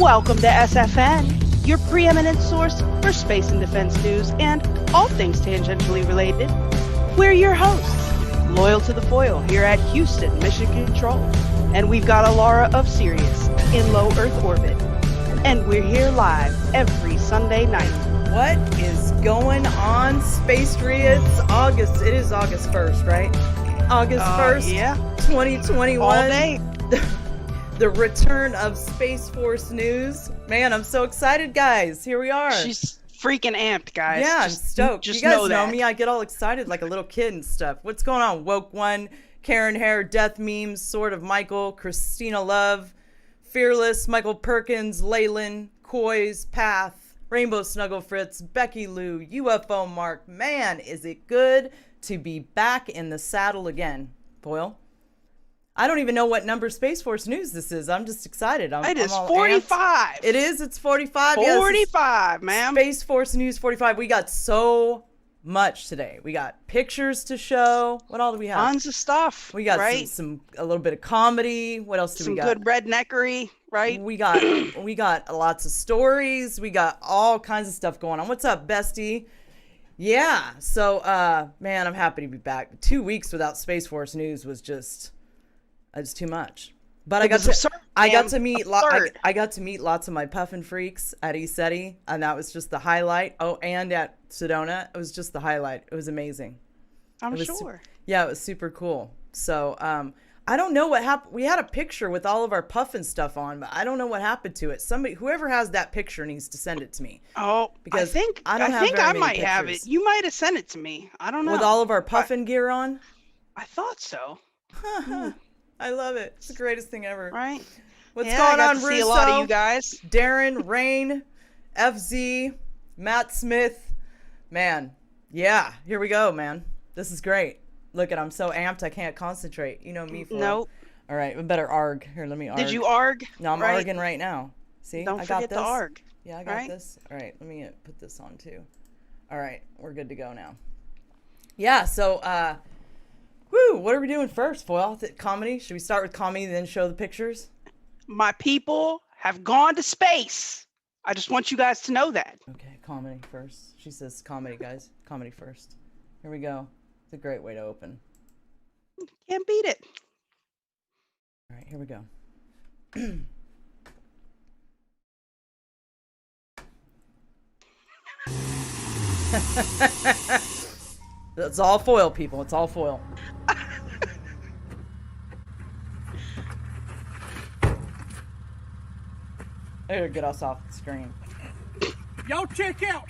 Welcome to SFN, your preeminent source for space and defense news and all things tangentially related. We're your hosts, loyal to the foil here at Houston Mission Control, and we've got Alara of Sirius in low Earth orbit, and we're here live every Sunday night. What is going on, Spacery? It is August 1st, right? August 1st, yeah. 2021. All day. The return of Space Force news. Man, I'm so excited, guys. Here we are. She's freaking amped, guys. Yeah, I'm stoked. Just you guys know me. I get all excited like a little kid and stuff. What's going on? Woke One, Karen Hare, Death Memes, Sword of Michael, Christina Love, Fearless, Michael Perkins, Leyland, Coys, Path, Rainbow Snuggle Fritz, Becky Lou, UFO Mark. Man, is it good to be back in the saddle again. Boyle? I don't even know what number Space Force News this is. I'm just excited. It is 45. It is. It's 45. 45, ma'am. Space Force News 45. We got so much today. We got pictures to show. What all do we have? Tons of stuff. We got right? a little bit of comedy. What else do we got? Some good redneckery, right? We got lots of stories. We got all kinds of stuff going on. What's up, bestie? Yeah. So, man, I'm happy to be back. 2 weeks without Space Force News was just too much. But I got to meet lots of my puffin freaks at ECETI, and that was just the highlight. Oh, and at Sedona, it was just the highlight. It was amazing. I'm sure. Yeah, it was super cool. So, I don't know what happened. We had a picture with all of our puffin stuff on, but I don't know what happened to it. Whoever has that picture needs to send it to me. Oh, because I might have it. You might have sent it to me. I don't know. With all of our puffin gear on? I thought so. I love it. It's the greatest thing ever. Right? What's going on, Russo? See a lot of you guys. Darren, Rain, FZ, Matt Smith. Man, yeah, here we go, man. This is great. Look I'm so amped I can't concentrate. You know me. Nope. All right, we better arg. Here, let me arg. Did you arg? No, I'm arging right now. See, Don't forget to arg. Yeah, I got this. All right, let me put this on too. All right, we're good to go now. Yeah, so, what are we doing first, Foil? Comedy? Should we start with comedy and then show the pictures? My people have gone to space. I just want you guys to know that. Okay, comedy first. She says comedy, guys. Comedy first. Here we go. It's a great way to open. Can't beat it. All right, here we go. It's all foil, people. It's all foil. Here, get us off the screen. Y'all check out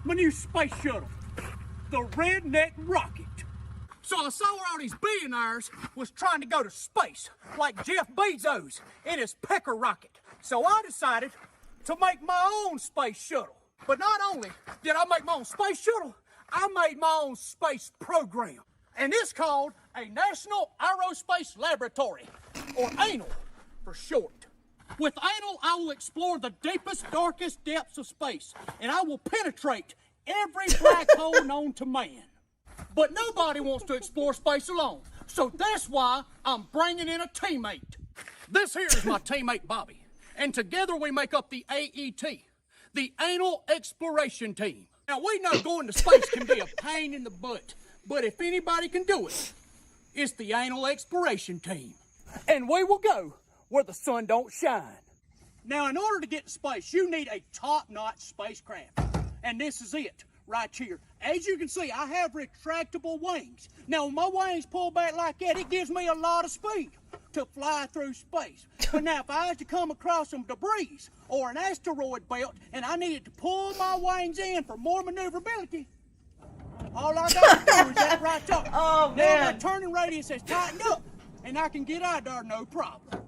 my new space shuttle, the Redneck rocket. So I saw where all these billionaires was trying to go to space, like Jeff Bezos in his Pecker rocket. So I decided to make my own space shuttle. But not only did I make my own space shuttle, I made my own space program. And it's called a National Aerospace Laboratory, or ANAL for short. With ANAL, I will explore the deepest, darkest depths of space, and I will penetrate every black hole known to man. But nobody wants to explore space alone, so that's why I'm bringing in a teammate. This here is my teammate, Bobby, and together we make up the AET, the Anal Exploration Team. Now, we know going to space can be a pain in the butt, but if anybody can do it, it's the Anal Exploration Team. And we will go where the sun don't shine. Now, in order to get to space, you need a top-notch spacecraft. And this is it, right here. As you can see, I have retractable wings. Now, when my wings pull back like that, it gives me a lot of speed to fly through space. But now, if I had to come across some debris or an asteroid belt and I needed to pull my wings in for more maneuverability, all I got to do is that right there. Oh, now man. my turning radius has tightened up, and I can get out there no problem.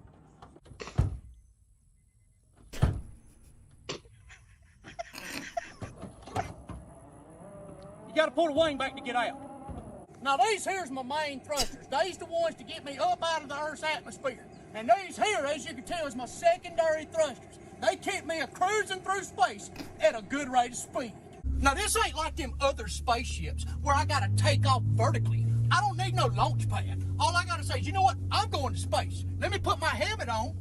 You got to pull the wing back to get out. Now these here's my main thrusters. These the ones to get me up out of the Earth's atmosphere. And these here, as you can tell, is my secondary thrusters. They keep me cruising through space at a good rate of speed. Now this ain't like them other spaceships where I gotta take off vertically. I don't need no launch pad. All I gotta say is, you know what? I'm going to space. Let me put my helmet on.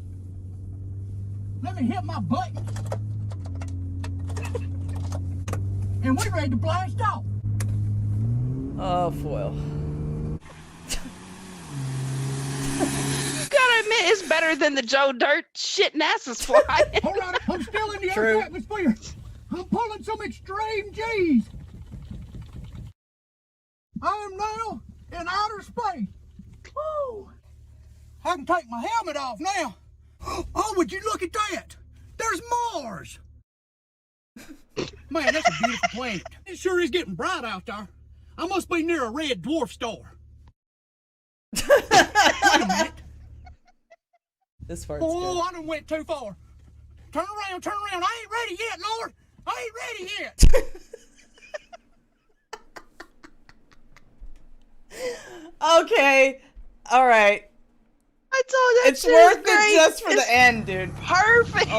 Let me hit my button. And we're ready to blast off. Oh, foil. You gotta admit, it's better than the Joe Dirt shit NASA's flying. Hold on, I'm still in the True. Earth's atmosphere. I'm pulling some extreme G's. I am now in outer space. Woo! I can take my helmet off now. Oh, would you look at that? There's Mars. Man, that's a beautiful planet. It sure is getting bright out there. I must be near a red dwarf star. Wait a minute. This part's Oh, good. I done went too far. Turn around, turn around. I ain't ready yet, Lord. I ain't ready yet. Okay. All right. I told you that It's shit worth is great. it just for It's the end, dude. perfect.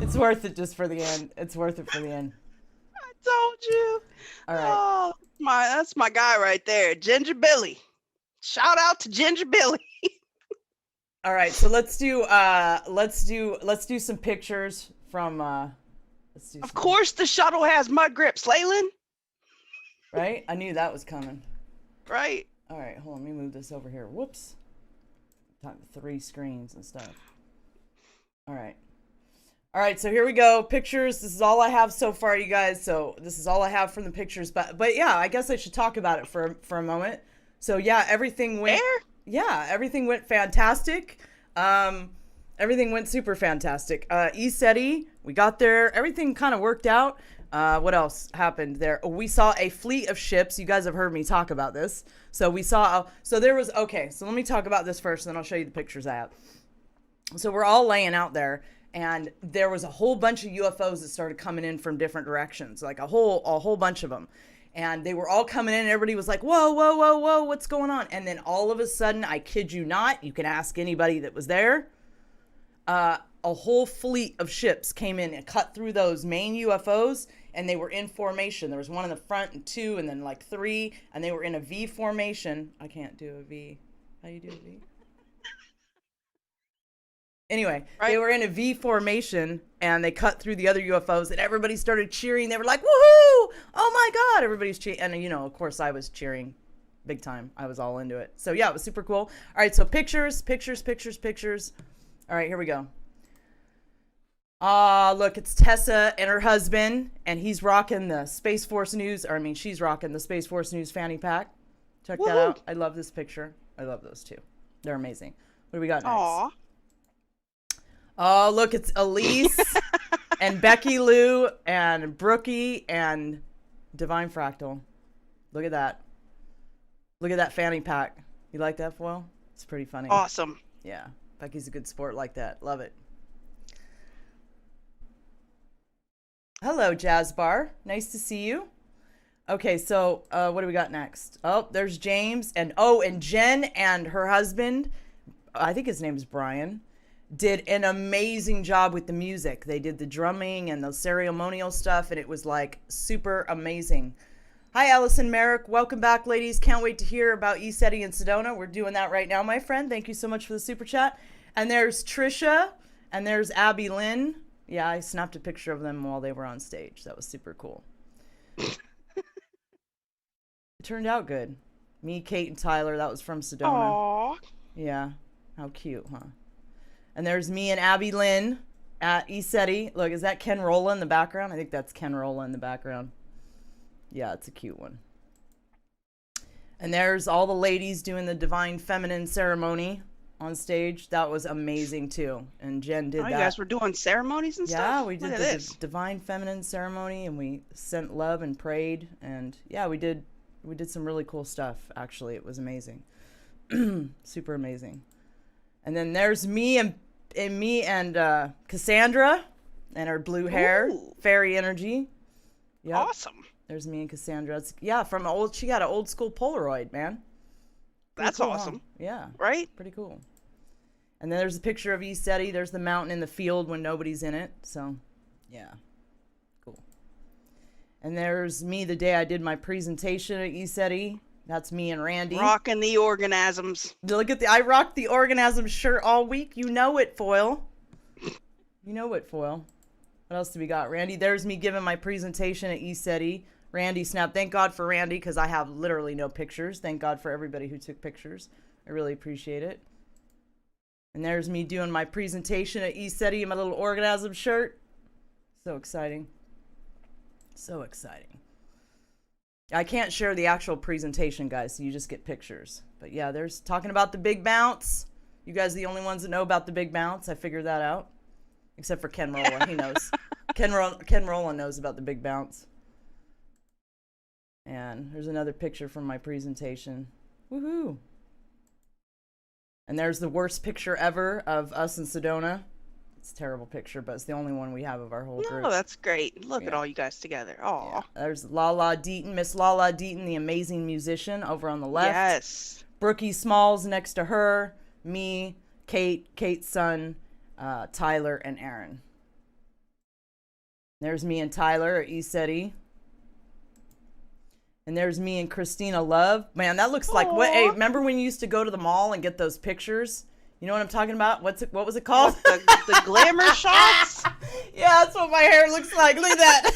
It's worth it just for the end. It's worth it for the end. I told you. All right. Oh, that's my guy right there, Ginger Billy. Shout out to Ginger Billy. All right. So let's do some pictures from Of course, the shuttle has mud grips, Leyland. Right? I knew that was coming. Right. All right, hold on. Let me move this over here. Whoops. Time 3 screens and stuff. All right. All right, so here we go. Pictures. This is all I have so far, you guys. So this is all I have from the pictures. But yeah, I guess I should talk about it for a moment. So yeah, everything went. Everything went fantastic. Everything went super fantastic. ECETI, we got there. Everything kind of worked out. What else happened there? We saw a fleet of ships. You guys have heard me talk about this. So we saw, so there was, okay, so let me talk about this first, and then I'll show you the pictures I have. So we're all laying out there, and there was a whole bunch of UFOs that started coming in from different directions, like a whole bunch of them. And they were all coming in, and everybody was like, whoa, whoa, whoa, whoa, what's going on? And then all of a sudden, I kid you not, you can ask anybody that was there, a whole fleet of ships came in and cut through those main UFOs, and they were in formation. There was one in the front and 2 and then like 3, and they were in a V formation. I can't do a V. How do you do a V? Anyway, Right. They were in a V formation, and they cut through the other UFOs, and everybody started cheering. They were like, woohoo! Oh my God! Everybody's cheering. And, you know, of course, I was cheering big time. I was all into it. So, yeah, it was super cool. All right, so pictures. All right, here we go. Look, it's Tessa and her husband, and he's rocking the Space Force News, or I mean, she's rocking the Space Force News fanny pack. Check that out. I love this picture. I love those two. They're amazing. What do we got next? Aw. Oh, look, it's Elise and Becky Lou and Brookie and Divine Fractal. Look at that. Look at that fanny pack. You like that, Foil? It's pretty funny. Awesome. Yeah. Becky's a good sport like that. Love it. Hello, Jazz Bar. Nice to see you. Okay, so what do we got next? Oh, there's James and Jen and her husband, I think his name is Brian, did an amazing job with the music. They did the drumming and the ceremonial stuff, and it was like super amazing. Hi, Allison Merrick. Welcome back, ladies. Can't wait to hear about ECETI and Sedona. We're doing that right now, my friend. Thank you so much for the super chat. And there's Trisha, and there's Abby Lynn. Yeah, I snapped a picture of them while they were on stage. That was super cool. It turned out good. Me, Kate, and Tyler. That was from Sedona. Aw. Yeah. How cute, huh? And there's me and Abby Lynn at ECETI. Look, is that Ken Rolla in the background? I think that's Ken Rolla in the background. Yeah, it's a cute one. And there's all the ladies doing the Divine Feminine ceremony on stage. That was amazing, too. And Jen did that. You guys were doing ceremonies and stuff? Yeah, we did Look at the this. Divine Feminine ceremony, and we sent love and prayed. And, yeah, we did some really cool stuff, actually. It was amazing. Super amazing. And then there's me and Cassandra and her blue hair, Ooh. fairy energy. Yep. Awesome. There's me and Cassandra. She got an old school Polaroid, man. Pretty That's cool, huh? awesome. Yeah. Right? Pretty cool. And then there's a picture of ECETI. There's the mountain in the field when nobody's in it. So, yeah. Cool. And there's me the day I did my presentation at ECETI. That's me and Randy. Rocking the organisms. Look at I rocked the organism shirt all week. You know it, Foil. You know it, Foil. What else do we got? Randy, there's me giving my presentation at ECETI. Randy snap. Thank God for Randy, because I have literally no pictures. Thank God for everybody who took pictures. I really appreciate it. And there's me doing my presentation at ECETI in my little organism shirt. So exciting. So exciting. I can't share the actual presentation, guys, so you just get pictures. But yeah, there's talking about the big bounce. You guys are the only ones that know about the big bounce. I figured that out. Except for Ken Rolla. He knows. Ken Rolla knows about the big bounce. And there's another picture from my presentation. Woohoo. And there's the worst picture ever of us in Sedona. It's a terrible picture, but it's the only one we have of our whole group. Oh, that's great. Look at all you guys together. Oh, yeah. There's Lala Deaton, Miss Lala Deaton, the amazing musician, over on the left. Yes. Brookie Smalls next to her. Me, Kate, Kate's son, Tyler, and Aaron. There's me and Tyler at ECETI. And there's me and Christina Love. Man, that looks like what? Hey, remember when you used to go to the mall and get those pictures? You know what I'm talking about? What was it called? The glamour shots? Yeah, that's what my hair looks like. Look at that.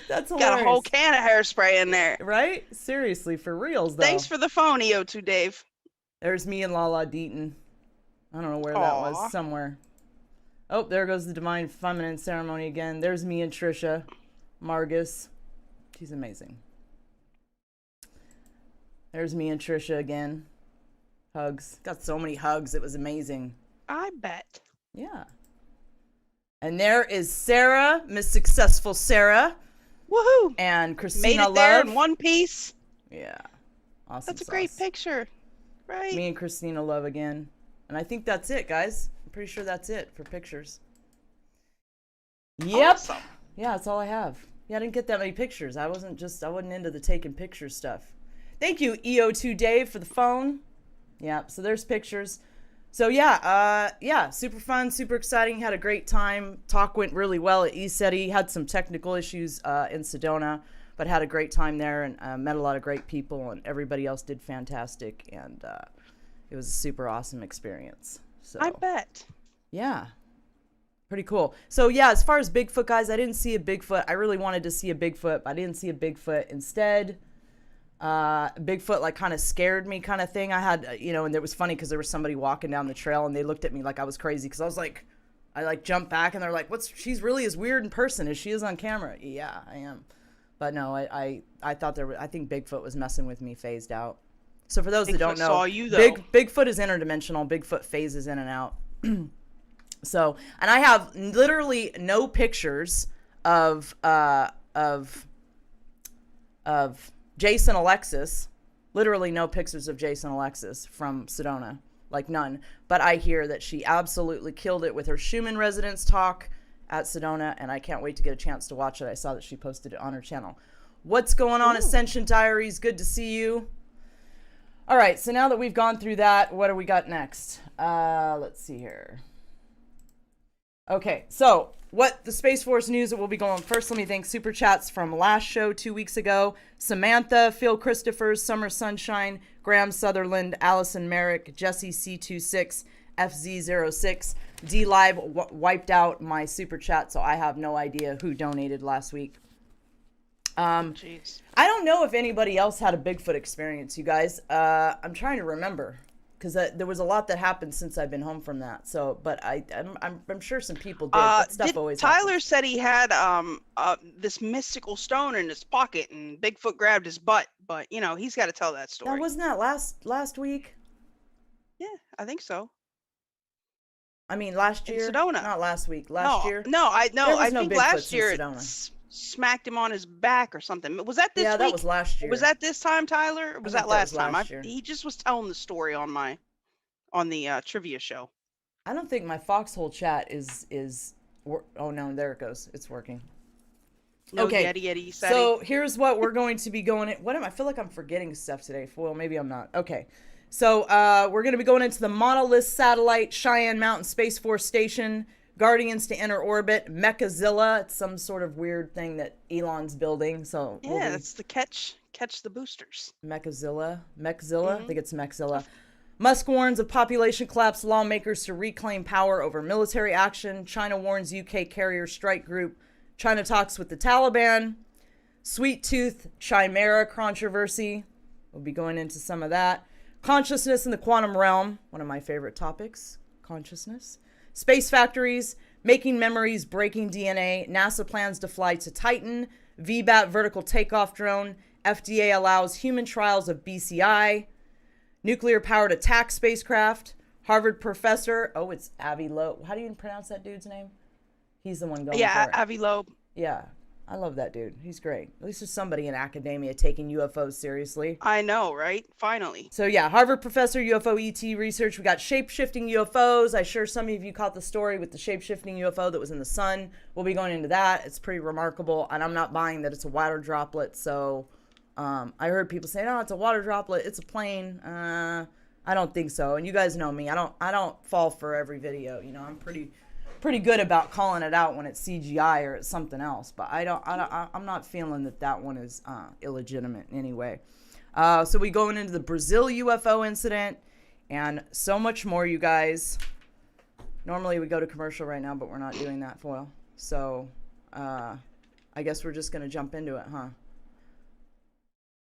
That's hilarious. Got a whole can of hairspray in there. Right? Seriously, for reals, though. Thanks for the phone, EO2 Dave. There's me and Lala Deaton. I don't know where that was. Somewhere. Oh, there goes the Divine Feminine Ceremony again. There's me and Trisha Margus. She's amazing. There's me and Trisha again. Hugs. Got so many hugs. It was amazing. I bet. Yeah. And there is Sarah, Miss Successful Sarah. Woohoo! And Christina Made it Love. there in one piece. Yeah. Awesome. That's a great picture. Right. Me and Christina Love again. And I think that's it, guys. I'm pretty sure that's it for pictures. Yep. Awesome. Yeah, that's all I have. Yeah, I didn't get that many pictures. I wasn't into the taking pictures stuff. Thank you, EO2 Dave, for the phone. Yeah, so there's pictures. So yeah, super fun, super exciting. Had a great time. Talk went really well at ECETI. Had some technical issues in Sedona, but had a great time there and met a lot of great people, and everybody else did fantastic. And it was a super awesome experience. So I bet. Yeah. Pretty cool. So yeah, as far as Bigfoot, guys, I didn't see a Bigfoot. I really wanted to see a Bigfoot, but I didn't see a Bigfoot. Instead, Bigfoot like kind of scared me kind of thing. I had, and it was funny because there was somebody walking down the trail and they looked at me like I was crazy because I was like, I jumped back and they're like, she's really as weird in person as she is on camera. Yeah, I am. But no, I thought I think Bigfoot was messing with me, phased out. So for those that don't know, saw you, though. Bigfoot is interdimensional. Bigfoot phases in and out. So, and I have literally no pictures of Jason Alexis, literally no pictures of Jason Alexis from Sedona, like none. But I hear that she absolutely killed it with her Schumann residence talk at Sedona, and I can't wait to get a chance to watch it. I saw that she posted it on her channel. What's going on, Ascension Diaries? Good to see you. All right, so now that we've gone through that, what do we got next? Let's see here. Okay, so what the Space Force news that will be going first. Let me thank Super Chats from last show 2 weeks ago. Samantha, Phil Christophers, Summer Sunshine, Graham Sutherland, Allison Merrick, Jesse C26, FZ06. D-Live wiped out my Super Chat, so I have no idea who donated last week. Jeez. I don't know if anybody else had a Bigfoot experience, you guys. I'm trying to remember. Because there was a lot that happened since I've been home from that. So, but I'm sure some people did. That stuff always Tyler happens. said he had this mystical stone in his pocket, and Bigfoot grabbed his butt. But he's got to tell that story. Now, wasn't that last week? Yeah, I think so. I mean, last year. In Sedona. Not last week. Last year. No, I think Bigfoots last in year it Sedona. smacked him on his back or something. Was that this week? Yeah, that was last year. Was that this time, Tyler? Or was that last time? Year. He just was telling the story on the trivia show. I don't think my foxhole chat is. Oh no, there it goes. It's working. No, okay. Yeti, so here's what we're going to be going in. I feel like I'm forgetting stuff today. Well, maybe I'm not. Okay. So we're going to be going into the Monolith Satellite, Cheyenne Mountain Space Force Station, Guardians to Enter Orbit, Mechazilla. It's some sort of weird thing that Elon's building. So yeah, it's the catch catch the boosters. Mechazilla? I think it's Mechazilla. Musk warns of population collapse, lawmakers to reclaim power over military action. China warns UK carrier strike group. China talks with the Taliban. Sweet tooth Chimera controversy. We'll be going into some of that. Consciousness in the quantum realm. One of my favorite topics. Consciousness. Space factories. Making memories, breaking DNA. NASA plans to fly to Titan. VBAT vertical takeoff drone. FDA allows human trials of BCI. Nuclear-powered attack spacecraft. Harvard professor. Oh, it's Avi Loeb. How do you pronounce that dude's name? He's the one going for it. Avi Loeb. Yeah, I love that dude. He's great. At least there's somebody in academia taking UFOs seriously. I know, right? Finally. So yeah, Harvard professor, UFO ET research. We got shape-shifting UFOs. I'm sure some of you caught the story with the shape-shifting UFO that was in the sun. We'll be going into that. It's pretty remarkable, and I'm not buying that it's a water droplet, so... I heard people saying, "Oh, it's a water droplet. It's a plane." I don't think so. And you guys know me. I don't fall for every video. You know, I'm pretty good about calling it out when it's CGI or it's something else. But I'm not feeling that one is illegitimate in any way. So we going into the Brazil UFO incident and so much more, you guys. Normally we go to commercial right now, but we're not doing that, Foil. So I guess we're just gonna jump into it, huh?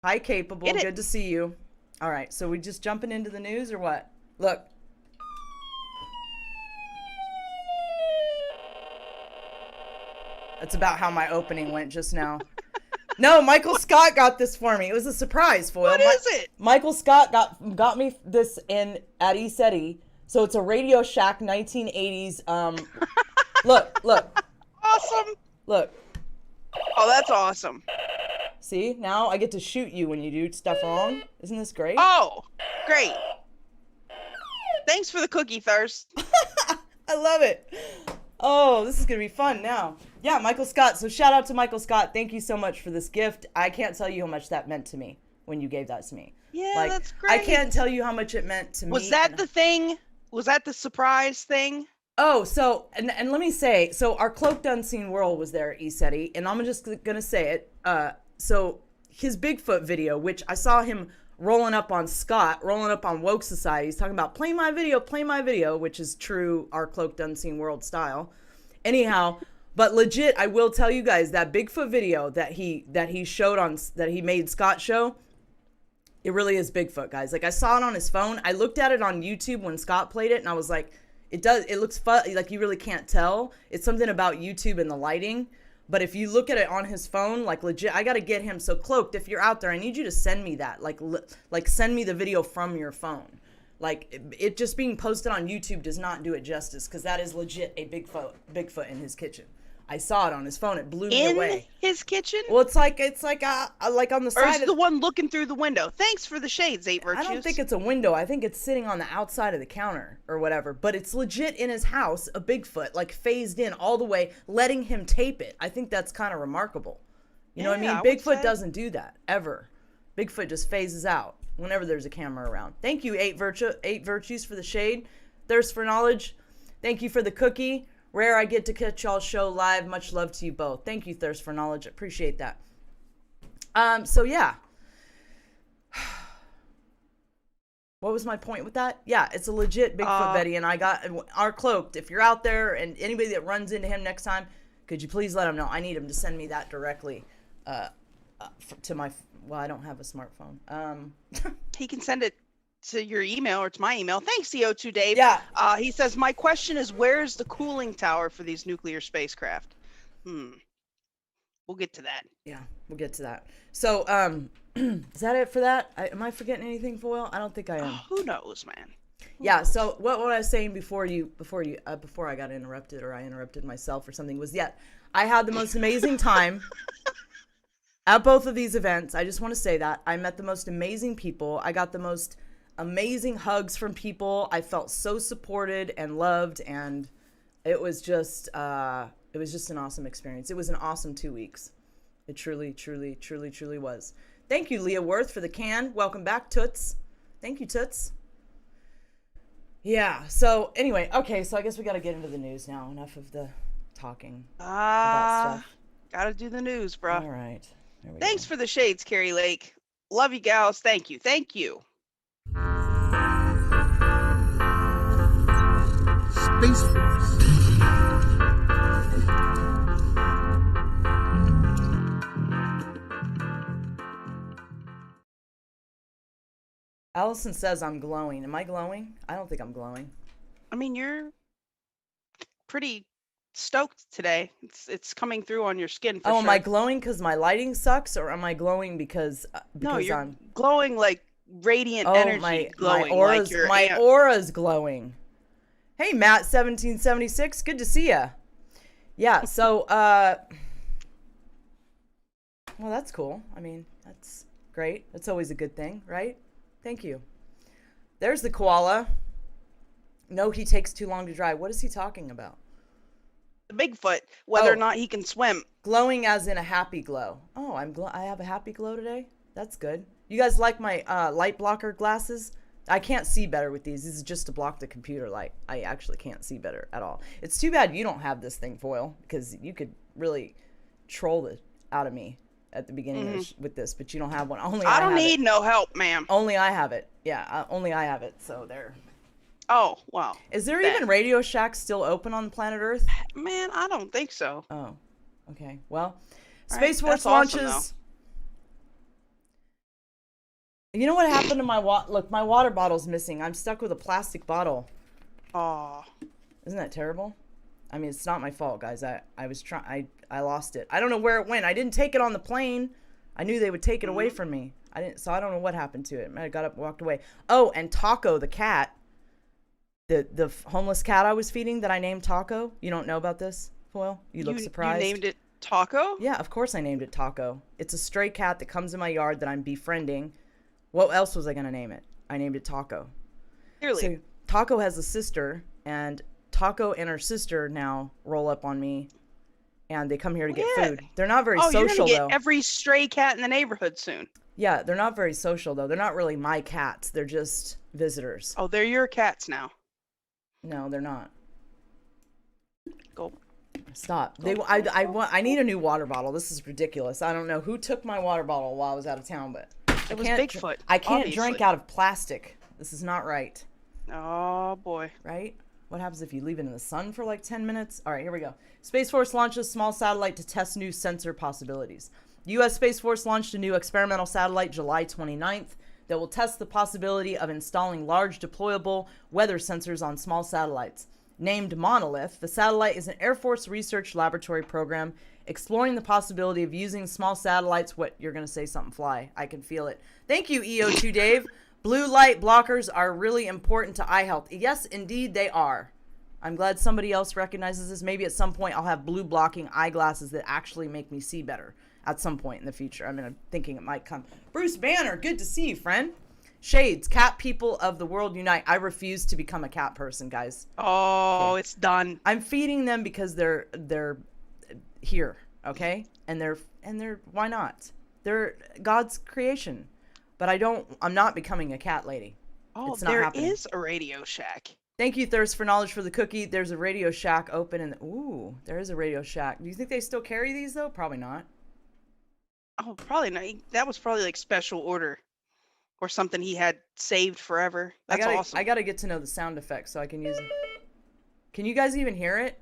Hi, Capable. Good to see you. All right, so we just jumping into the news or what? Look. That's about how my opening went just now. No, Michael Scott got this for me. It was a surprise, Foil. What is it? Michael Scott got me this at ESETI. So it's a Radio Shack 1980s. Look. Awesome. Look. Oh, that's awesome. See, now I get to shoot you when you do stuff wrong. Isn't this great? Oh, great. Thanks for the cookie, Thirst. I love it. Oh, this is going to be fun now. Yeah, Michael Scott. So shout out to Michael Scott. Thank you so much for this gift. I can't tell you how much that meant to me when you gave that to me. Yeah, that's great. I can't tell you how much it meant to me. Was that the thing? Was that the surprise thing? Oh, so, and let me say, so our Cloaked Unseen World was there at ESETI, and I'm just going to say it. So his Bigfoot video, which I saw him rolling up on Woke Society. He's talking about play my video, which is true our Cloaked Unseen World style. Anyhow, but legit, I will tell you guys that Bigfoot video that he showed that he made Scott show, it really is Bigfoot, guys. Like I saw it on his phone. I looked at it on YouTube when Scott played it, and I was like, it looks fun. Like you really can't tell. It's something about YouTube and the lighting. But if you look at it on his phone, like legit, I got to get him. So Cloaked, if you're out there, I need you to send me that. Like send me the video from your phone. Like it just being posted on YouTube does not do it justice, because that is legit a Bigfoot in his kitchen. I saw it on his phone. It blew me away. In his kitchen? Well, it's like on the side. Or is it the one looking through the window? Thanks for the shades, 8 Virtues. I don't think it's a window. I think it's sitting on the outside of the counter or whatever. But it's legit in his house, a Bigfoot, like phased in all the way, letting him tape it. I think that's kind of remarkable. You know what I mean? Bigfoot doesn't do that, ever. Bigfoot just phases out whenever there's a camera around. Thank you, 8 Virtues, for the shade. Thirst for Knowledge. Thank you for the cookie. Rare I get to catch y'all's show live. Much love to you both. Thank you, Thirst for Knowledge. Appreciate that. So yeah. What was my point with that? Yeah, it's a legit Bigfoot Betty, and I got our Cloaked. If you're out there and anybody that runs into him next time, could you please let him know? I need him to send me that directly to my. Well, I don't have a smartphone. He can send it to your email or to my email. Thanks, CO2 Dave. Yeah. He says, my question is, where's the cooling tower for these nuclear spacecraft? We'll get to that. Yeah, we'll get to that. So, is that it for that? Am I forgetting anything, Foil? I don't think I am. Who knows, man? Yeah. So what I was saying before I got interrupted, or I interrupted myself or something, was I had the most amazing time at both of these events. I just want to say that I met the most amazing people. I got the most amazing hugs from people. I felt so supported and loved, and it was just an awesome experience. It was an awesome 2 weeks. It truly, truly, truly, truly was. Thank you, Leah Worth, for the can. Welcome back, Toots. Thank you, Toots. Yeah, so anyway, okay, so I guess we got to get into the news now. Enough of the talking about stuff. Gotta do the news, bro. All right. There we Thanks go. for the shades, Carrie Lake. Love you, gals. Thank you. Thank you. Space Force. Allison says I'm glowing. Am I glowing? I don't think I'm glowing. I mean, you're pretty stoked today. It's coming through on your skin for Oh, sure. am I glowing because my lighting sucks, or am I glowing because No, you're I'm glowing like radiant energy. my glowing aura's like your my aura's glowing. Hey, Matt 1776, good to see ya. Yeah, so well, that's cool. I mean, that's great. That's always a good thing, right? Thank you. There's the koala. No, he takes too long to dry. What is he talking about? the Bigfoot, whether Oh. or not he can swim. Glowing as in a happy glow. Oh, I have a happy glow today. That's good. You guys like my light blocker glasses? I can't see better with these. This is just to block the computer light. I actually can't see better at all. It's too bad you don't have this thing, Foil, because you could really troll it out of me at the beginning of with this, but you don't have one. Only I I don't have need it. no help, ma'am. Only I have it. Yeah, only I have it. So there. Oh, wow. Is there That- even Radio Shack still open on planet Earth? Man, I don't think so. Oh, okay. Well, Right, Space Force that's awesome, launches. You know what happened to my look? My water bottle's missing. I'm stuck with a plastic bottle. Oh, Isn't that terrible? I mean, it's not my fault, guys. I was trying. I lost it. I don't know where it went. I didn't take it on the plane. I knew they would take it away from me. I didn't. So I don't know what happened to it. I got up, and walked away. Oh, and Taco the cat, the homeless cat I was feeding that I named Taco. You don't know about this, Foil? You look surprised. You named it Taco? Yeah, of course I named it Taco. It's a stray cat that comes in my yard that I'm befriending. What else was I going to name it? I named it Taco. Clearly. So Taco has a sister, and Taco and her sister now roll up on me, and they come here to get Yeah. food. They're not very Oh, you're social, gonna get though. every stray cat in the neighborhood soon. Yeah, they're not very social, though. They're not really my cats. They're just visitors. Oh, they're your cats now. No, they're not. Go. Stop. I need a new water bottle. This is ridiculous. I don't know who took my water bottle while I was out of town, but It was can't Bigfoot. I can't obviously. drink out of plastic. This is not right. Oh boy. Right? What happens if you leave it in the sun for like 10 minutes? All right, here we go. Space Force launches small satellite to test new sensor possibilities. The U.S. Space Force launched a new experimental satellite July 29th that will test the possibility of installing large deployable weather sensors on small satellites. Named Monolith, the satellite is an Air Force research laboratory program exploring the possibility of using small satellites. What, you're going to say something fly. I can feel it. Thank you, EO2 Dave. Blue light blockers are really important to eye health. Yes, indeed they are. I'm glad somebody else recognizes this. Maybe at some point I'll have blue blocking eyeglasses that actually make me see better at some point in the future. I mean, I'm thinking it might come. Bruce Banner, good to see you, friend. Shades, cat people of the world unite. I refuse to become a cat person, guys. Oh, it's done. I'm feeding them because they're here, okay? And they're why not? They're God's creation. But I'm not becoming a cat lady. Oh, It's not there happening. is a Radio Shack. Thank you, Thirst for Knowledge, for the cookie. There's a Radio Shack open, and ooh, there is a Radio Shack. Do you think they still carry these though? Probably not. Oh, probably not. That was probably like special order, or something he had saved forever. That's awesome. I gotta get to know the sound effects so I can use them. Can you guys even hear it?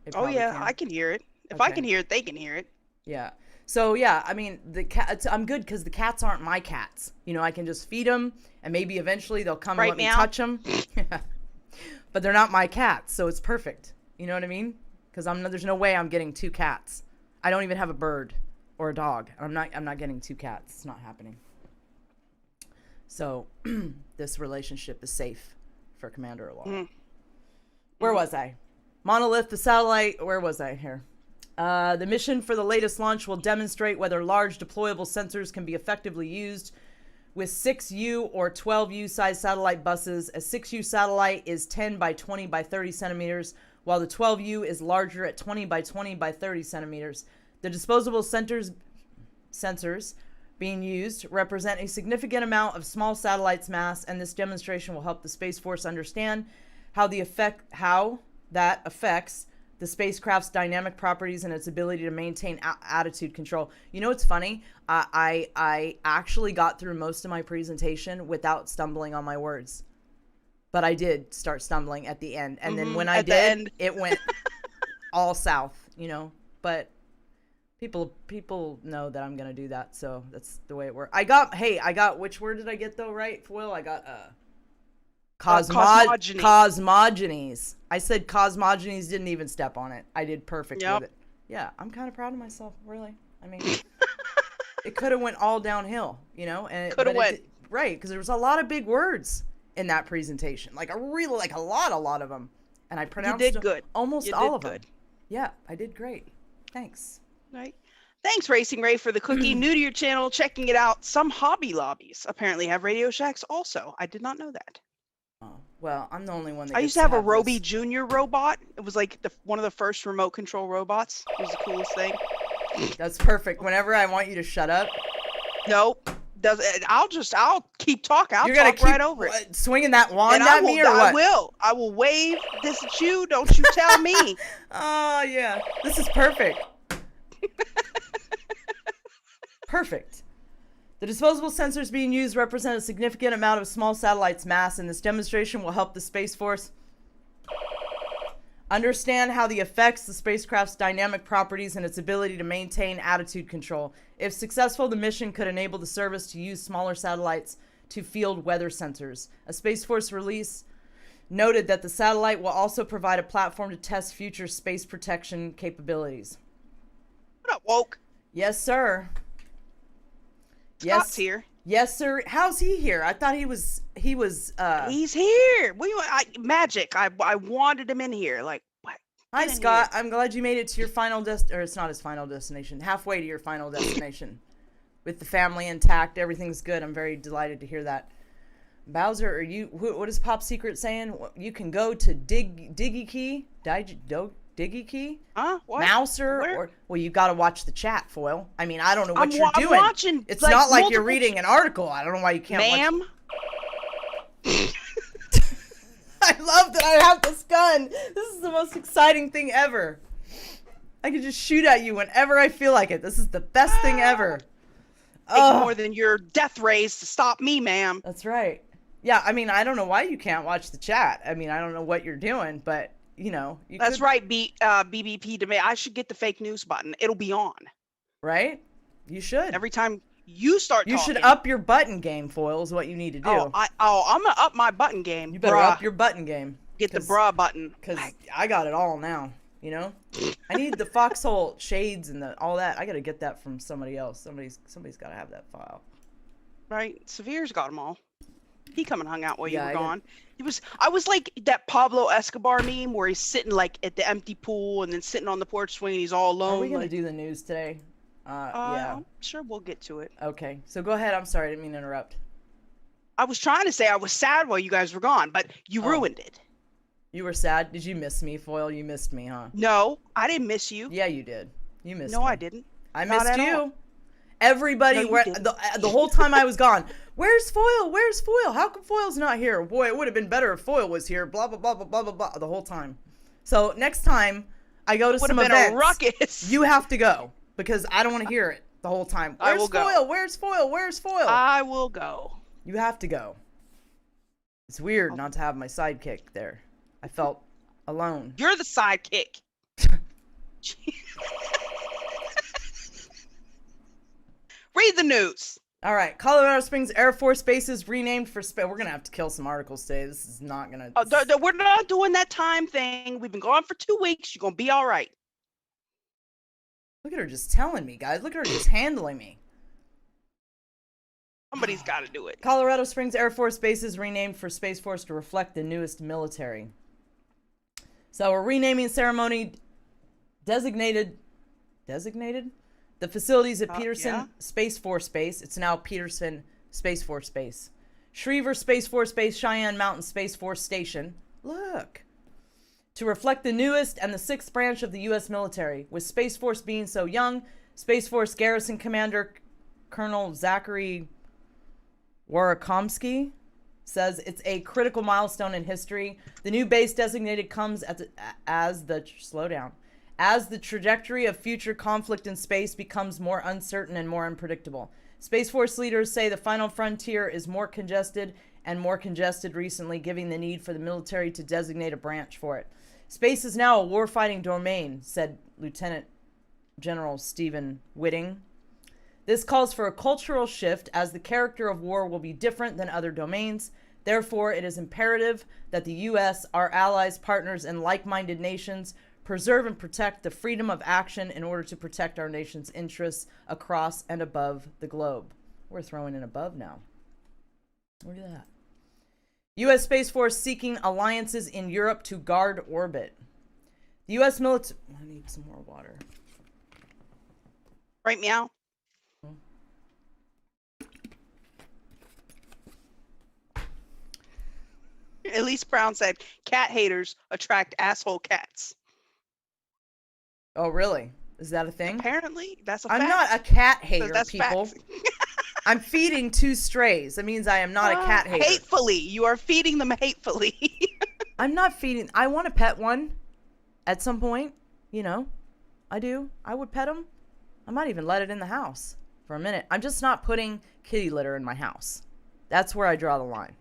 They Oh probably yeah, can. I can hear it. If I Okay. can hear it, they can hear it. Yeah. So yeah, I mean the cats. I'm good because the cats aren't my cats. You know, I can just feed them, and maybe eventually they'll come Right, and let meow? me touch them. But they're not my cats, so it's perfect. You know what I mean? Because there's no way I'm getting two cats. I don't even have a bird or a dog. I'm not getting two cats. It's not happening. So this relationship is safe for Commander Alara. Where was I? Monolith, the satellite. Where was I here? The mission for the latest launch will demonstrate whether large deployable sensors can be effectively used with 6U or 12U size satellite buses. A 6U satellite is 10 by 20 by 30 centimeters, while the 12U is larger at 20 by 20 by 30 centimeters. The disposable sensors being used represent a significant amount of small satellites' mass, and this demonstration will help the Space Force understand how that affects the the spacecraft's dynamic properties and its ability to maintain attitude control. You know what's funny? I actually got through most of my presentation without stumbling on my words. But I did start stumbling at the end. And then when I did, it went all south, you know. But people know that I'm going to do that. So that's the way it works. I got, which word did I get though, right, Will? I got cosmogony. Cosmogonies. I said cosmogonies, didn't even step on it. I did perfect with it. Yeah, I'm kind of proud of myself, really. I mean, it could have went all downhill, you know? And could have went. Right, because there was a lot of big words in that presentation. Like a lot of them. And I pronounced you did good. Almost all of them. Yeah, I did great. Thanks. Right. Thanks, Racing Ray, for the cookie. New to your channel, checking it out. Some Hobby Lobbies apparently have Radio Shacks also. I did not know that. Oh, well, I'm the only one that I used to have a Roby Jr. robot. It was like one of the first remote control robots. It was the coolest thing. That's perfect. Whenever I want you to shut up. Nope. I'll keep talking. I'll talk right over it. Swinging that wand at me or what? I will wave this at you. Don't you tell me. Oh, yeah. This is perfect. Perfect. The disposable sensors being used represent a significant amount of a small satellite's mass, and this demonstration will help the Space Force understand how the affects the spacecraft's dynamic properties and its ability to maintain attitude control. If successful, the mission could enable the service to use smaller satellites to field weather sensors. A Space Force release noted that the satellite will also provide a platform to test future space protection capabilities. What up, woke? Yes, sir. Scott's here. Yes, sir. How's he here? I thought he was. He's here. Magic. I wanted him in here. Like, what? Hi, Scott. I'm glad you made it to your final or it's not his final destination. Halfway to your final destination, with the family intact. Everything's good. I'm very delighted to hear that. Bowser, are you? What is Pop Secret saying? You can go to Diggy Key. Diggy Key? Huh? What? Mouser? Where? Well, you got to watch the chat, Foil. I mean, I don't know what you're doing. I'm watching. It's not like you're reading an article. I don't know why you can't Ma'am? I love that I have this gun. This is the most exciting thing ever. I can just shoot at you whenever I feel like it. This is the best thing ever. Take more than your death rays to stop me, ma'am. That's right. Yeah, I mean, I don't know why you can't watch the chat. I mean, I don't know what you're doing, but... You know, that's right. BBP to me. I should get the fake news button. It'll be on. Right? You should. Every time you start talking. You should up your button game, Foil, is what you need to do. I'm gonna up my button game. You better up your button game. Get the bra button. Because I got it all now, you know? I need the foxhole shades and all that. I gotta get that from somebody else. Somebody's gotta have that file. Right? Severe's got them all. He come and hung out while you were gone. I was like that Pablo Escobar meme where he's sitting like at the empty pool and then sitting on the porch swing and he's all alone. Are we gonna do the news today? Yeah. I'm sure we'll get to it. Okay. So go ahead. I'm sorry. I didn't mean to interrupt. I was trying to say I was sad while you guys were gone, but you ruined it. You were sad? Did you miss me, Foil? You missed me, huh? No, I didn't miss you. Yeah, you did. You missed me. No, I didn't. I missed you. Everybody, the whole time I was gone, where's Foil? Where's Foil? How come Foil's not here? Boy, it would have been better if Foil was here. Blah, blah, blah, blah, blah, blah, blah, the whole time. So next time I go to some events, a ruckus. You have to go because I don't want to hear it the whole time. Where's Foil? Where's Foil? Where's Foil? I will go. You have to go. It's weird not to have my sidekick there. I felt alone. You're the sidekick. Read the news. All right. Colorado Springs Air Force Base is renamed for space. We're going to have to kill some articles today. This is not going to... we're not doing that time thing. We've been gone for 2 weeks. You're going to be all right. Look at her just telling me, guys. Look at her just handling me. Somebody's got to do it. Colorado Springs Air Force Base is renamed for Space Force to reflect the newest military. So a renaming ceremony designated the facilities at Peterson Space Force Base. It's now Peterson Space Force Base. Schriever Space Force Base, Cheyenne Mountain Space Force Station. Look. To reflect the newest and the 6th branch of the U.S. military. With Space Force being so young, Space Force Garrison Commander Colonel Zachary Warakomsky says it's a critical milestone in history. The new base designated comes as the trajectory of future conflict in space becomes more uncertain and more unpredictable. Space Force leaders say the final frontier is more congested recently, giving the need for the military to designate a branch for it. Space is now a warfighting domain, said Lieutenant General Stephen Whitting. This calls for a cultural shift as the character of war will be different than other domains. Therefore, it is imperative that the U.S., our allies, partners, and like-minded nations preserve and protect the freedom of action in order to protect our nation's interests across and above the globe. We're throwing in above now. Look at that. U.S. Space Force seeking alliances in Europe to guard orbit. The U.S. military... I need some more water. Right, meow. Elise Brown said, cat haters attract asshole cats. Oh, really? Is that a thing? Apparently, that's a fact. I'm not a cat hater, That's people. facts. I'm feeding 2 strays. That means I am not a cat hater. Hatefully. You are feeding them hatefully. I'm not feeding... I want to pet one at some point. You know, I do. I would pet them. I might even let it in the house for a minute. I'm just not putting kitty litter in my house. That's where I draw the line.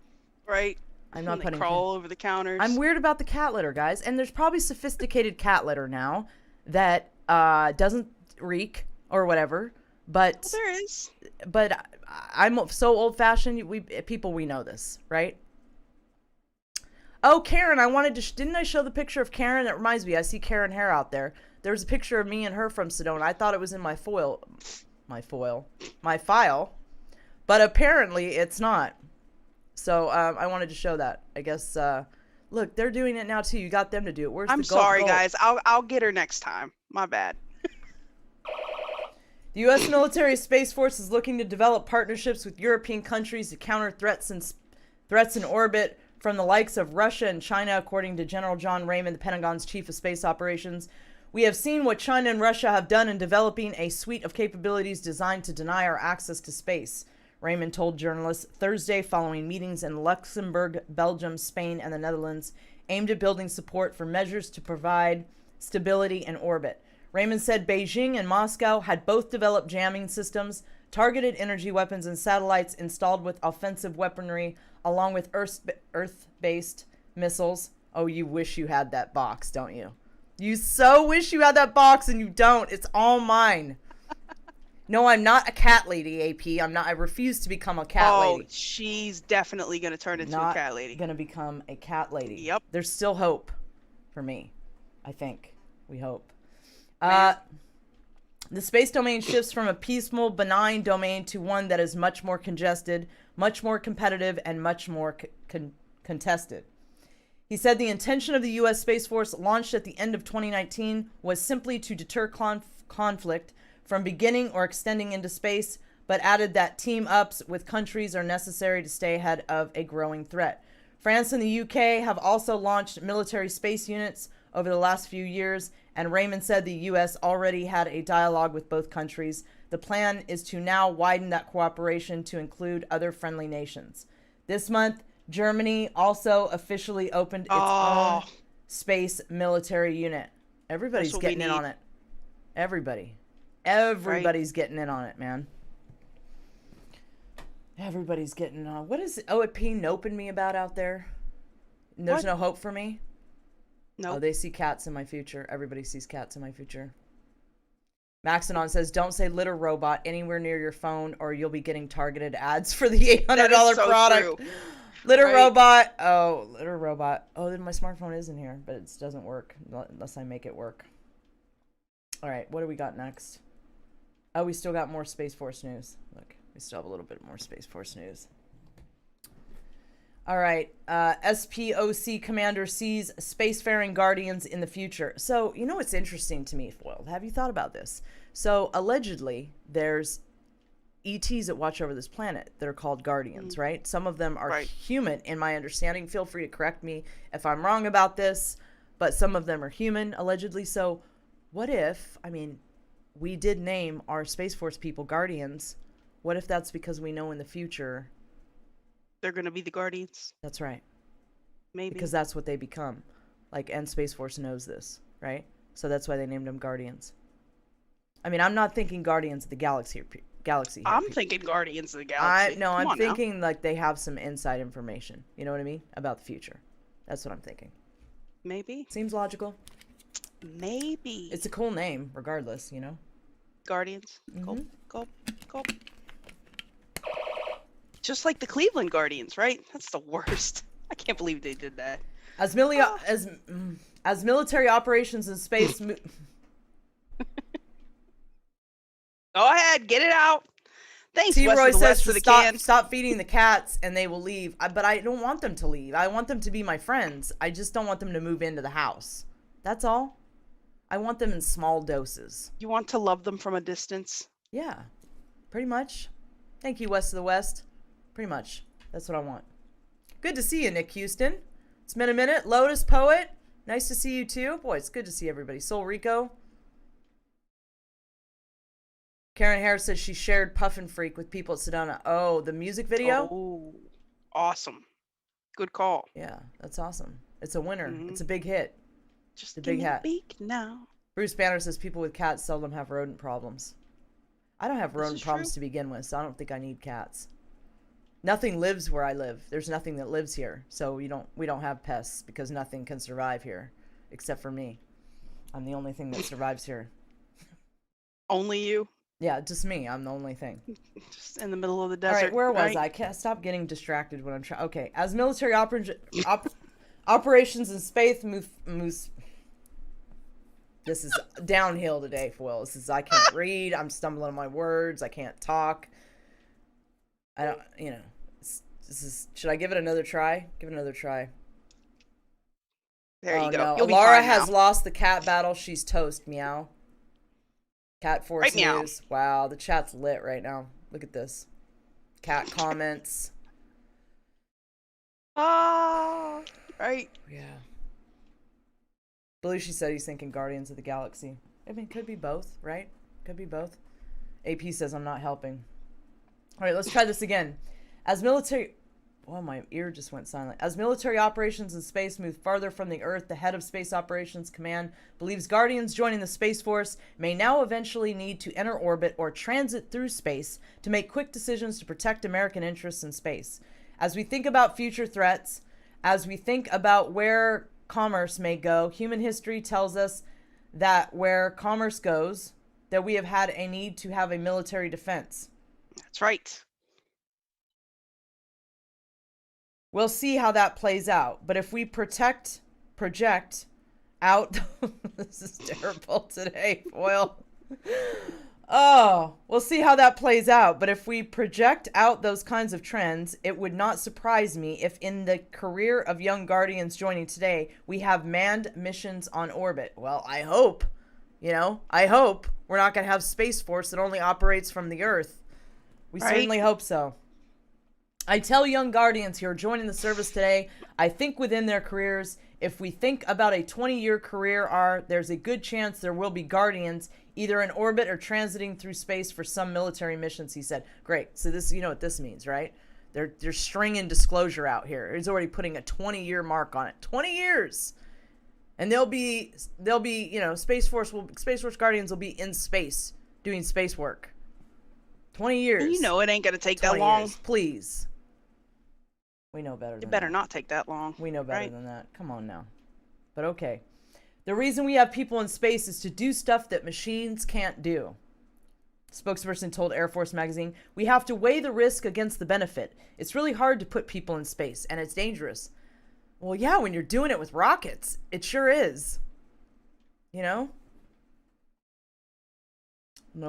Right. I'm not putting... crawl over the counters. I'm weird about the cat litter, guys. And there's probably sophisticated cat litter now that doesn't reek or whatever. But well, there is. But I'm so old-fashioned. We know this, right? Oh, Karen, I wanted to... didn't I show the picture of Karen? That reminds me. I see Karen Hare out there. There's a picture of me and her from Sedona. I thought it was in my file. But apparently it's not. So I wanted to show that. I guess, look, they're doing it now too. You got them to do it. Where's I'm the gold? sorry, guys. I'll get her next time. My bad. The U.S. military Space Force is looking to develop partnerships with European countries to counter threats in orbit from the likes of Russia and China, according to General John Raymond, the Pentagon's chief of space operations. We have seen what China and Russia have done in developing a suite of capabilities designed to deny our access to space, Raymond told journalists Thursday following meetings in Luxembourg, Belgium, Spain, and the Netherlands, aimed at building support for measures to provide stability in orbit. Raymond said Beijing and Moscow had both developed jamming systems, targeted energy weapons, and satellites installed with offensive weaponry, along with Earth-based missiles. Oh, you wish you had that box, don't you? You so wish you had that box, and you don't. It's all mine. No, I'm not a cat lady, AP. I'm not. I refuse to become a cat lady. Oh, she's definitely going to turn into a cat lady. Going to become a cat lady. Yep. There's still hope for me, I think. We hope. The space domain shifts from a peaceful, benign domain to one that is much more congested, much more competitive, and much more contested. He said the intention of the U.S. Space Force, launched at the end of 2019, was simply to deter conflict from beginning or extending into space, but added that team-ups with countries are necessary to stay ahead of a growing threat. France and the UK have also launched military space units over the last few years, and Raymond said the U.S. already had a dialogue with both countries. The plan is to now widen that cooperation to include other friendly nations. This month, Germany also officially opened its own space military unit. Everybody's getting in on it. Everybody's getting in on it, man. Everybody's getting on. What is OP noping me about out there? There's no hope for me? No. Oh, they see cats in my future. Everybody sees cats in my future. Maxidon says, don't say litter robot anywhere near your phone or you'll be getting targeted ads for the $800 product. True. Litter robot. Oh, litter robot. Oh, then my smartphone is in here, but it doesn't work unless I make it work. All right, what do we got next? Oh, we still got more Space Force news. Look, we still have a little bit more Space Force news. All right, SPOC commander sees spacefaring guardians in the future. So, you know what's interesting to me, Foil? Have you thought about this? So, allegedly, there's ETs that watch over this planet that are called guardians, right? Some of them are human, in my understanding. Feel free to correct me if I'm wrong about this, but some of them are human, allegedly. So, what if, I mean, we did name our Space Force people guardians. What if that's because we know in the future they're going to be the Guardians. That's right. Maybe. Because that's what they become. Like, and Space Force knows this, right? So that's why they named them Guardians. I mean, I'm not thinking Guardians of the Galaxy. I'm thinking Guardians of the Galaxy. I'm thinking like they have some inside information. You know what I mean? About the future. That's what I'm thinking. Maybe. Seems logical. Maybe. It's a cool name, regardless, you know? Guardians. Mm-hmm. Gulp, gulp, gulp. Just like the Cleveland Guardians, right? That's the worst. I can't believe they did that. As military operations in space... Go ahead, get it out. Thanks, T. West Roy of the says West, for to the can. stop feeding the cats and they will leave. But I don't want them to leave. I want them to be my friends. I just don't want them to move into the house. That's all. I want them in small doses. You want to love them from a distance? Yeah, pretty much. Thank you, West of the West. Pretty much. That's what I want. Good to see you, Nick Houston. It's been a minute. Lotus Poet. Nice to see you too. Boy, it's good to see everybody. Soul Rico. Karen Harris says she shared Puffin Freak with people at Sedona. Oh, the music video? Oh, awesome. Good call. Yeah, that's awesome. It's a winner. Mm-hmm. It's a big hit. Just the give big me hat. the beak now. Bruce Banner says people with cats seldom have rodent problems. I don't have rodent problems to begin with, so I don't think I need cats. Nothing lives where I live. There's nothing that lives here, so we don't have pests because nothing can survive here except for me. I'm the only thing that survives here. Only you? Yeah, just me. I'm the only thing. Just in the middle of the desert. All right, where was I? Can't stop getting distracted when I'm trying. Okay, as military operations in space moves. This is downhill today, Foil. I can't read. I'm stumbling on my words. I can't talk. I don't, should I give it another try? Give it another try. There you go. No. You'll be Alara fine has now. lost the cat battle. She's toast. Meow. Cat Force Right, meow. News. Wow, the chat's lit right now. Look at this. Cat comments. Right. Yeah. Belushi said he's thinking Guardians of the Galaxy. I mean, could be both, right? Could be both. AP says I'm not helping. All right, let's try this again. As military... Oh, my ear just went silent. As military operations in space move farther from the Earth, the head of Space Operations Command believes Guardians joining the Space Force may now eventually need to enter orbit or transit through space to make quick decisions to protect American interests in space. As we think about future threats, as we think about where commerce may go, human history tells us that where commerce goes, that we have had a need to have a military defense. That's right. We'll see how that plays out. But if we project out... This is terrible today, Foil. Oh, we'll see how that plays out. But if we project out those kinds of trends, it would not surprise me if in the career of young Guardians joining today, we have manned missions on orbit. Well, I hope. I hope we're not going to have Space Force that only operates from the Earth. We certainly hope so. I tell young Guardians who are joining the service today, I think within their careers, if we think about a 20-year career there's a good chance there will be Guardians either in orbit or transiting through space for some military missions, he said. Great. So this, you know what this means, right? They're stringing disclosure out here. He's already putting a 20-year mark on it. 20 years. And they'll be, Space Force Guardians will be in space doing space work. 20 years. It ain't going to take that long. Years, please. We know better than that. It better not take that long. We know better than that. Come on now. But okay. The reason we have people in space is to do stuff that machines can't do. Spokesperson told Air Force magazine, we have to weigh the risk against the benefit. It's really hard to put people in space, and it's dangerous. Well, yeah, when you're doing it with rockets, it sure is. No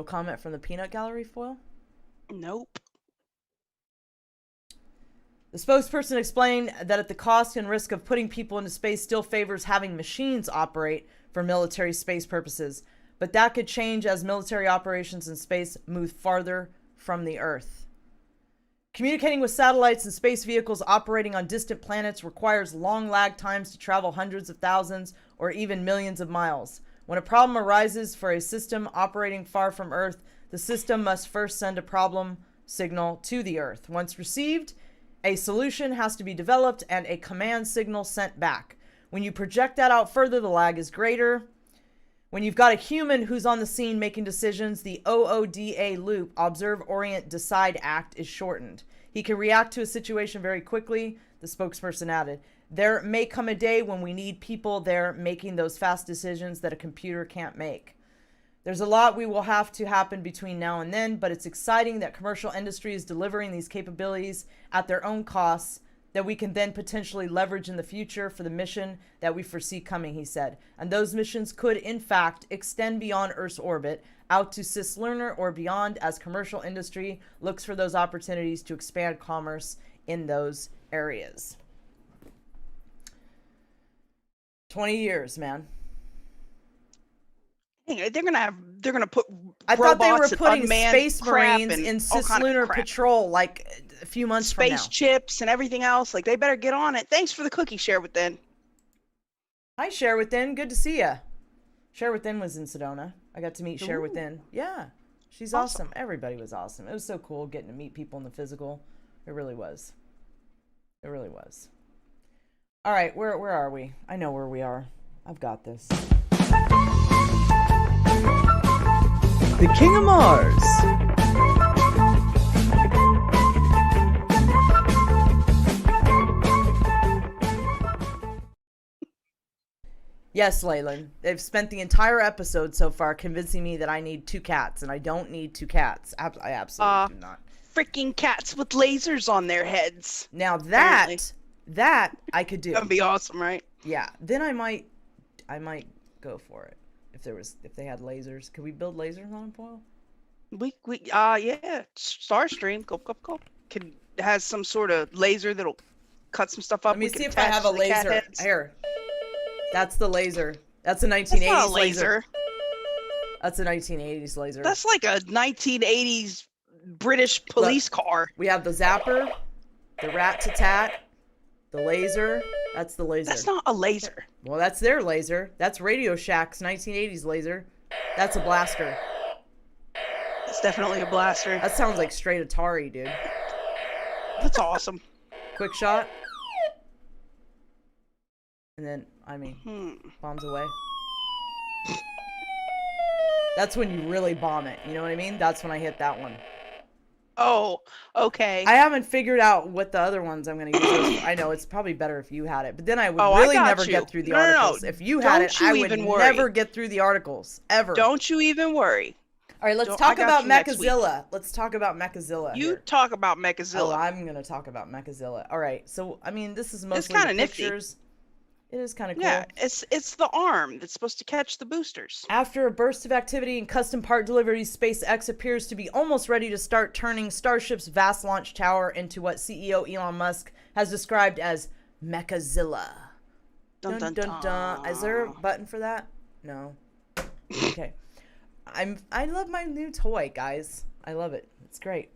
comment from the peanut gallery, Foil? Nope. The spokesperson explained that at the cost and risk of putting people into space still favors having machines operate for military space purposes, but that could change as military operations in space move farther from the Earth. Communicating with satellites and space vehicles operating on distant planets requires long lag times to travel hundreds of thousands or even millions of miles. When a problem arises for a system operating far from Earth, the system must first send a problem signal to the Earth. Once received, A solution has to be developed and a command signal sent back. When you project that out further, the lag is greater. When you've got a human who's on the scene making decisions, the OODA loop, observe, orient, decide, act, is shortened. He can react to a situation very quickly, the spokesperson added. There may come a day when we need people there making those fast decisions that a computer can't make. There's a lot we will have to happen between now and then, but it's exciting that commercial industry is delivering these capabilities at their own costs that we can then potentially leverage in the future for the mission that we foresee coming, he said. And those missions could, in fact, extend beyond Earth's orbit, out to cislunar or beyond, as commercial industry looks for those opportunities to expand commerce in those areas. 20 years, man. They're gonna put. I thought they were robots and putting unmanned space crap marines and in all kind of cislunar crap. patrol like a few months from now. Space chips and everything else. Like, they better get on it. Thanks for the cookie, Share Within. Hi, Share Within. Good to see ya. Share Within was in Sedona. I got to meet Share Ooh. Within. Yeah, she's awesome. Everybody was awesome. It was so cool getting to meet people in the physical. It really was. It really was. All right, where are we? I know where we are. I've got this. The King of Mars. Yes, Leyland. They've spent the entire episode so far convincing me that I need 2 cats, and I don't need 2 cats. I absolutely do not. Freaking cats with lasers on their heads. Now apparently. that I could do. That'd be awesome, right? Yeah. Then I might go for it if they had lasers. Could we build lasers on them, Foil? Yeah. Starstream, go. Has some sort of laser that'll cut some stuff up. Let me We can see if I attach have a to the cat laser. heads. Here. That's the laser. That's a 1980s That's not a laser. laser. That's a 1980s laser. That's like a 1980s British police car. We have the zapper, the rat-tat, the laser. That's the laser. That's not a laser. Well, that's their laser. That's Radio Shack's 1980s laser. That's a blaster. It's definitely a blaster. That sounds like straight Atari, dude. That's awesome. Quick shot. And then, bombs away. That's when you really bomb it. You know what I mean? That's when I hit that one. Oh, okay. I haven't figured out what the other ones I'm going to use. I know it's probably better if you had it, but then I would I really got never you. get through the No. articles. If you had Don't it, you I would even worry. never get through the articles ever. Don't you even worry. All right, let's Don't- talk I got about you next week. Mechazilla. Let's talk about Mechazilla. You here. talk about Oh, Mechazilla. I'm going to talk about Mechazilla. All right, so this is mostly kinda the nifty. pictures. It is kind of cool. Yeah, it's the arm that's supposed to catch the boosters. After a burst of activity in custom part deliveries, SpaceX appears to be almost ready to start turning Starship's vast launch tower into what CEO Elon Musk has described as Mechazilla. Dun, dun, dun. Is there a button for that? No. Okay. I love my new toy, guys. I love it. It's great.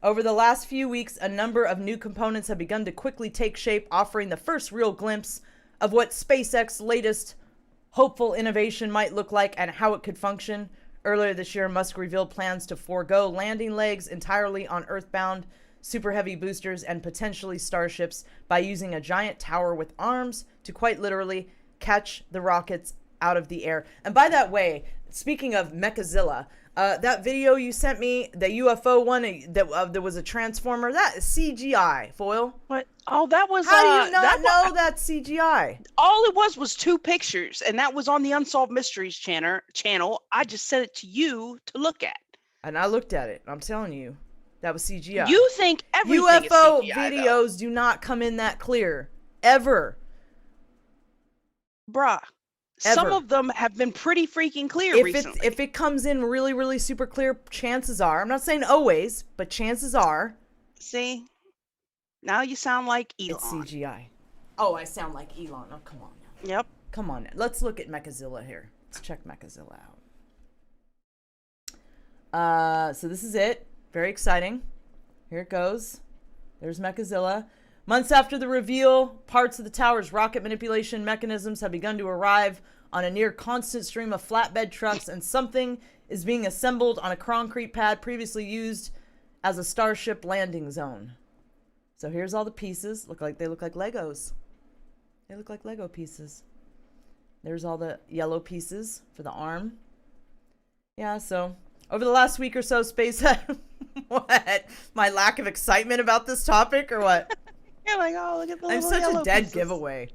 Over the last few weeks, a number of new components have begun to quickly take shape, offering the first real glimpse of what SpaceX's latest hopeful innovation might look like and how it could function. Earlier this year, Musk revealed plans to forego landing legs entirely on Earthbound super heavy boosters and potentially starships by using a giant tower with arms to quite literally catch the rockets out of the air. And by that way, speaking of Mechazilla, that video you sent me, the UFO one, that there was a transformer, that is CGI, Foil. What? Oh, that was. How do you not know that's CGI? All it was 2 pictures, and that was on the Unsolved Mysteries channel. I just sent it to you to look at. And I looked at it. I'm telling you, that was CGI. You think everything UFO is CGI, videos do not come in that clear, ever. Bruh. Ever. Some of them have been pretty freaking clear recently. If it comes in really, really super clear, chances are, I'm not saying always, but chances are. See? Now you sound like Elon. It's CGI. Oh, I sound like Elon. Oh, come on now. Yep. Come on now. Let's look at Mechazilla here. Let's check Mechazilla out. So this is it. Very exciting. Here it goes. There's Mechazilla. Months after the reveal, parts of the tower's rocket manipulation mechanisms have begun to arrive on a near constant stream of flatbed trucks, and something is being assembled on a concrete pad previously used as a Starship landing zone. So here's all the pieces. They look like Legos. They look like Lego pieces. There's all the yellow pieces for the arm. Yeah, so over the last week or so, SpaceX... What? My lack of excitement about this topic or what? You're like, oh, look at the I'm little such yellow a dead pieces. giveaway.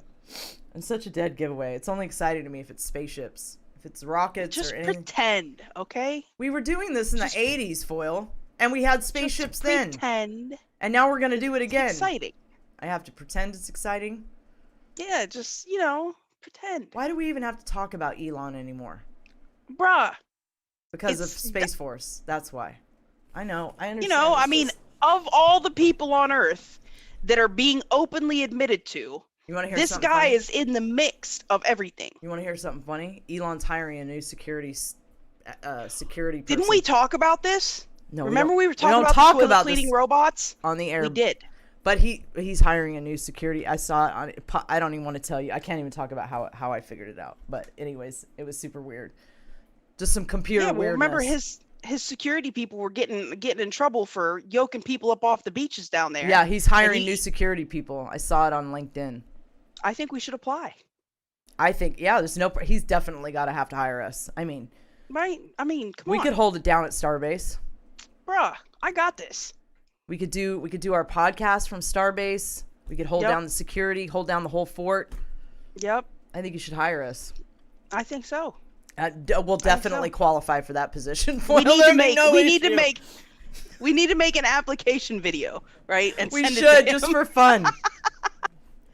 I'm such a dead giveaway. It's only exciting to me if it's spaceships. If it's rockets Just or anything. pretend, okay? We were doing this in the 80s, Foil. And we had spaceships Just then. pretend. And now we're going to do it again. It's exciting. I have to pretend it's exciting? Yeah, just, pretend. Why do we even have to talk about Elon anymore? Bruh. Because of It's- Space Force. That's why. I know. I understand. I It's mean, just- of all the people on Earth that are being openly admitted to, you want to hear this something guy funny? is in the mix of everything. You want to hear something funny? Elon's hiring a new security person. Didn't we talk about this? No, Remember we were don't talking about talk the toilet about cleaning this robots? on the air. We did. But he's hiring a new security. I saw it on. I don't even want to tell you. I can't even talk about how I figured it out. But anyways, it was super weird. Just some computer Yeah, well, weirdness. remember his security people were getting in trouble for yoking people up off the beaches down there. Yeah, he's hiring he- new security people. I saw it on LinkedIn. I think we should apply. I think there's no. He's definitely got to have to hire us. I mean, Right? I mean, come we on. could hold it down at Starbase. Bruh, I got this. We could do our podcast from Starbase. We could hold Yep. down the security, hold down the whole fort. Yep, I think you should hire us. I think so. We'll definitely qualify for that position. We need to make No we need to issue. make an application video, right? And We send it should to just him. for fun.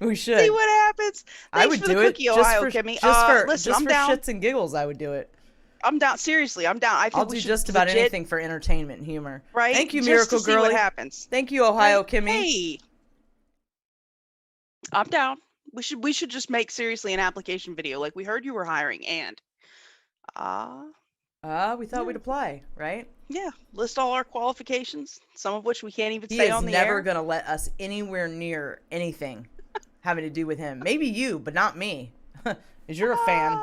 We should. See what happens. Thanks I would for do the it cookie, just Ohio for Kimmy. just Listen, I'm for down. shits and giggles. I would do it. I'm down. Seriously, I'm down. I think I'll we do should just about legit- anything for entertainment and humor. Right? Thank you, Just Miracle to see Girlie. what happens. Thank you, Ohio Right? Kimmy. Hey, I'm down. We should just make seriously an application video. Like, we heard you were hiring, and We thought we'd apply, right? yeah, list all our qualifications, some of which we can't even He say is on the never air. gonna let us anywhere near anything having to do with him. Maybe you, but not me, because you're a fan.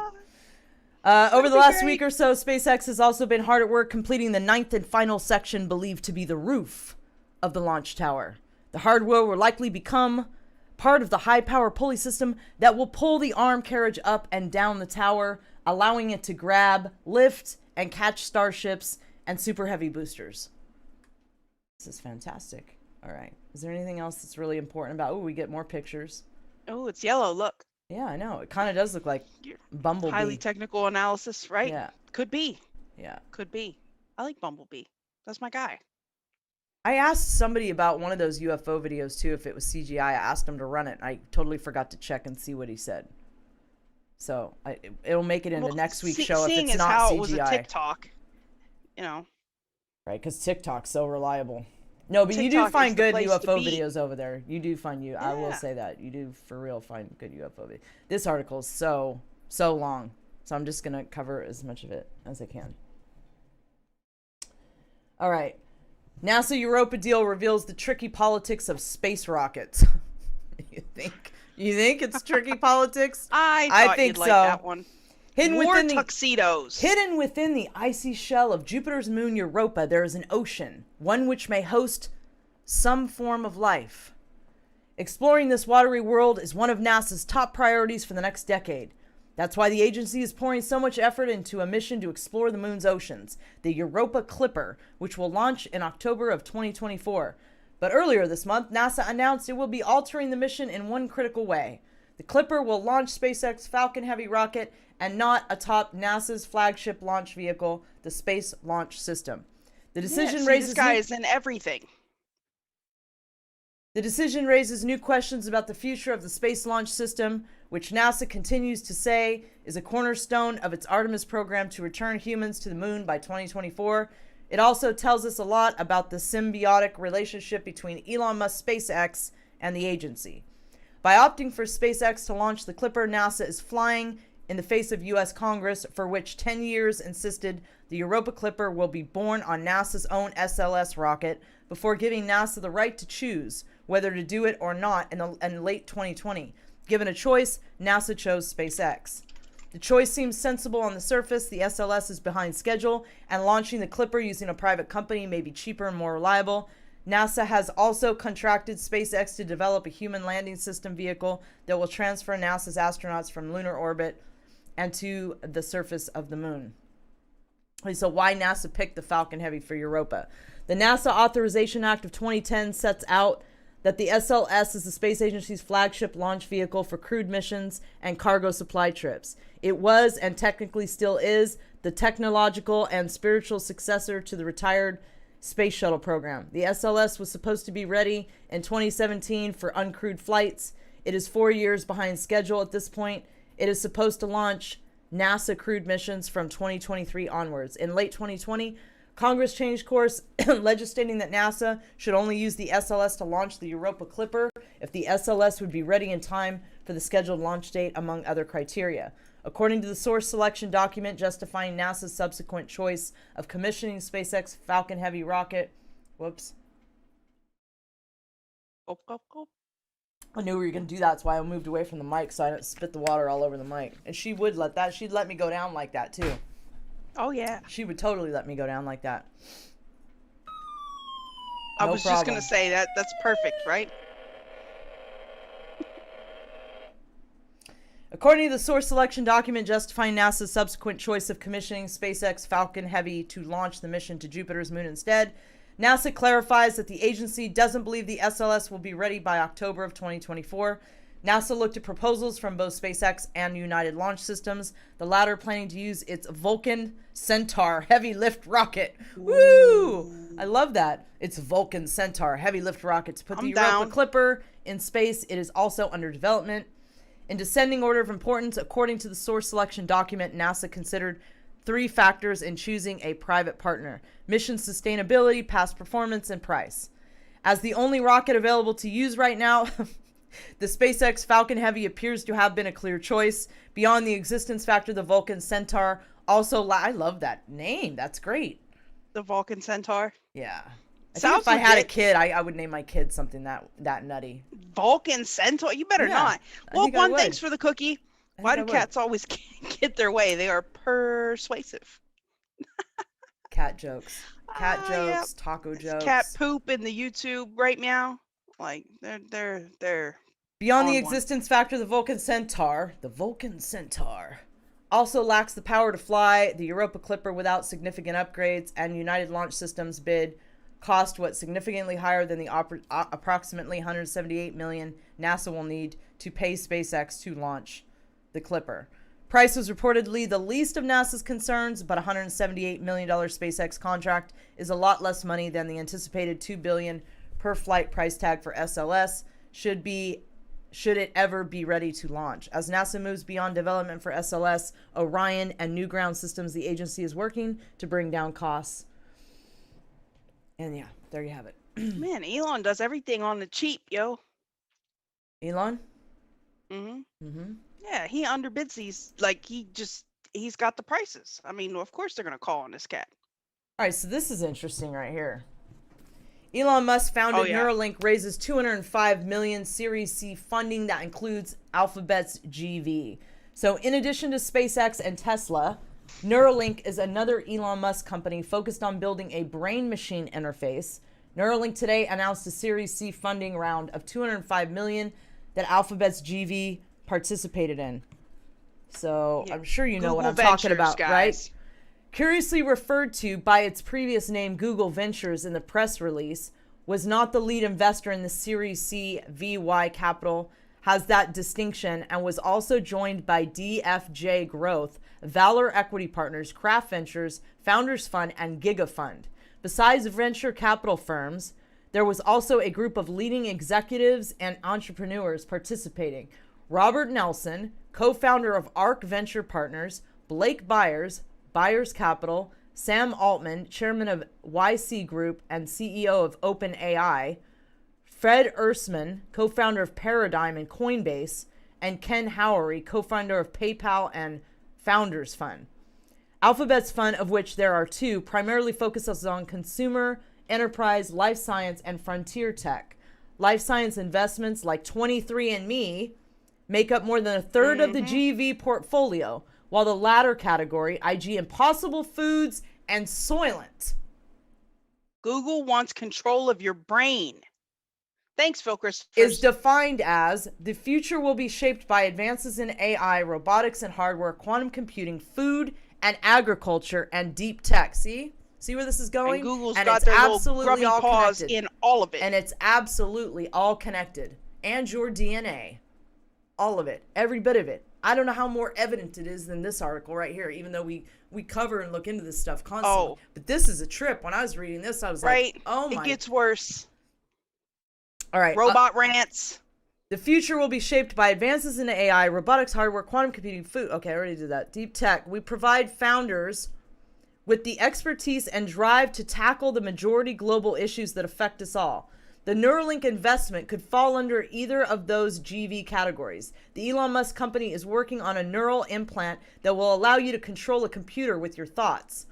Over the be last great. week or so, SpaceX has also been hard at work completing the 9th and final section believed to be the roof of the launch tower. The hardware will likely become part of the high-power pulley system that will pull the arm carriage up and down the tower, allowing it to grab, lift, and catch starships and super heavy boosters. This is fantastic. All right. Is there anything else that's really important about? Oh, we get more pictures. Oh, it's yellow. Look, Yeah, I know. It kind of does look like Bumblebee. highly technical analysis, right? Yeah. Could be. Yeah. Could be. I like Bumblebee. That's my guy. I asked somebody about one of those UFO videos too, if it was CGI. I asked him to run it. I totally forgot to check and see what he said. So it'll make it into Well, next week's show if seeing it's as not how CGI. it was a TikTok, Right, because TikTok's so reliable. No, but you do TikTok is find the good place to UFO be. videos over there. You do find I will Yeah. say that. You do for real find good UFO videos. This article is so long. So I'm just going to cover as much of it as I can. All right. NASA Europa deal reveals the tricky politics of space rockets. You think it's tricky politics? I thought think you'd like so. that one. Hidden War within the tuxedos. Hidden within the icy shell of Jupiter's moon Europa, there is an ocean, one which may host some form of life. Exploring this watery world is one of NASA's top priorities for the next decade. That's why the agency is pouring so much effort into a mission to explore the moon's oceans, the Europa Clipper, which will launch in October of 2024. But earlier this month, NASA announced it will be altering the mission in one critical way. The Clipper will launch SpaceX Falcon Heavy rocket and not atop NASA's flagship launch vehicle, the Space Launch System. The decision raises this guy is in everything. The decision raises new questions about the future of the Space Launch System, which NASA continues to say is a cornerstone of its Artemis program to return humans to the moon by 2024. It also tells us a lot about the symbiotic relationship between Elon Musk's SpaceX and the agency. By opting for SpaceX to launch the Clipper, NASA is flying in the face of U.S. Congress, for which 10 years insisted the Europa Clipper will be born on NASA's own SLS rocket before giving NASA the right to choose whether to do it or not in late 2020. Given a choice, NASA chose SpaceX. The choice seems sensible on the surface. The SLS is behind schedule, and launching the Clipper using a private company may be cheaper and more reliable. NASA has also contracted SpaceX to develop a human landing system vehicle that will transfer NASA's astronauts from lunar orbit and to the surface of the moon. So why NASA picked the Falcon Heavy for Europa? The NASA Authorization Act of 2010 sets out that the SLS is the space agency's flagship launch vehicle for crewed missions and cargo supply trips. It was, and technically still is, the technological and spiritual successor to the retired Space Shuttle program. The SLS was supposed to be ready in 2017 for uncrewed flights. It is 4 years behind schedule at this point. It is supposed to launch NASA crewed missions from 2023 onwards. In late 2020, Congress changed course, legislating that NASA should only use the SLS to launch the Europa Clipper if the SLS would be ready in time for the scheduled launch date, among other criteria. According to the source selection document justifying NASA's subsequent choice of commissioning SpaceX Falcon Heavy rocket, I knew we were going to do that. That's why I moved away from the mic so I don't spit the water all over the mic. And she would let that. She'd let me go down like that, too. Oh, yeah. She would totally let me go down like that. I was just going to say that's perfect, right? According to the source selection document justifying NASA's subsequent choice of commissioning SpaceX Falcon Heavy to launch the mission to Jupiter's moon instead, NASA clarifies that the agency doesn't believe the SLS will be ready by October of 2024. NASA looked at proposals from both SpaceX and United Launch Systems, the latter planning to use its Vulcan Centaur heavy lift rocket. Woo! I love that. It's Vulcan Centaur heavy lift rocket to put the Europa Clipper in space. It is also under development. In descending order of importance, according to the source selection document, NASA considered 3 factors in choosing a private partner: mission sustainability, past performance, and price. As the only rocket available to use right now, the SpaceX Falcon Heavy appears to have been a clear choice. Beyond the existence factor, the Vulcan Centaur also I love that name. That's great. The Vulcan Centaur? Yeah. I think if I had a kid, I would name my kid something that nutty. Vulcan Centaur? You better not. Well, one, thanks for the cookie. Why do cats always get their way? They are persuasive. Cat jokes. Cat jokes, taco jokes. Cat poop in the YouTube right now. Like, they're beyond the existence factor, the Vulcan Centaur also lacks the power to fly the Europa Clipper without significant upgrades, and United Launch Systems bid cost significantly higher than the approximately $178 million NASA will need to pay SpaceX to launch the Clipper. Price was reportedly the least of NASA's concerns, but a $178 million SpaceX contract is a lot less money than the anticipated $2 billion per flight price tag for SLS should it ever be ready to launch. As NASA moves beyond development for SLS, Orion, and new ground systems, the agency is working to bring down costs. And yeah, there you have it. Man, Elon does everything on the cheap, yo. Elon? Yeah, he underbids these. Like, he's got the prices. I mean, of course they're going to call on this cat. All right, so this is interesting right here. Elon Musk founded Neuralink raises $205 million Series C funding that includes Alphabet's GV. So in addition to SpaceX and Tesla, Neuralink is another Elon Musk company focused on building a brain-machine interface. Neuralink today announced a Series C funding round of $205 million that Alphabet's GV participated in. So I'm sure you know what I'm talking about, right? Curiously referred to by its previous name, Google Ventures, in the press release, was not the lead investor in the Series C VY Capital, has that distinction, and was also joined by DFJ Growth, Valor Equity Partners, Craft Ventures, Founders Fund, and Giga Fund. Besides venture capital firms, there was also a group of leading executives and entrepreneurs participating. Robert Nelson, co-founder of ARC Venture Partners, Blake Byers, Byers Capital, Sam Altman, chairman of YC Group and CEO of OpenAI, Fred Ersman, co-founder of Paradigm and Coinbase, and Ken Howery, co-founder of PayPal and Founders Fund. Alphabet's fund, of which there are 2, primarily focuses on consumer, enterprise, life science, and frontier tech. Life science investments like 23andMe make up more than a third of the GV portfolio, while the latter category, IG Impossible Foods and Soylent, Google wants control of your brain. Thanks, Phil Christopher. Is defined as the future will be shaped by advances in AI, robotics and hardware, quantum computing, food and agriculture, and deep tech. See where this is going? And Google's and got it's their absolutely little grubby all paws connected. in all of it. And it's absolutely all connected. And your DNA. All of it. Every bit of it. I don't know how more evident it is than this article right here, even though we cover and look into this stuff constantly. Oh. But this is a trip. When I was reading this, I was like, oh my. It gets worse. All right. Robot rants. The future will be shaped by advances in AI, robotics, hardware, quantum computing, food. Okay, I already did that. Deep tech. We provide founders with the expertise and drive to tackle the majority global issues that affect us all. The Neuralink investment could fall under either of those GV categories. The Elon Musk company is working on a neural implant that will allow you to control a computer with your thoughts.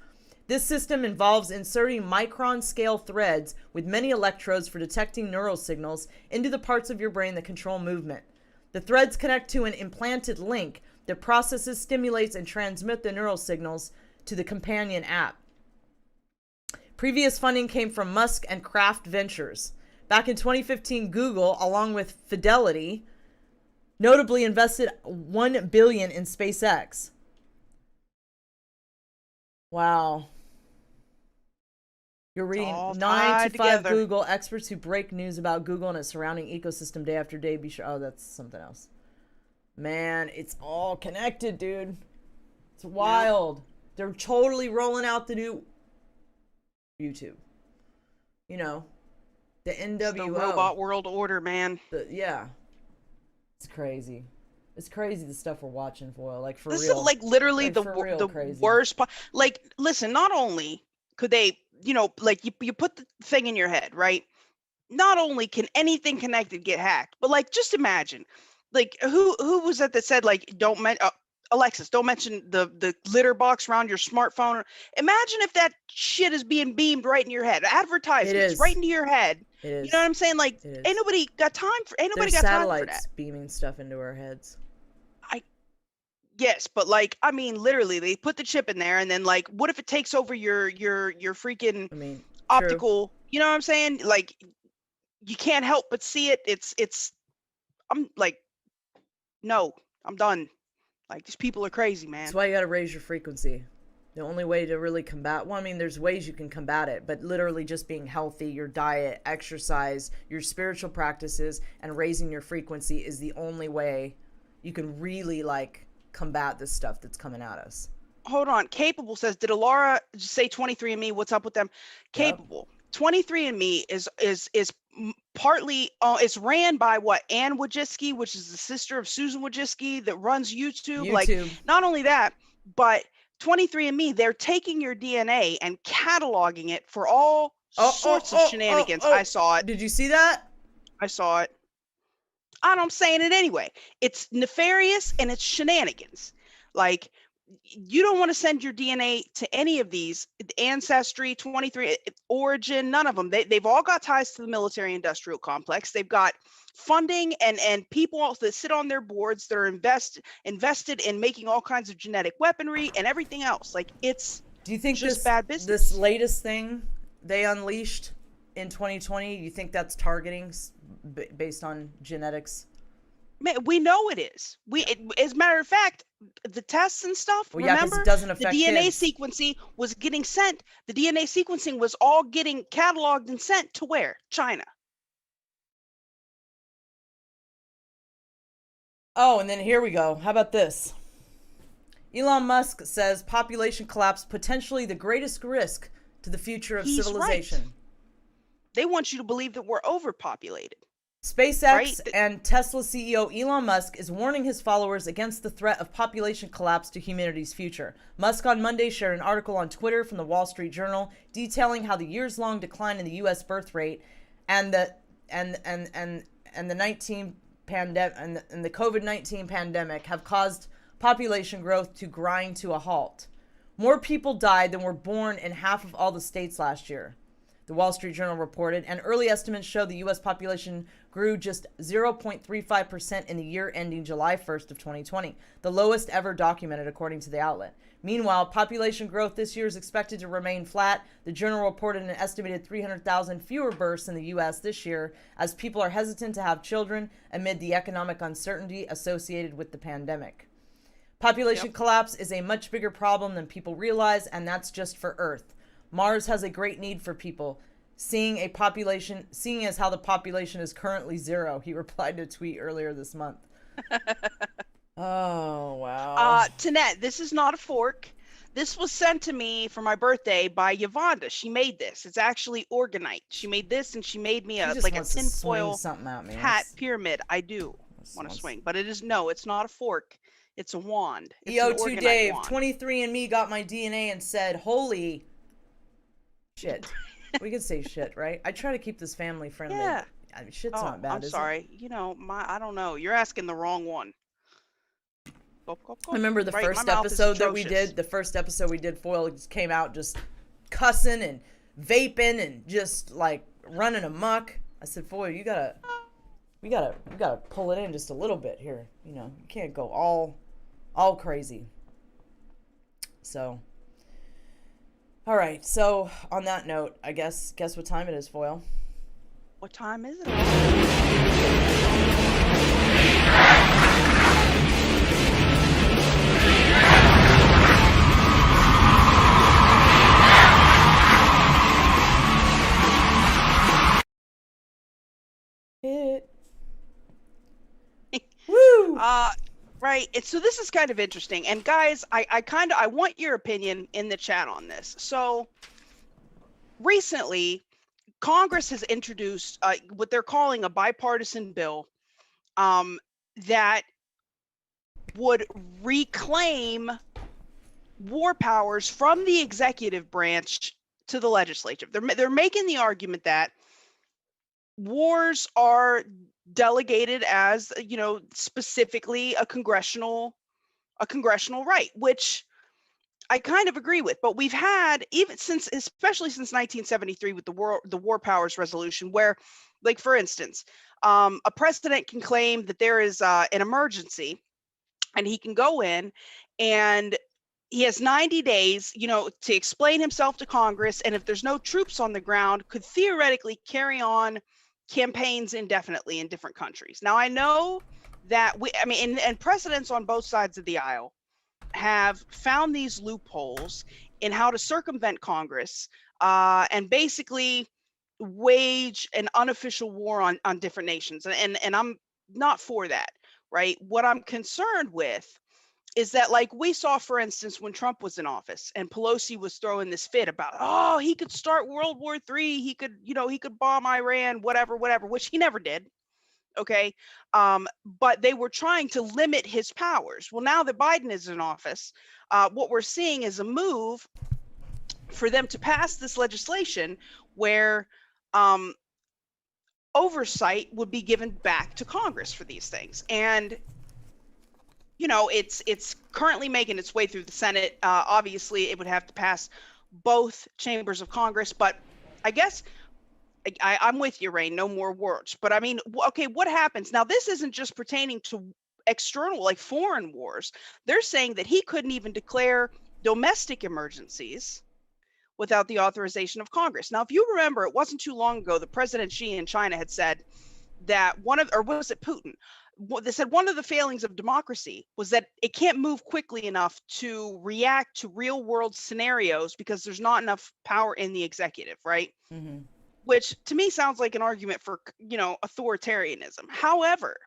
This system involves inserting micron-scale threads with many electrodes for detecting neural signals into the parts of your brain that control movement. The threads connect to an implanted link that processes, stimulates, and transmits the neural signals to the companion app. Previous funding came from Musk and Craft Ventures. Back in 2015, Google, along with Fidelity, notably invested $1 billion in SpaceX. Wow. You're reading 9 to 5 Google, experts who break news about Google and its surrounding ecosystem day after day. Be sure. Oh, that's something else. Man, it's all connected, dude. It's wild. Yeah. They're totally rolling out the new YouTube. You know, the NWO. It's the robot world order, man. Yeah. It's crazy. It's crazy the stuff we're watching, Foil. Like, for this real. This is like literally like, the worst part. Like, listen, not only could they, you know, like you put the thing in your head, right? Not only can anything connected get hacked, but like, just imagine, like, who was that said, like, Alexis, don't mention the litter box around your smartphone. Imagine if that shit is being beamed right in your head. Advertisements right into your head. It is. You know what I'm saying? Like, ain't nobody got time for time for that. Satellites beaming stuff into our heads. Yes, but like, I mean, literally, they put the chip in there, and then like, what if it takes over your freaking optical? True. You know what I'm saying? Like, you can't help but see it. It's. I'm like, no, I'm done. Like, these people are crazy, man. That's why you got to raise your frequency. The only way to really combat, well, I mean, there's ways you can combat it, but literally just being healthy, your diet, exercise, your spiritual practices, and raising your frequency is the only way you can really like combat this stuff that's coming at us. Hold on. Capable says, did Alara say 23andMe? What's up with them? Capable. Yep. 23andMe is partly it's ran by Ann Wojcicki, which is the sister of Susan Wojcicki that runs YouTube. Like, not only that, but 23andMe, they're taking your DNA and cataloging it for all sorts of shenanigans. I saw it. Did you see that? I saw it. I'm saying it anyway. It's nefarious and it's shenanigans. Like, you don't want to send your DNA to any of these. Ancestry, 23, Origin, none of them. They've all got ties to the military industrial complex. They've got funding and people that sit on their boards that are invested in making all kinds of genetic weaponry and everything else. Like, it's Do you think just bad business. This latest thing they unleashed in 2020, you think that's targeting based on genetics? Man, we know it is. As a matter of fact, the tests and stuff, remember, it doesn't affect the DNA kids. sequencing was getting sent. The DNA sequencing was all getting cataloged and sent to where? China. Oh, and then here we go. How about this? Elon Musk says population collapse potentially the greatest risk to the future of civilization. Right. They want you to believe that we're overpopulated. SpaceX and Tesla CEO Elon Musk is warning his followers against the threat of population collapse to humanity's future. Musk on Monday shared an article on Twitter from the Wall Street Journal detailing how the years-long decline in the U.S. birth rate and the COVID-19 pandemic have caused population growth to grind to a halt. More people died than were born in half of all the states last year. the Wall Street Journal reported, and early estimates show the U.S. population grew just 0.35% in the year ending July 1st of 2020, the lowest ever documented according to the outlet. Meanwhile, population growth this year is expected to remain flat. The journal reported an estimated 300,000 fewer births in the U.S. this year as people are hesitant to have children amid the economic uncertainty associated with the pandemic. Population collapse is a much bigger problem than people realize, and that's just for Earth. Mars has a great need for people. Seeing as how the population is currently zero, he replied to a tweet earlier this month. Oh, wow. Tanette, this is not a fork. This was sent to me for my birthday by Yvonda. She made this. It's actually organite. She made this, and she made me a tinfoil hat pyramid. I do want to swing, but it's not a fork. It's a wand. It's EO2 Dave, 23andMe got my DNA and said, holy shit. We could say shit, right? I try to keep this family friendly. Yeah. I mean, shit's not bad, I'm sorry. I don't know. You're asking the wrong one. I remember the first episode that we did. The first episode we did, Foil just came out just cussing and vaping and just like running amok. I said, Foil, we gotta pull it in just a little bit here. You know, you can't go all crazy. So, all right. So on that note, I guess what time it is, Foil? What time is it? Woo! Right. So this is kind of interesting. And guys, I want your opinion in the chat on this. So recently, Congress has introduced what they're calling a bipartisan bill that would reclaim war powers from the executive branch to the legislature. They're making the argument that wars are delegated as, specifically a congressional right, which I kind of agree with. But we've had, especially since 1973 with the War Powers Resolution, where, like, for instance, a president can claim that there is an emergency, and he can go in and he has 90 days, to explain himself to Congress, and if there's no troops on the ground, could theoretically carry on campaigns indefinitely in different countries. Now, I know that and presidents on both sides of the aisle have found these loopholes in how to circumvent Congress and basically wage an unofficial war on different nations. And I'm not for that, right? What I'm concerned with is that, like we saw, for instance, when Trump was in office and Pelosi was throwing this fit about, he could start World War III, he could bomb Iran, whatever, which he never did. Okay. But they were trying to limit his powers. Well, now that Biden is in office, what we're seeing is a move for them to pass this legislation where oversight would be given back to Congress for these things. And it's currently making its way through the Senate. Obviously, it would have to pass both chambers of Congress. But I guess I'm with you, Rain. No more wars. But I mean, okay, what happens now? This isn't just pertaining to external, like foreign wars. They're saying that he couldn't even declare domestic emergencies without the authorization of Congress. Now, if you remember, it wasn't too long ago that President Xi in China had said that was it Putin? They said one of the failings of democracy was that it can't move quickly enough to react to real world scenarios because there's not enough power in the executive, right? Mm-hmm. Which to me sounds like an argument for, authoritarianism. However,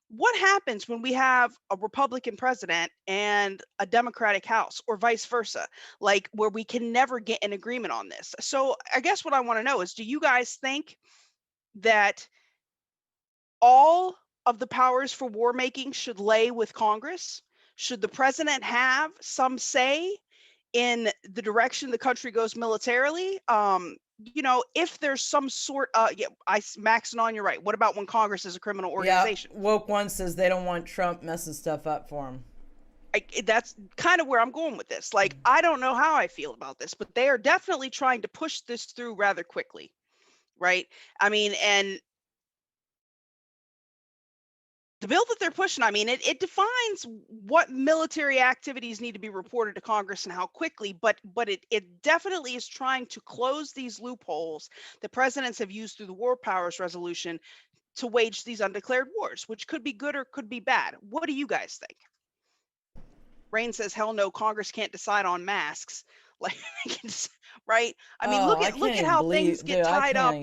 what happens when we have a Republican president and a Democratic House, or vice versa, like where we can never get an agreement on this? So I guess what I want to know is, do you guys think that all of the powers for war making should lay with Congress? Should the president have some say in the direction the country goes militarily? If there's some sort Maxon, you're right. What about when Congress is a criminal organization? Yeah, Woke One says they don't want Trump messing stuff up for them. that's kind of where I'm going with this. Like, I don't know how I feel about this, but they are definitely trying to push this through rather quickly, right? I mean, and the bill that they're pushing, I mean, it defines what military activities need to be reported to Congress and how quickly, but it definitely is trying to close these loopholes that presidents have used through the War Powers Resolution to wage these undeclared wars, which could be good or could be bad. What do you guys think? Rain says, "Hell no, Congress can't decide on masks." Like, right? I mean, look at how things get tied up.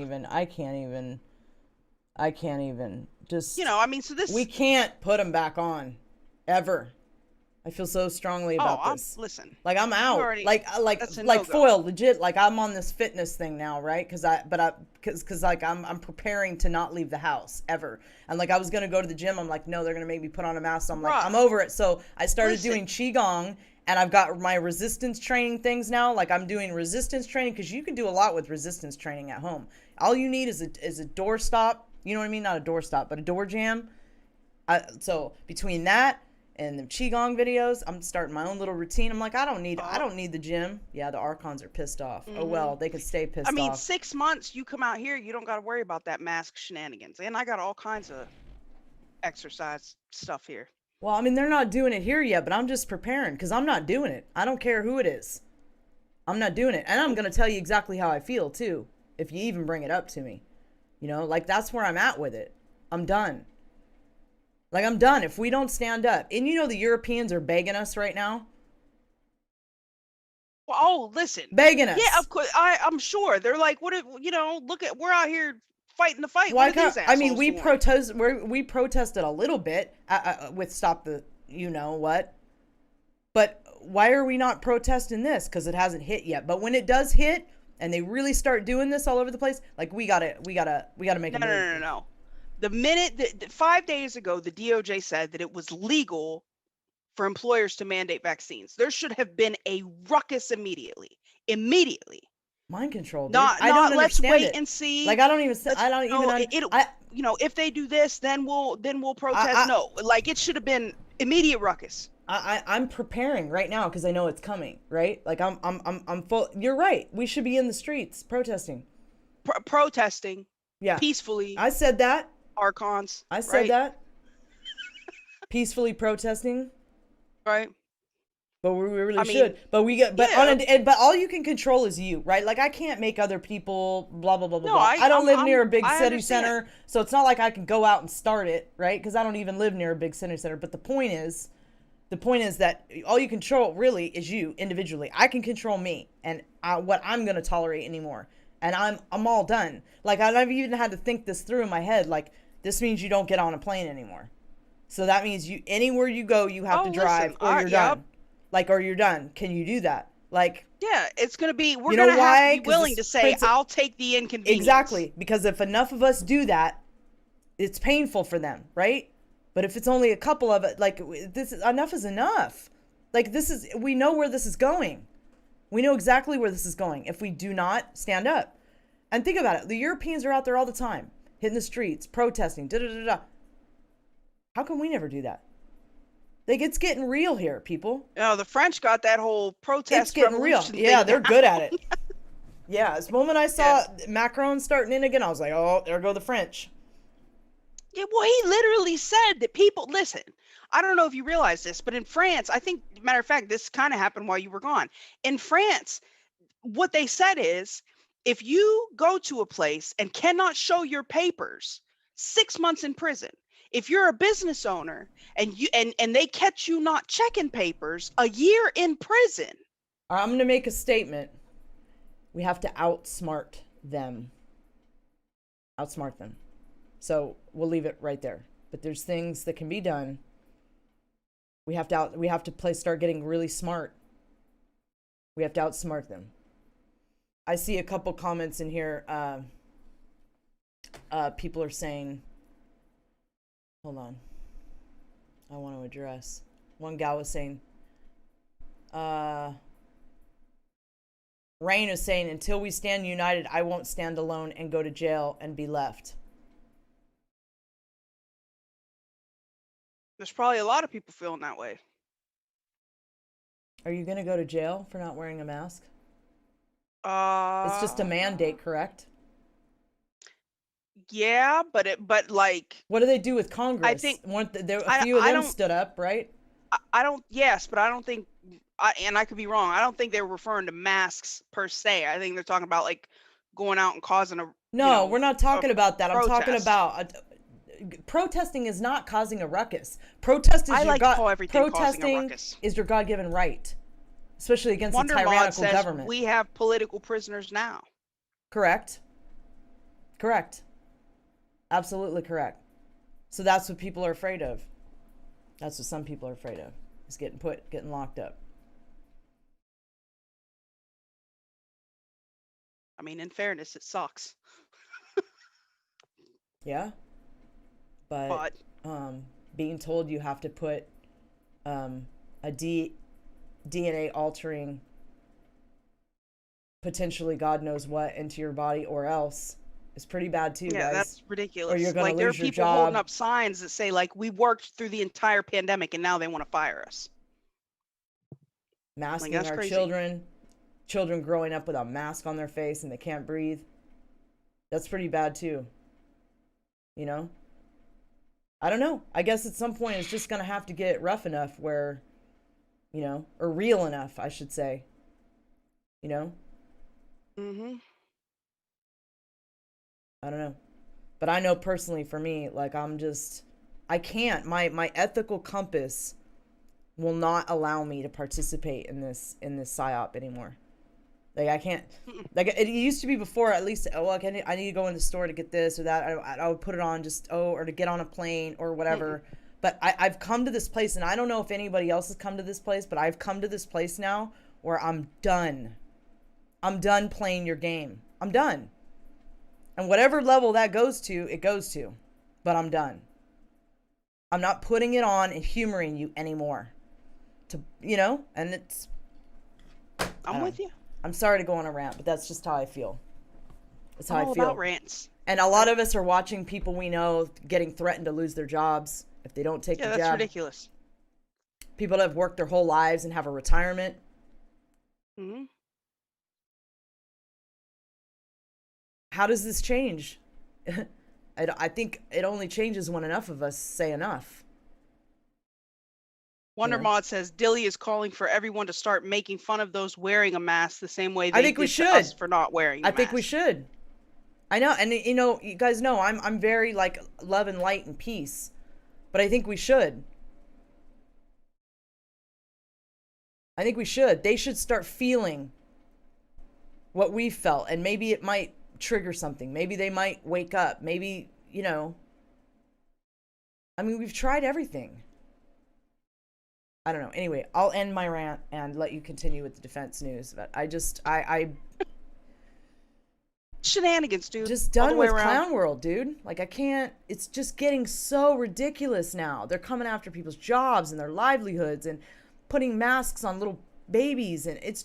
I can't even just, You know, I mean, so this, we can't put them back on ever. I feel so strongly about this. Listen, like I'm out, already, like no-go. foil, legit. Like I'm on this fitness thing now, right? Because like I'm preparing to not leave the house ever. And like I was gonna go to the gym. I'm like, no, they're gonna make me put on a mask. So I'm like, I'm over it. So I started doing qigong, and I've got my resistance training things now. Like I'm doing resistance training because you can do a lot with resistance training at home. All you need is a door stop. You know what I mean? Not a door stop, but a door jam. So between that and the qigong videos, I'm starting my own little routine. I'm like, I don't need the gym. Yeah, the Archons are pissed off. Oh well, they could stay pissed off. I mean, 6 months you come out here, you don't got to worry about that mask shenanigans. And I got all kinds of exercise stuff here. Well, I mean, they're not doing it here yet, but I'm just preparing because I'm not doing it. I don't care who it is. I'm not doing it. And I'm going to tell you exactly how I feel too, if you even bring it up to me. You know, like that's where I'm at with it. I'm done. Like I'm done if we don't stand up. And you know the Europeans are begging us right now. Well, oh, listen. Begging us. Yeah, of course. I'm sure. They're like, what if, you know, look at, we're out here fighting the fight. Why what are these I mean, we doing? we protested a little bit with Stop the You Know What. But why are we not protesting this? Because it hasn't hit yet. But when it does hit, and they really start doing this all over the place, like we gotta make a move. No. The minute that 5 days ago, the DOJ said that it was legal for employers to mandate vaccines, there should have been a ruckus immediately. Mind control. Dude. Not let's wait and see. Like I don't even. You know, if they do this, then we'll protest. No, like it should have been immediate ruckus. I'm preparing right now because I know it's coming, right? Like I'm full. You're right. We should be in the streets protesting. Protesting. Yeah. Peacefully. I said that. Archons. I said that. Peacefully protesting. Right. But we really should. But we get. But yeah. but all you can control is you, right? Like I can't make other people blah blah blah blah. No, blah. I don't live near a big city understand. center, so it's not like I can go out and start it, right? Because I don't even live near a big city center. But the point is that all you control really is you individually. I can control me and what I'm going to tolerate anymore. And I'm all done. Like I've even had to think this through in my head. Like this means you don't get on a plane anymore. So that means anywhere you go, you have to drive or you're done. Like, or you're done. Can you do that? Like, yeah, it's going to be, we're going to have to be willing to say, I'll take the inconvenience. Exactly. Because if enough of us do that, it's painful for them, right? But if it's only a couple of it, like enough is enough. Like we know where this is going. We know exactly where this is going if we do not stand up. And think about it. The Europeans are out there all the time, hitting the streets, protesting, How come we never do that? Like it's getting real here, people. Oh, the French got that whole protest. It's getting real. Yeah, they're good at it. Yeah, the moment I saw Macron starting in again, I was like, oh, there go the French. Yeah, well, he literally said that people, listen, I don't know if you realize this, but in France, I think, matter of fact, this kind of happened while you were gone. In France, what they said is, if you go to a place and cannot show your papers, 6 months in prison. If you're a business owner and they catch you not checking papers, a year in prison. I'm going to make a statement. We have to outsmart them. Outsmart them. So we'll leave it right there. But there's things that can be done. We have to start getting really smart. We have to outsmart them. I see a couple comments in here. People are saying, hold on. I want to address. One gal was saying, Rain is saying, until we stand united, I won't stand alone and go to jail and be left. There's probably a lot of people feeling that way. Are you gonna go to jail for not wearing a mask? It's just a Uh, mandate, correct? yeah, but like, What do they do with I Congress? think A I few of I them don't stood up, right? I don't yes, but I don't think and I could be wrong. I don't think they were referring to masks per se. I think they're talking about like going out and causing a No, we're not a talking about that. I'm talking protest. about protesting is not causing a ruckus. Protest is I your like to call everything causing a protesting ruckus. is your God-given right, especially against a Wonder Mod tyrannical says government. we have political prisoners now. Correct. Correct. Absolutely correct. So that's what people are afraid of. That's what some people are afraid of. Is getting locked up. I mean, in fairness, it sucks. Yeah. But But being told you have to put a DNA altering, potentially God knows what, into your body or else is pretty bad too, yeah, guys. that's ridiculous. Or you're gonna Like there are lose your people holding job. up signs that say like we worked through the entire pandemic and now they want to fire us. Like Masking that's our crazy. children growing up with a mask on their face and they can't breathe. That's pretty bad too. You know? I don't know. I guess at some point it's just gonna have to get rough enough where, or real enough, I should say. You know? Mhm. I don't know. But I know personally for me, like I can't. My ethical compass will not allow me to participate in this psyop anymore. Like I can't. Like it used to be before. At least, like I need to go in the store to get this or that. I would put it on or to get on a plane or whatever. But I've come to this place, and I don't know if anybody else has come to this place, but I've come to this place now where I'm done. I'm done playing your game. I'm done. And whatever level that goes to, it goes to. But I'm done. I'm not putting it on and humoring you anymore. And it's... I'm with you. I'm sorry to go on a rant, but that's just how I feel. That's how I'm I all feel. about rants. And a lot of us are watching people we know getting threatened to lose their jobs if they don't take the Yeah, job. that's ridiculous. People that have worked their whole lives and have a retirement. Mhm. How does this change? I think it only changes when enough of us say enough. Wonder Yeah. Mod says Dilly is calling for everyone to start making fun of those wearing a mask the same way I they think we did to should. us for not wearing a I mask. think we should. I know, and you guys know I'm very like love and light and peace, but I think we should. I think we should. They should start feeling what we felt, and maybe it might trigger something. Maybe they might wake up. Maybe, I mean, we've tried everything. I don't know. Anyway, I'll end my rant and let you continue with the defense news. But I Shenanigans, dude. just All the done way with around. clown world, dude. Like I can't. It's just getting so ridiculous now. They're coming after people's jobs and their livelihoods and putting masks on little babies, and it's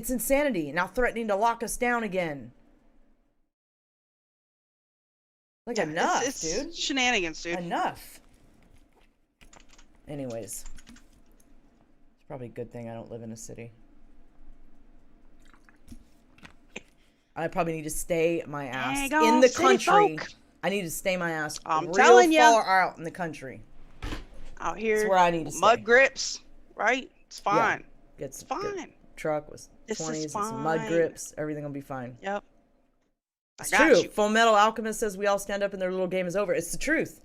insanity. Now threatening to lock us down again. Like Yeah, enough, it's dude. Shenanigans, dude. Enough. Anyways, it's probably a good thing I don't live in a city. I probably need to stay my ass Dang in on the city country. folk. I need to stay my ass I'm real telling ya. far out in the country. Out here, That's where I need to mud stay. grips, right? It's fine. It's fine. Truck with This is 20s and some mud fine. grips. Everything will be fine. Yep. It's got true. you. Full Metal Alchemist says we all stand up and their little game is over. It's the truth.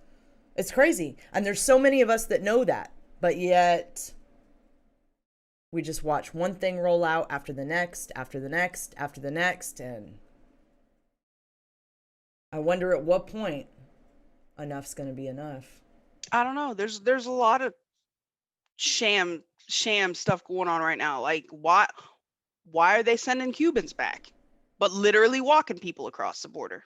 It's crazy. And there's so many of us that know that. But yet, we just watch one thing roll out after the next, after the next, after the next. And I wonder at what point enough's going to be enough. I don't know. There's a lot of sham stuff going on right now. Like why are they sending Cubans back, but literally walking people across the border?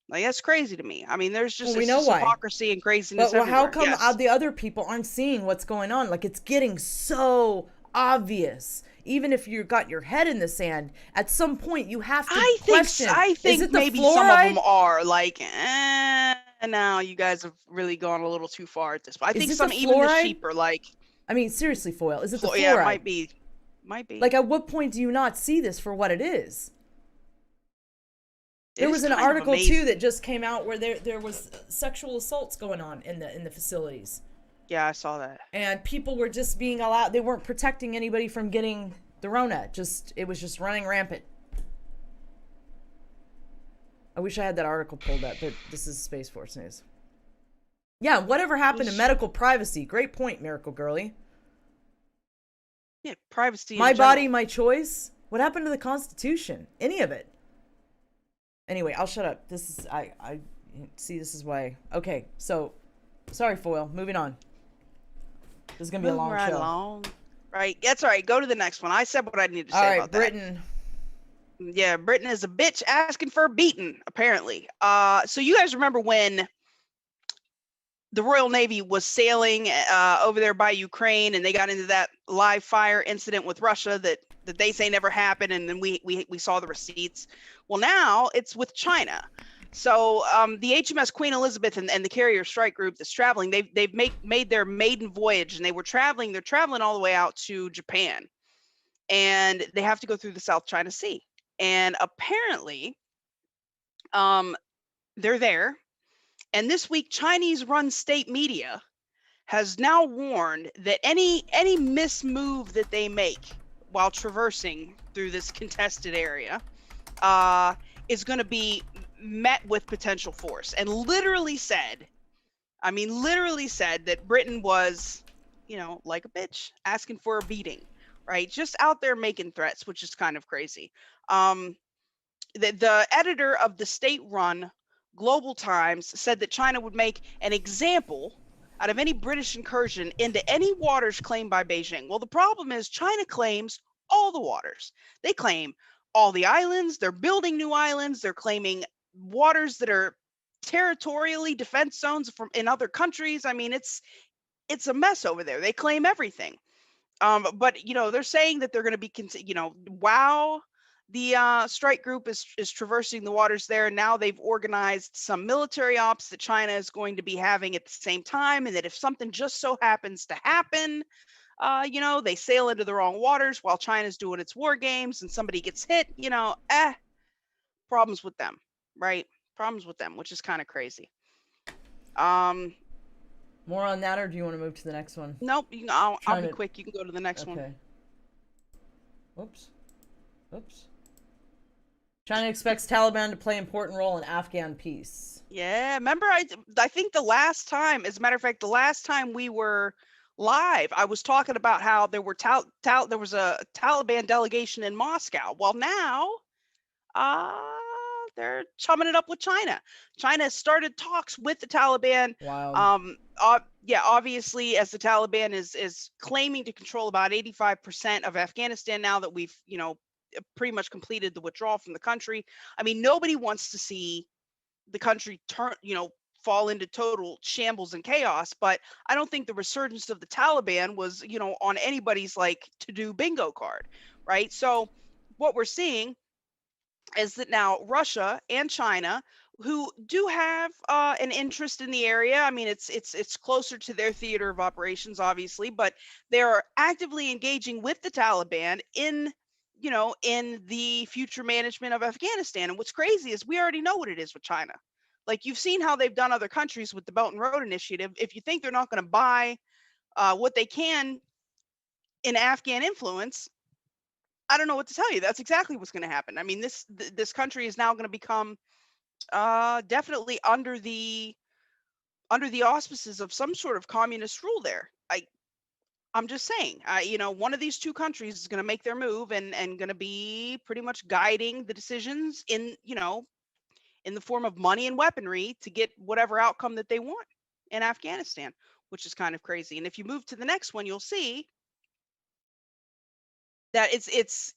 Like that's crazy to me. I mean, there's just, Well, we it's know just why. hypocrisy and craziness. But how everywhere. come Yes. the other people aren't seeing what's going on? Like it's getting so obvious. Even if you got your head in the sand, at some point you have to question. I Is think it the maybe some of fluoride? them are like, now you guys have really gone a little too far at this. But I Is think it some the even the fluoride? sheep are like, I mean, seriously, Foil, is it the fluoride? Yeah, it might be. Like, at what point do you not see this for what it is? There was an article too that just came out where there was sexual assaults going on in the facilities. Yeah, I saw that. And people were just being allowed. They weren't protecting anybody from getting the Rona. It was just running rampant. I wish I had that article pulled up, but this is Space Force News. Yeah, whatever happened to medical privacy? Great point, Miracle Girlie. Yeah, privacy. My body, my choice. What happened to the Constitution? Any of it? Anyway, I'll shut up. This is I see. This is why. Okay, so sorry, Foil. Moving on. This is gonna be a long show. Right, that's all right. Go to the next one. I said what I needed to say about Britain. That. Yeah, Britain is a bitch asking for a beating, apparently. So you guys remember when the Royal Navy was sailing over there by Ukraine, and they got into that live fire incident with Russia that they say never happened, and then we saw the receipts. Well, now it's with China. So the HMS Queen Elizabeth and the carrier strike group that's traveling, they've made their maiden voyage, and they're traveling all the way out to Japan, and they have to go through the South China Sea. And apparently, they're there. And this week, Chinese-run state media has now warned that any mismove that they make while traversing through this contested area is going to be met with potential force, and literally said that Britain was, like a bitch, asking for a beating, right? Just out there making threats, which is kind of crazy. The editor of the state-run Global Times said that China would make an example out of any British incursion into any waters claimed by Beijing. Well, the problem is China claims all the waters. They claim all the islands. They're building new islands. They're claiming waters that are territorially defense zones from in other countries. I mean, it's a mess over there. They claim everything. But they're saying that they're going to be, wow. The strike group is traversing the waters there. Now they've organized some military ops that China is going to be having at the same time, and that if something just so happens to happen, they sail into the wrong waters while China's doing its war games and somebody gets hit, problems with them, right? Problems with them, which is kind of crazy. More on that, or do you want to move to the next one? Nope. I'll be quick. You can go to the next one. Oops. China expects Taliban to play an important role in Afghan peace. Yeah, remember, I think the last time, as a matter of fact, the last time we were live, I was talking about how there were there was a Taliban delegation in Moscow. Well, now they're chumming it up with China. China started talks with the Taliban. Wow. Obviously, as the Taliban is claiming to control about 85% of Afghanistan now that we've, pretty much completed the withdrawal from the country. I mean, nobody wants to see the country fall into total shambles and chaos, but I don't think the resurgence of the Taliban was, on anybody's to-do bingo card, right? So what we're seeing is that now Russia and China, who do have an interest in the area, I mean, it's closer to their theater of operations, obviously, but they are actively engaging with the Taliban in the future management of Afghanistan. And what's crazy is we already know what it is with China. Like, you've seen how they've done other countries with the Belt and Road Initiative. If you think they're not going to buy what they can in Afghan influence, I don't know what to tell you. That's exactly what's going to happen. I mean, this country is now going to become definitely under the auspices of some sort of communist rule there. I'm just saying, one of these two countries is going to make their move and going to be pretty much guiding the decisions in the form of money and weaponry to get whatever outcome that they want in Afghanistan, which is kind of crazy. And if you move to the next one, you'll see that it's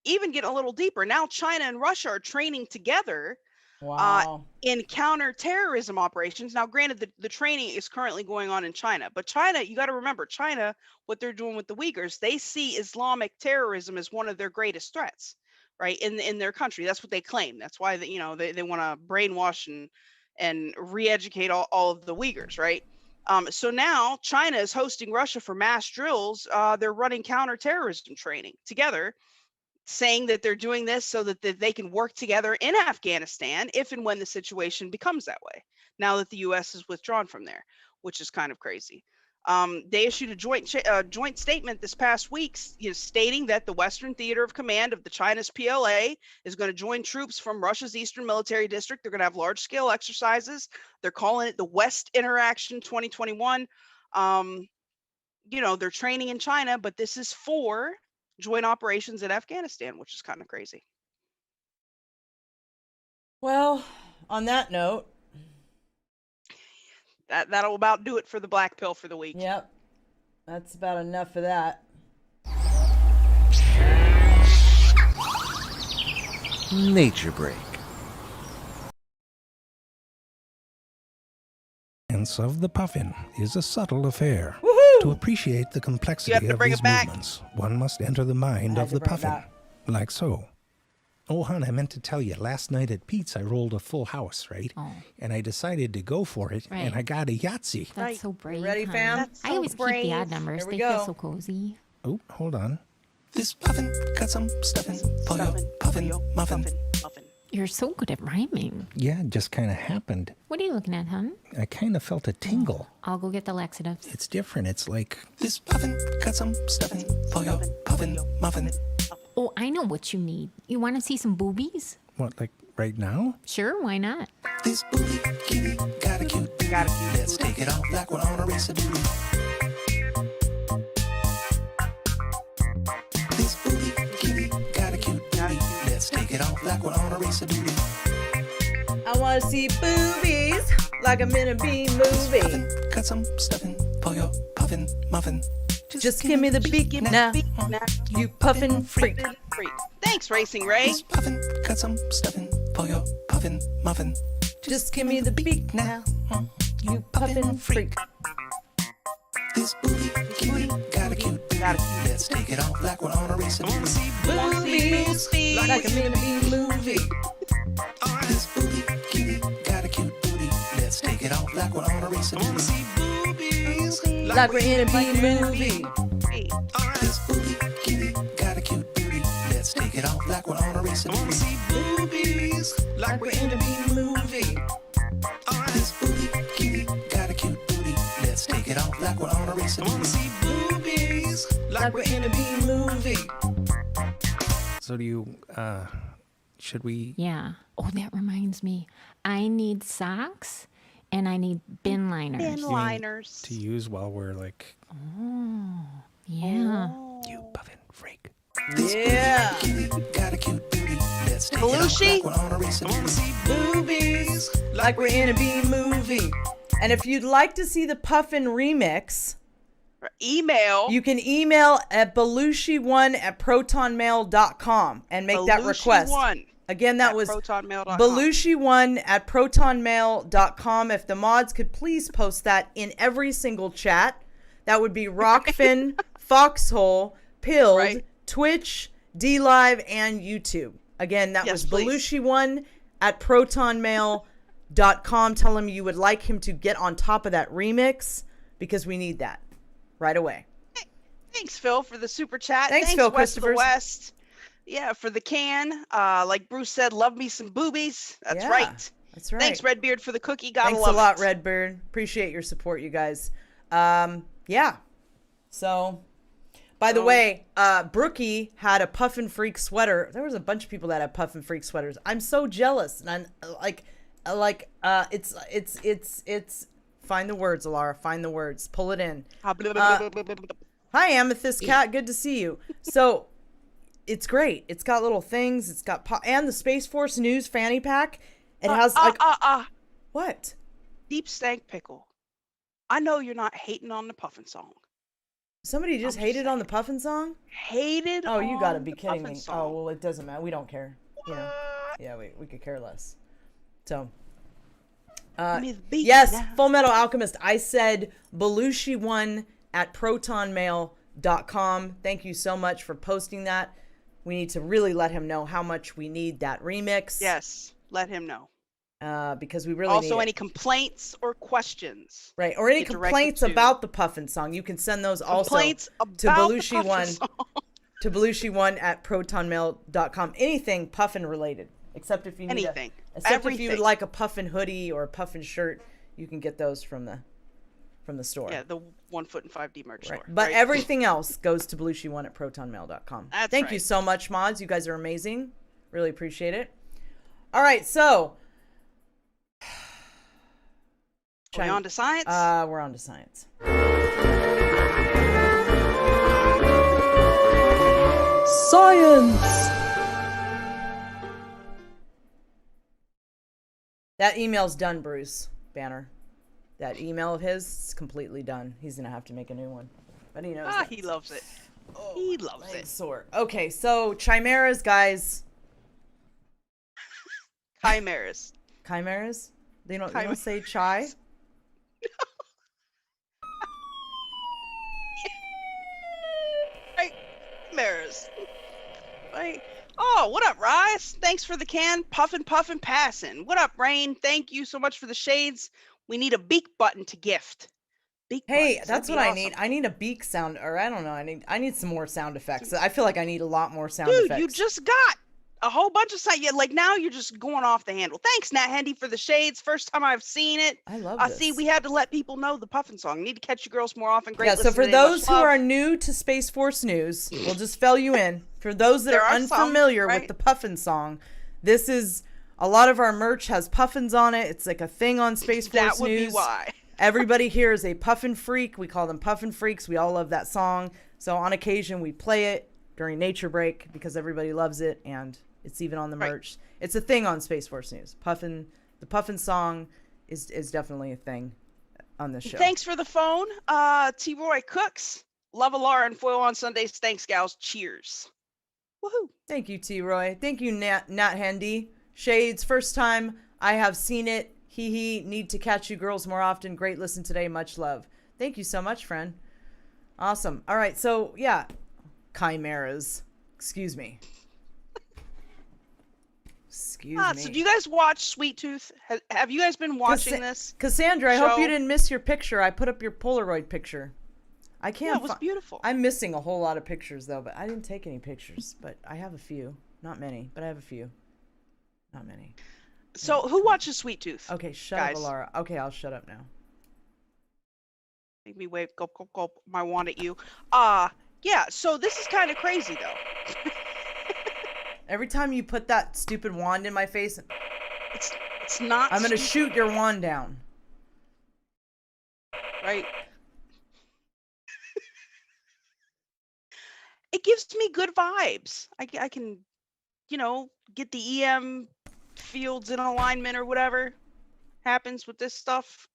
even getting a little deeper. Now China and Russia are training together. Wow. In counterterrorism operations. Now, granted, the training is currently going on in China, but China, you got to remember, China, what they're doing with the Uyghurs, they see Islamic terrorism as one of their greatest threats, right? In their country. That's what they claim. That's why they want to brainwash and re-educate all of the Uyghurs, right? So now China is hosting Russia for mass drills. They're running counterterrorism training together, saying that they're doing this so that they can work together in Afghanistan if and when the situation becomes that way, now that the U.S. has withdrawn from there, which is kind of crazy. They issued a joint statement this past week, stating that the Western Theater of Command of the China's PLA is going to join troops from Russia's Eastern Military District. They're going to have large-scale exercises. They're calling it the West Interaction 2021. They're training in China, but this is for joint operations in Afghanistan, which is kind of crazy. Well, on that note, that'll about do it for the black pill for the week. Yep. That's about enough of that. Nature Break. Of the puffin is a subtle affair. Woohoo! To appreciate the complexity of these movements, one must enter the mind of the puffin, like so. Oh, hon, I meant to tell you, last night at Pete's I rolled a full house, right? Oh. And I decided to go for it, Right. and I got a Yahtzee. That's so brave. Ready, hon. fam? That's I so always keep the odd numbers. Here we They go. feel so cozy. Oh, hold on. This puffin got some stuffing for your puffin muffin. You're so good at rhyming. Yeah, it just kind of happened. What are you looking at, hon? I kind of felt a tingle. I'll go get the laxatives. It's different. It's like, this puffin got some stuffing for your puffin muffin. Oh, I know what you need. You want to see some boobies? What, like right now? Sure, why not? This booty kitty got a cute booty. Let's take it off like we're on a race of booty. This booty kitty got a cute booty. Let's take it off like we're on a race of booty. I want to see boobies like I'm in a B movie. Got some stuffing for your puffin muffin. Just give me the beak now, you puffin freak. Thanks, Racing Ray. This puffin got some stuffing for your puffin muffin. Just give me the beak now, you puffin freak. This booty kitty got a cute booty. Let's take it off like we're on a race of booty. Boobies like I'm in a B movie. This booty kitty got a cute booty. Let's take it off like we're on a race of booty. Like we're in a B movie. This booty kitty got a cute booty. Let's take it off like we're on a race of booty. Like we're in a B movie. This booty kitty got a cute booty. Let's take it off like we're on a race of booty. Like we're in a B movie. So do you, should we? Yeah. Oh, that reminds me. I need socks and I need bin liners. Bin liners. To use while we're like, Yeah. you puffin freak. Yeah. Got a cute booty. Let's take it off Belushi? like we're on a race of booty. Boobies like we're in a B movie. And if you'd like to see the Puffin remix, Email. you can email at belushi1@protonmail.com and make that request. Belushi1 Again, that at was protonmail.com. belushi1@protonmail.com. If the mods could please post that in every single chat, that would be Rockfin, Foxhole, Pilled, Right. Twitch, DLive, and YouTube. Again, that Yes, was please. belushi1@protonmail.com. Tell him you would like him to get on top of that remix because we need that right away. Thanks, Phil, for the super chat. Thanks, Phil West of the Christophers. West. Yeah, for the can. Like Bruce said, love me some boobies. That's Yeah, right. That's right. Thanks, Redbeard, for the cookie. Gotta Thanks love a lot, it. Redbird. Appreciate your support, you guys. Yeah. So, by the way, Brookie had a Puffin Freak sweater. There was a bunch of people that had Puffin Freak sweaters. I'm so jealous, and I'm it's. Find the words, Alara. Find the words. Pull it in. Hi, Amethyst Cat. Good to see you. So, it's great. It's got little things. It's got and the Space Force News fanny pack. It has like what? Deep Stank Pickle. I know you're not hating on the Puffin song. Somebody just hated on the Puffin song? Hated Oh, you gotta on be the kidding Puffin me. song. Oh, well, it doesn't matter. We don't care. You know. Yeah, we could care less. So, Give me the beat yes, now. Full Metal Alchemist. I said belushi1@protonmail.com. Thank you so much for posting that. We need to really let him know how much we need that remix. Yes, let him know. because we really also need any complaints or questions. Right, or any get directed complaints to- about the Puffin song, you can send those also Complaints to about the Belushi1 Puffin song. to Belushi1 at protonmail.com. Anything Puffin related, except if you need Anything. except if you would Everything. like a Puffin hoodie or a Puffin shirt, you can get those from the store. Yeah, the 1 Foot and 5D merch Right. store. But right? everything else goes to Belushi1 at protonmail.com. That's Thank you right. so much, mods. You guys are amazing. Really appreciate it. All right, so Are we on to science? we're on to science. Science! That email's done, Bruce Banner. That email of his is completely done. He's going to have to make a new one. But he knows that. He loves it. He loves it. Sore. Okay, so chimeras, guys. Chimeras. Chimeras? They don't Chimeras. say chai? Right. Chimeras. Right. Oh, what up, Rise? Thanks for the can. Puffin', passing. What up, Rain? Thank you so much for the shades. We need a beak button to gift. Beak Hey, buttons. that's That'd what be I awesome. need. I need a beak sound, or I don't know. I need some more sound effects. I feel like I need a lot more sound Dude, effects. you just got a whole bunch of sight. Yeah, like now you're just going off the handle. Thanks, Nat Hendy, for the shades. First time I've seen it. I love I this. see. We had to let people know the Puffin song. Need to catch you girls more often. Great. Yeah, so listen for today. Much those who love. are new to Space Force News, we'll just fill you in. For those that There are are some, unfamiliar right? with the Puffin song, this is a lot of our merch has puffins on it. It's like a thing on Space Force that would News. be why. Everybody here is a Puffin freak. We call them Puffin freaks. We all love that song. So on occasion we play it during Nature Break because everybody loves it, and it's even on the Right. merch. It's a thing on Space Force News. The Puffin song is definitely a thing on this show. Thanks for the phone. T. Roy Cooks. Love Alara and Foil on Sundays. Thanks, gals. Cheers. Woohoo. Thank you, T. Roy. Thank you, Nat Handy. Shades, first time I have seen it. Hee. Need to catch you girls more often. Great listen today. Much love. Thank you so much, friend. Awesome. All right, so yeah, chimeras. Excuse me. Excuse me. So do you guys watch Sweet Tooth? Have you guys been watching this? Cassandra, I hope show? you didn't miss your picture. I put up your Polaroid picture. I can't. Yeah, it was beautiful. I'm missing a whole lot of pictures though, but I didn't take any pictures. But I have a few. Not many, but I have a few. Not many. So who watches Sweet Tooth? Okay, shut guys? up, Alara. Okay, I'll shut up now. Make me wave, gulp, gulp, gulp, my wand at you. Yeah, so this is kind of crazy, though. Every time you put that stupid wand in my face, It's not I'm gonna stupid, shoot your wand down. right? It gives me good vibes. I can, get the EM fields in alignment or whatever happens with this stuff.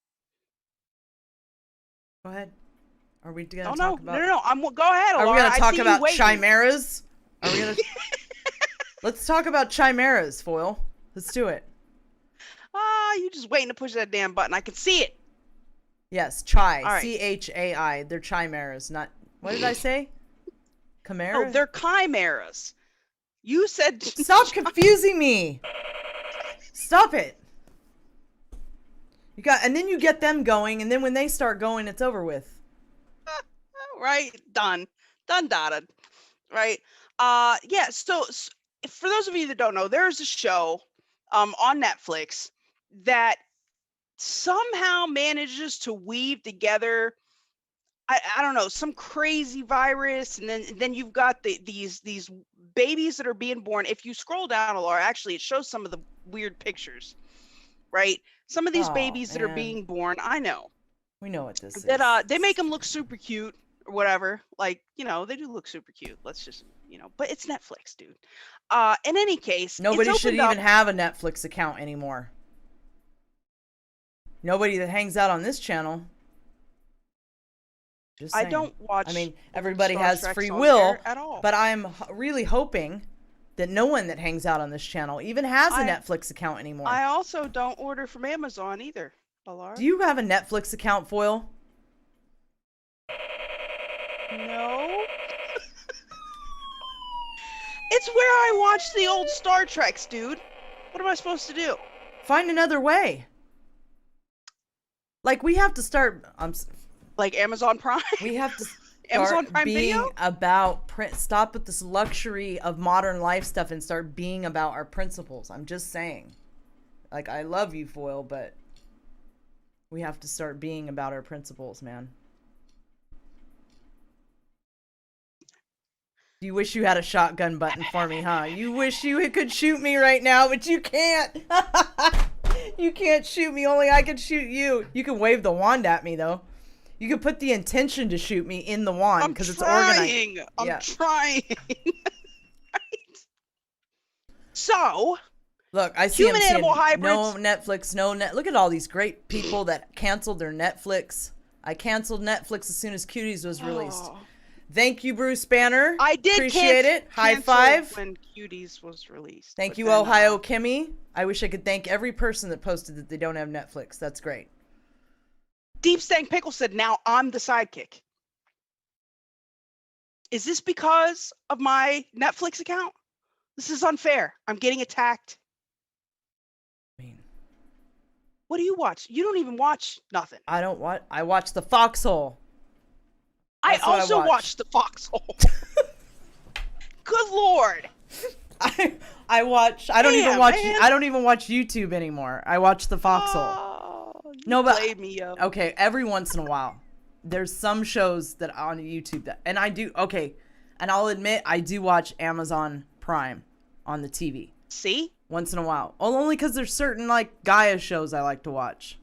Go ahead. Are we gonna Oh, talk no, about? no. Go ahead, Are we Alara. gonna I talk see you about waiting. chimeras? Are we gonna? Let's talk about chimeras, Foil. Let's do it. You just waiting to push that damn button. I can see it. Yes, chai. All right. CHAI. They're chimeras, not. What did I say? Chimera. Oh, they're chimeras. You said Stop confusing me. Stop it. And then you get them going, and then when they start going, it's over with. Right, done, dotted. Right. Yeah. So for those of you that don't know, there's a show on Netflix that somehow manages to weave together, I don't know, some crazy virus, and then you've got these babies that are being born. If you scroll down, Alara, actually it shows some of the weird pictures, right? Some of these Oh, babies that are man. being born, I know We know what this is. that they make them look super cute or whatever. Like, they do look super cute. Let's just, but it's Netflix, dude. In any case, Nobody it's should opened even up- have a Netflix account anymore. Nobody that hangs out on this channel. Just I saying. don't watch. I mean, everybody Star has Treks free on will, there at all. but I'm really hoping that no one that hangs out on this channel even has a I- Netflix account anymore. I also don't order from Amazon either, Alara. Do you have a Netflix account, Foil? No. It's where I watch the old Star Treks, dude. What am I supposed to do? Find another way. Like, we have to start. Like Amazon Prime. We have to Amazon start Prime being Video? about stop with this luxury of modern life stuff and start being about our principles. I'm just saying. Like, I love you, Foil, but we have to start being about our principles, man. You wish you had a shotgun button for me, huh? You wish you could shoot me right now, but you can't. You can't shoot me. Only I can shoot you. You can wave the wand at me, though. You can put the intention to shoot me in the wand because it's organized. I'm trying. Right? So, look, I see human animal hybrids. No Netflix, Look at all these great people that canceled their Netflix. I canceled Netflix as soon as Cuties was released. Oh. Thank you, Bruce Banner. I did appreciate it. High five. When Cuties was released. Thank you, Ohio Kimmy. I wish I could thank every person that posted that they don't have Netflix. That's great. Deep Stank Pickle said, "Now I'm the sidekick." Is this because of my Netflix account? This is unfair. I'm getting attacked. I mean, what do you watch? You don't even watch nothing. I don't watch. I watch the Foxhole. I also watch the Foxhole. Good Lord. I watch. I don't even Damn, watch. man. I don't even watch YouTube anymore. I watch the Foxhole. Oh, No, but played me, yo. okay, every once in a while, there's some shows that on YouTube that, and I do okay, and I'll admit I do watch Amazon Prime on the TV See? once in a while. Only because there's certain like Gaia shows I like to watch.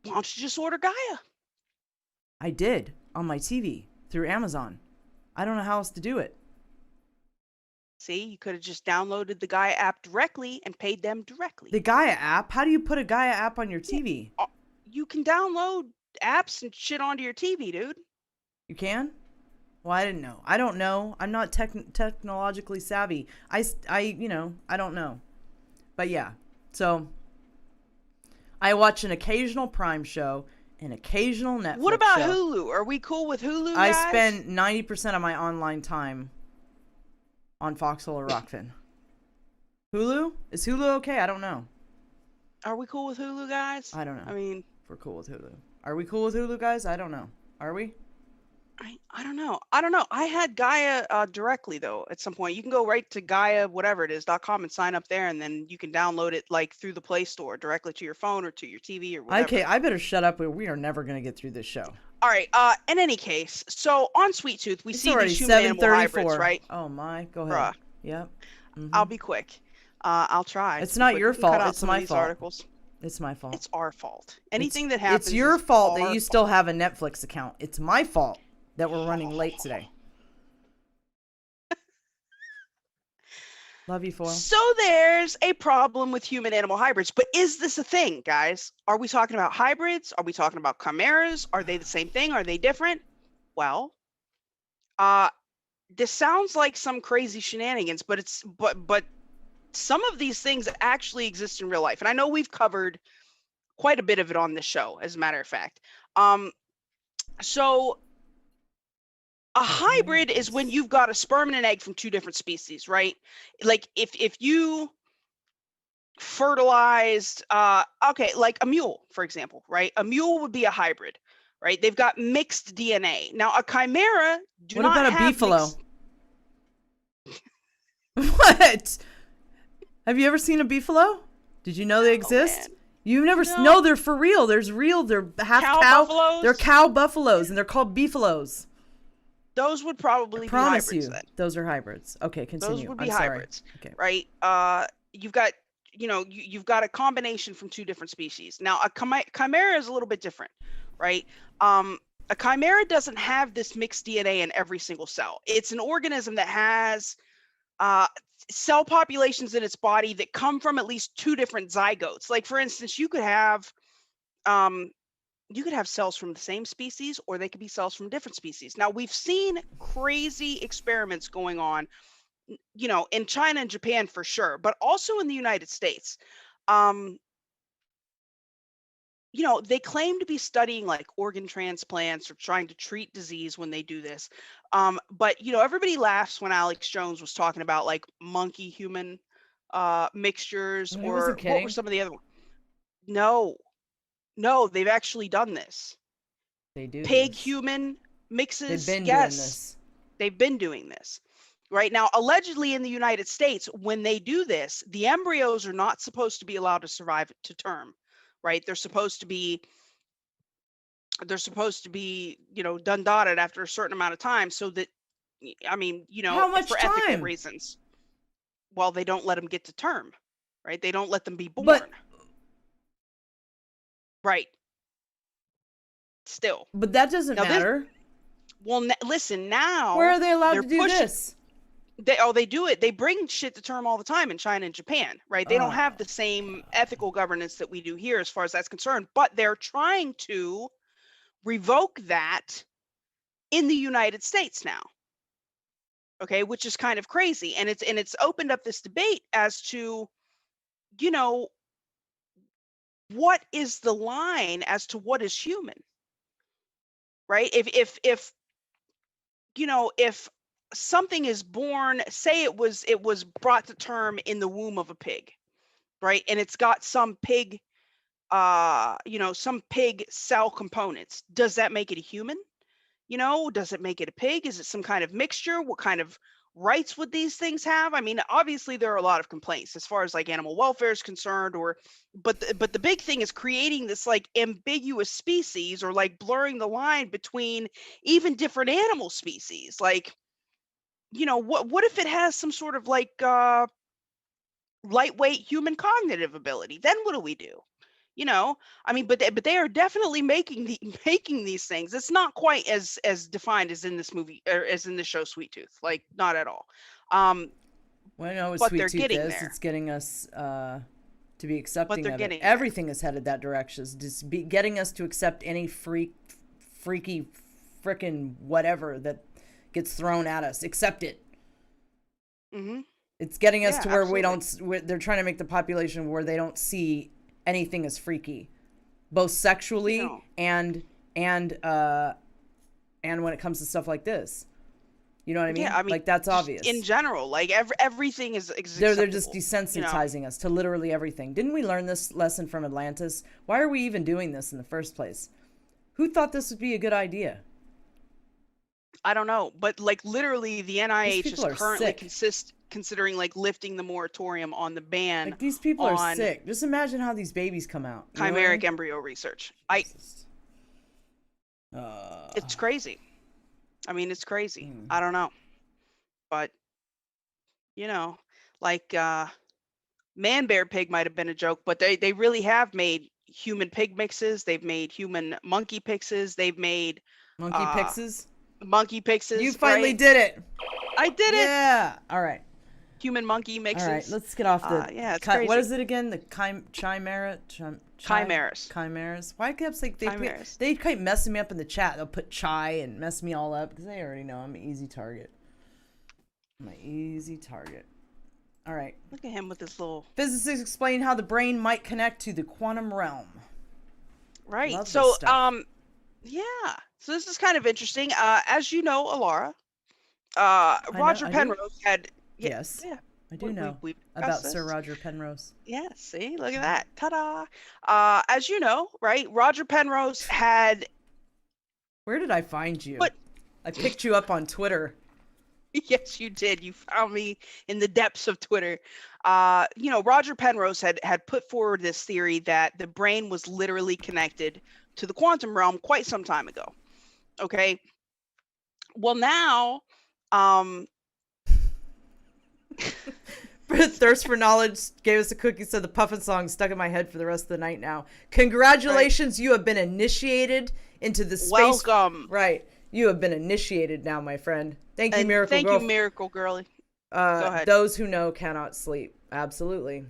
Why don't you just order Gaia? I did on my TV through Amazon. I don't know how else to do it. See, you could have just downloaded the Gaia app directly and paid them directly. The Gaia app? How do you put a Gaia app on your TV? You can download apps and shit onto your TV, dude. You can? Well, I didn't know. I don't know. I'm not technologically savvy. I don't know. But yeah. So I watch an occasional Prime show, an occasional Netflix What about show. Hulu? Are we cool with Hulu, guys? I spend 90% of my online time on Foxhole or Rockfin. Hulu? Is Hulu okay? I don't know. Are we cool with Hulu, guys? I don't know. I mean, if we're cool with Hulu. Are we cool with Hulu, guys? I don't know. Are we? I don't know. I had Gaia directly though. At some point, you can go right to Gaia, whatever it is, .com and sign up there, and then you can download it like through the Play Store directly to your phone or to your TV or whatever. Okay, I better shut up. We are never gonna get through this show. All right. In any case, so on Sweet Tooth, we It's see already these human animal hybrids, 7:34. right? Oh my, go ahead. Bruh. Yep. Mhm. I'll be quick. I'll try. It's to be not quick. your We can cut fault, out it's some of my these fault. Articles. It's my fault. It's our fault. Anything that happens. It's your is fault that our you still have a Netflix account. It's my fault that we're running late today. Love you, Foil. So there's a problem with human animal hybrids, but is this a thing, guys? Are we talking about hybrids? Are we talking about chimeras? Are they the same thing? Are they different? Well, this sounds like some crazy shenanigans, but but some of these things actually exist in real life. And I know we've covered quite a bit of it on this show, as a matter of fact. So a hybrid is when you've got a sperm and an egg from two different species, right? Like if you fertilized, like a mule, for example, right? A mule would be a hybrid, right? They've got mixed DNA. Now a chimera do What not about a have beefalo? What? Have you ever seen a beefalo? Did you know they exist? man. You've never No. No, they're for real. They're real. They're half Cow cow. buffaloes? They're cow buffaloes, and they're called beefalos. Those would probably I be promise hybrids you, then. those are hybrids. Okay, continue. Those would be I'm sorry. hybrids, Okay. right? You've got, you've got a combination from two different species. Now, a chimera is a little bit different, right? A chimera doesn't have this mixed DNA in every single cell. It's an organism that has cell populations in its body that come from at least two different zygotes. Like, for instance, you could have cells from the same species, or they could be cells from different species. Now, we've seen crazy experiments going on, in China and Japan for sure, but also in the United States. They claim to be studying like organ transplants or trying to treat disease when they do this. But everybody laughs when Alex Jones was talking about like monkey human mixtures, He or wasn't what kidding. were some of the other ones? No, they've actually done this. They do. Pig human mixes. They've been yes, doing this. they've been doing this. Right now, allegedly in the United States, when they do this, the embryos are not supposed to be allowed to survive to term. Right? They're supposed to be, done dotted after a certain amount of time, so that, I mean, How much for ethical time? reasons. Well, they don't let them get to term, right? They don't let them be born. But right. Still. But that doesn't matter. Listen, now Where are they allowed they're to do this? They do it. They bring shit to term all the time in China and Japan, right? They don't have the same ethical governance that we do here as far as that's concerned, but they're trying to revoke that in the United States now. Okay, which is kind of crazy. And it's opened up this debate as to, what is the line as to what is human? Right? If something is born, say it was brought to term in the womb of a pig, right? And it's got some pig some pig cell components. Does that make it a human? Does it make it a pig? Is it some kind of mixture? What kind of rights would these things have? I mean, obviously there are a lot of complaints as far as like animal welfare is concerned, but the big thing is creating this like ambiguous species, or like blurring the line between even different animal species. Like, what if it has some sort of like lightweight human cognitive ability? Then what do we do? I mean, but they are definitely making these things. It's not quite as defined as in this movie, or as in the show Sweet Tooth. Like, not at all. Well, I know what but Sweet they're Tooth getting is. there. It's getting us to be accepting of it. Getting Everything is headed that direction. Just getting us to accept any freaky, frickin' whatever that gets thrown at us. Accept it. Mm-hmm. It's getting us to where absolutely. they're trying to make the population where they don't see anything as freaky, both sexually and when it comes to stuff like this. You know what I mean? Yeah, I mean, like, that's obvious. In general, like everything is they're just desensitizing us to literally everything. Didn't we learn this lesson from Atlantis? Why are we even doing this in the first place? Who thought this would be a good idea? I don't know, but like literally the NIH is currently sick. Considering like lifting the moratorium on the ban. Like, these people are sick. Just imagine how these babies come out. Chimeric embryo research. It's crazy. I mean, it's crazy. I don't know, but like man bear pig might have been a joke, but they really have made human pig mixes. They've made human monkey pixes. They've made monkey pixes. Monkey pixes. You finally did it. I did it. Yeah. All right. Human monkey mixes. All right, let's get off the. Yeah, it's crazy. What is it again? The chimera. Chimeras. Chimeras. Why kept like Chimeras. They keep messing me up in the chat. They'll put chai and mess me all up because they already know I'm an easy target. I'm an easy target. All right. Look at him with his little. Physicists explain how the brain might connect to the quantum realm. Right. Love so this stuff. yeah. So this is kind of interesting. As you know, Alara, Roger Penrose had. Yes. Yeah. I do know we about Sir Roger Penrose. Yeah, see, look at that. Ta-da. As you know, right, Roger Penrose had. Where did I find you? What? I picked you up on Twitter. Yes, you did. You found me in the depths of Twitter. Roger Penrose had put forward this theory that the brain was literally connected to the quantum realm quite some time ago. Okay. Well, now, Thirst for Knowledge gave us a cookie, said the Puffin song stuck in my head for the rest of the night now. Congratulations, you have been initiated into the space. Welcome. Right. You have been initiated now, my friend. Thank you, Miracle Thank Girl. you, Miracle Girlie. Go ahead. Those who know cannot sleep. Absolutely.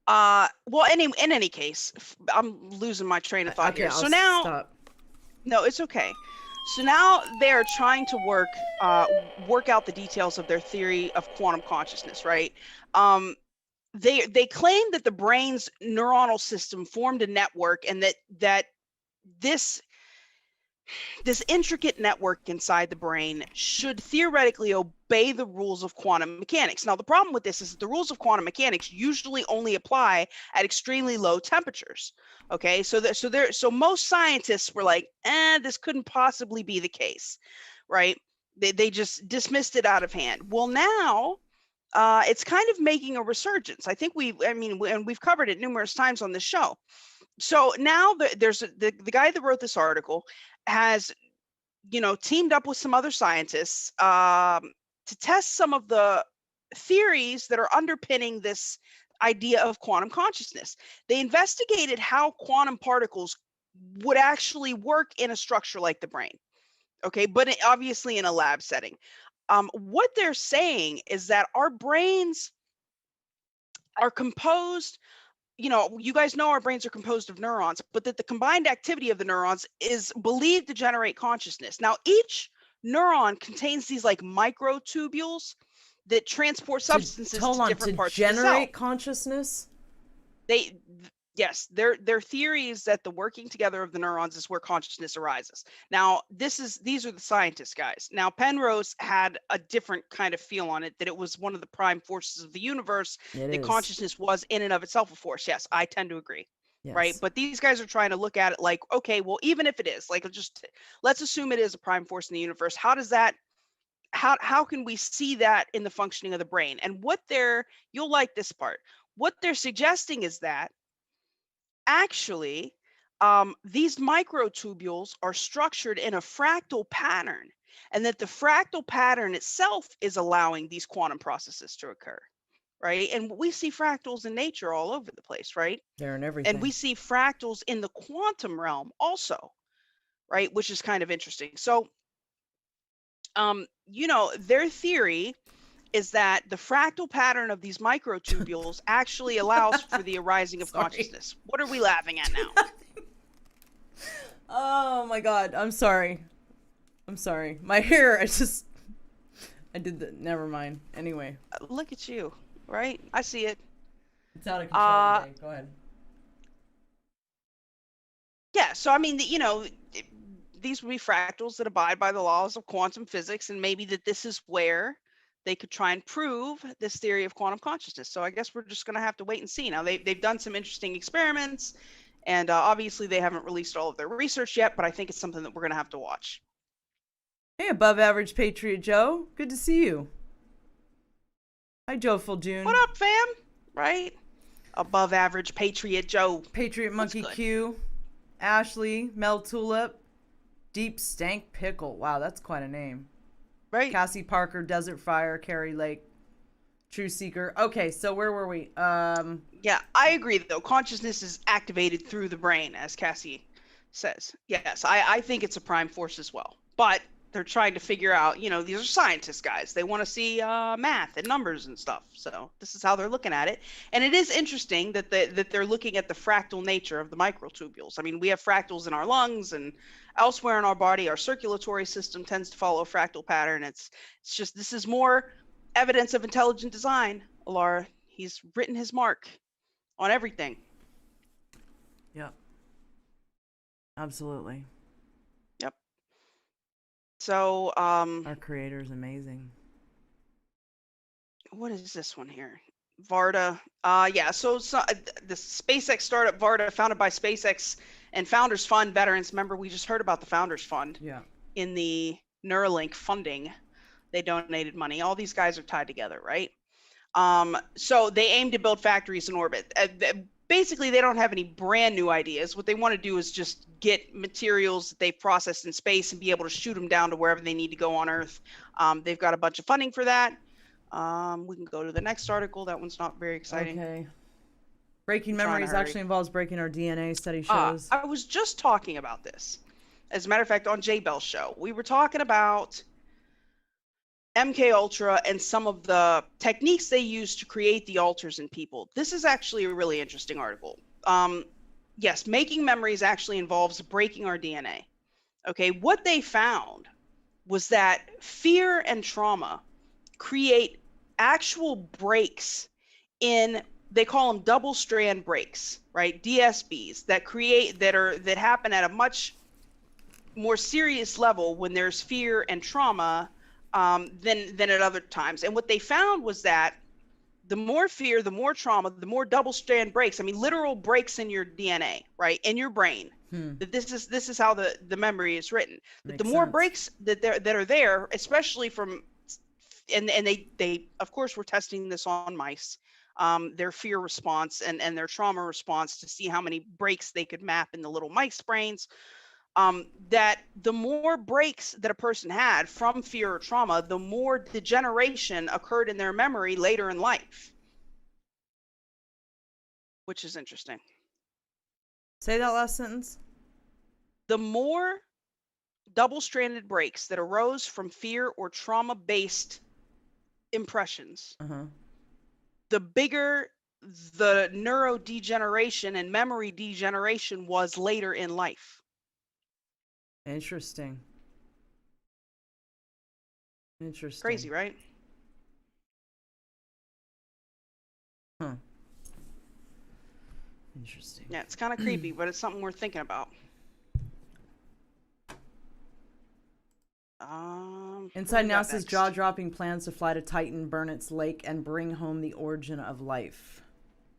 Well, in any case, I'm losing my train of thought okay, here. I'll So now, stop. No, it's okay. So now they're trying to work out the details of their theory of quantum consciousness, right? They claim that the brain's neuronal system formed a network, and that this this intricate network inside the brain should theoretically obey the rules of quantum mechanics. Now, the problem with this is that the rules of quantum mechanics usually only apply at extremely low temperatures. Okay, so most scientists were like, this couldn't possibly be the case, right? They just dismissed it out of hand. Well, now it's kind of making a resurgence. I think we've covered it numerous times on this show. So now there's the guy that wrote this article has, teamed up with some other scientists to test some of the theories that are underpinning this idea of quantum consciousness. They investigated how quantum particles would actually work in a structure like the brain. Okay, but obviously in a lab setting. What they're saying is that our brains are composed, you guys know our brains are composed of neurons, but that the combined activity of the neurons is believed to generate consciousness. Now, each neuron contains these like microtubules that transport substances to different parts of the cell. Generate consciousness? Yes, their theory is that the working together of the neurons is where consciousness arises. Now, these are the scientists, guys. Now, Penrose had a different kind of feel on it, that it was one of the prime forces of the universe, that consciousness was in and of itself a force. Yes, I tend to agree. Yes. Right? But these guys are trying to look at it like, okay, well, even if it is, like, let's assume it is a prime force in the universe. How does that, how can we see that in the functioning of the brain? And you'll like this part. What they're suggesting is that actually, these microtubules are structured in a fractal pattern, and that the fractal pattern itself is allowing these quantum processes to occur, right? And we see fractals in nature all over the place, right? They're in everything. And we see fractals in the quantum realm also, right? Which is kind of interesting. So, their theory is that the fractal pattern of these microtubules actually allows for the arising of consciousness. What are we laughing at now? Oh my God. I'm sorry. My hair, never mind. Anyway. Look at you, right? I see it. It's out of control today. Go ahead. Yeah, so I mean, these would be fractals that abide by the laws of quantum physics, and maybe that this is where they could try and prove this theory of quantum consciousness. So I guess we're just going to have to wait and see. Now, they've done some interesting experiments, and obviously they haven't released all of their research yet, but I think it's something that we're going to have to watch. Hey, above average Patriot Joe. Good to see you. Hi, Joeful June. What up, fam? Right? Above average Patriot Joe. Patriot Monkey Q. Ashley, Mel Tulip. Deep Stank Pickle. Wow, that's quite a name. Right. Cassie Parker, Desert Fire, Carrie Lake, True Seeker. Okay, so where were we? Yeah, I agree, though. Consciousness is activated through the brain, as Cassie says. Yes, I think it's a prime force as well. But they're trying to figure out, these are scientists, guys. They want to see math and numbers and stuff. So this is how they're looking at it. And it is interesting that they're looking at the fractal nature of the microtubules. I mean, we have fractals in our lungs and elsewhere in our body. Our circulatory system tends to follow a fractal pattern. It's just, this is more evidence of intelligent design, Alara. He's written his mark on everything. Yeah. Absolutely. Yep. So, our creator is amazing. What is this one here? Varda. Yeah, so the SpaceX startup Varda, founded by SpaceX and Founders Fund veterans. Remember, we just heard about the Founders Fund. Yeah. In the Neuralink funding, they donated money. All these guys are tied together, right? So they aim to build factories in orbit. Basically, they don't have any brand new ideas. What they want to do is just get materials that they've processed in space and be able to shoot them down to wherever they need to go on Earth. They've got a bunch of funding for that. We can go to the next article. That one's not very exciting. Okay. Breaking memories actually involves breaking our DNA, study shows. I was just talking about this. As a matter of fact, on Jay Bell's show, we were talking about MK Ultra and some of the techniques they use to create the alters in people. This is actually a really interesting article. Yes, making memories actually involves breaking our DNA. Okay, what they found was that fear and trauma create actual breaks in, they call them double strand breaks, right? DSBs that happen at a much more serious level when there's fear and trauma than at other times. And what they found was that the more fear, the more trauma, the more double strand breaks. I mean, literal breaks in your DNA, right, in your brain. That this is how the memory is written. That the more breaks that are there, especially from, and they of course were testing this on mice, their fear response and their trauma response to see how many breaks they could map in the little mice brains. That the more breaks that a person had from fear or trauma, the more degeneration occurred in their memory later in life, which is interesting. Say that last sentence. The more double-stranded breaks that arose from fear or trauma-based impressions, the bigger the neurodegeneration and memory degeneration was later in life. Interesting. Crazy, right? Huh. Interesting. Yeah, it's kind of creepy, but it's something worth thinking about. Inside NASA's jaw-dropping plans to fly to Titan, burn its lake, and bring home the origin of life.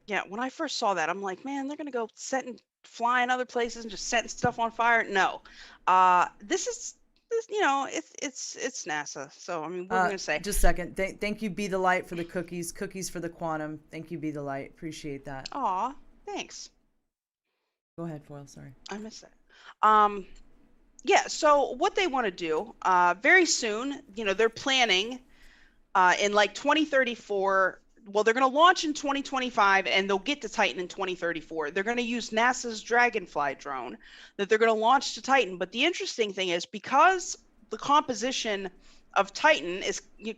Yeah, when I first saw that, I'm like, man, they're gonna go flying other places and just setting stuff on fire. No, this you know, it's NASA. So I mean, what are we gonna say? Just a second. Thank you, Be the Light, for the cookies. Cookies for the quantum. Thank you, Be the Light. Appreciate that. Aw, thanks. Go ahead, Foil. Sorry. I missed that. Yeah, so what they want to do very soon, you know, they're planning in like 2034. Well, they're going to launch in 2025 and they'll get to Titan in 2034. They're going to use NASA's Dragonfly drone that they're going to launch to Titan. But the interesting thing is, because the composition of Titan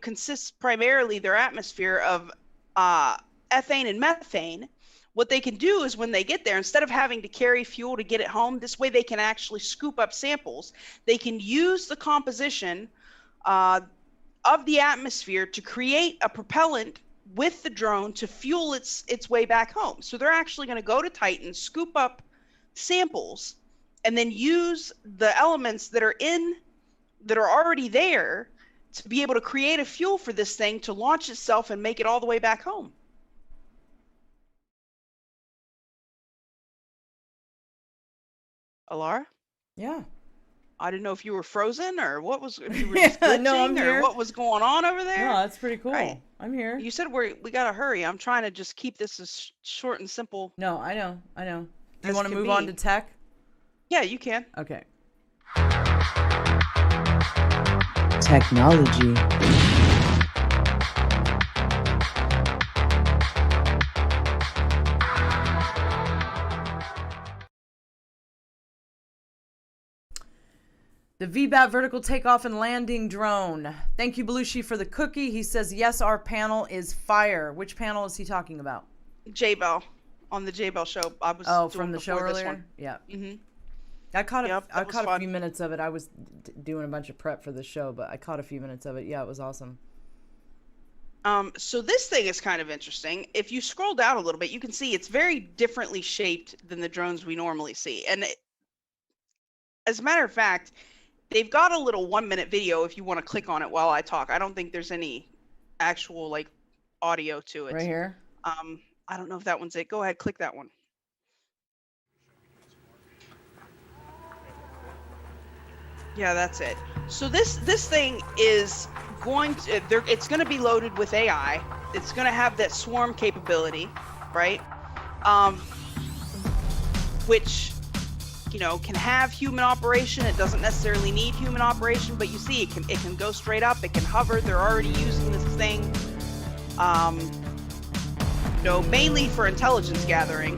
consists primarily, their atmosphere, of ethane and methane, what they can do is when they get there, instead of having to carry fuel to get it home, this way they can actually scoop up samples. They can use the composition of the atmosphere to create a propellant with the drone to fuel its way back home. So they're actually going to go to Titan, scoop up samples, and then use the elements that are already there to be able to create a fuel for this thing to launch itself and make it all the way back home. Alara? Yeah. I didn't know if you were frozen or what was, if you were just glitching, no, I'm here. or what was going on over there. No, that's pretty cool. Right. I'm here. You said we gotta hurry. I'm trying to just keep this as short and simple. No, I know. Do you as want to can move be. on to tech? Yeah, you can. Okay. Technology. The VBAT vertical takeoff and landing drone. Thank you, Belushi, for the cookie. He says, yes, our panel is fire. Which panel is he talking about? J-Bell. On the J-Bell show. I was Oh, doing from the show before this earlier? one. Yeah. Mm-hmm. I caught was a few minutes of it. I was doing a bunch of prep for the show, but I caught a few minutes of it. Yeah, it was awesome. So this thing is kind of interesting. If you scroll down a little bit, you can see it's very differently shaped than the drones we normally see. And as a matter of fact, they've got a little 1-minute video if you want to click on it while I talk. I don't think there's any actual like audio to it. Right here? I don't know if that one's it. Go ahead, click that one. Yeah, that's it. So this thing is going to it's going to be loaded with AI. It's going to have that swarm capability, right? Which, you know, can have human operation. It doesn't necessarily need human operation, but you see it can go straight up, it can hover. They're already using this thing you know, mainly for intelligence gathering.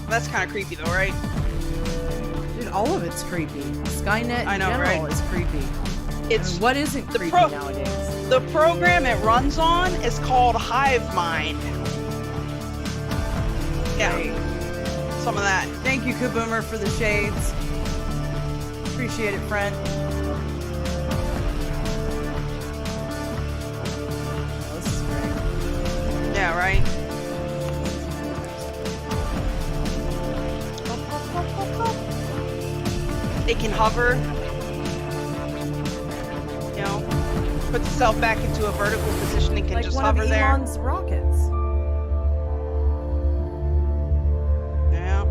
That's kind of creepy though, right? Dude, all of it's creepy. Skynet in general right? is creepy. It's what isn't creepy nowadays? The program it runs on is called Hive Mind. Yeah, some of that. Thank you, Kaboomer, for the shades. Appreciate it, friend. Yeah, Yeah, right? It can hover. You know, puts itself back into a vertical position and can Like just one hover of there. Elon's rockets. Yeah.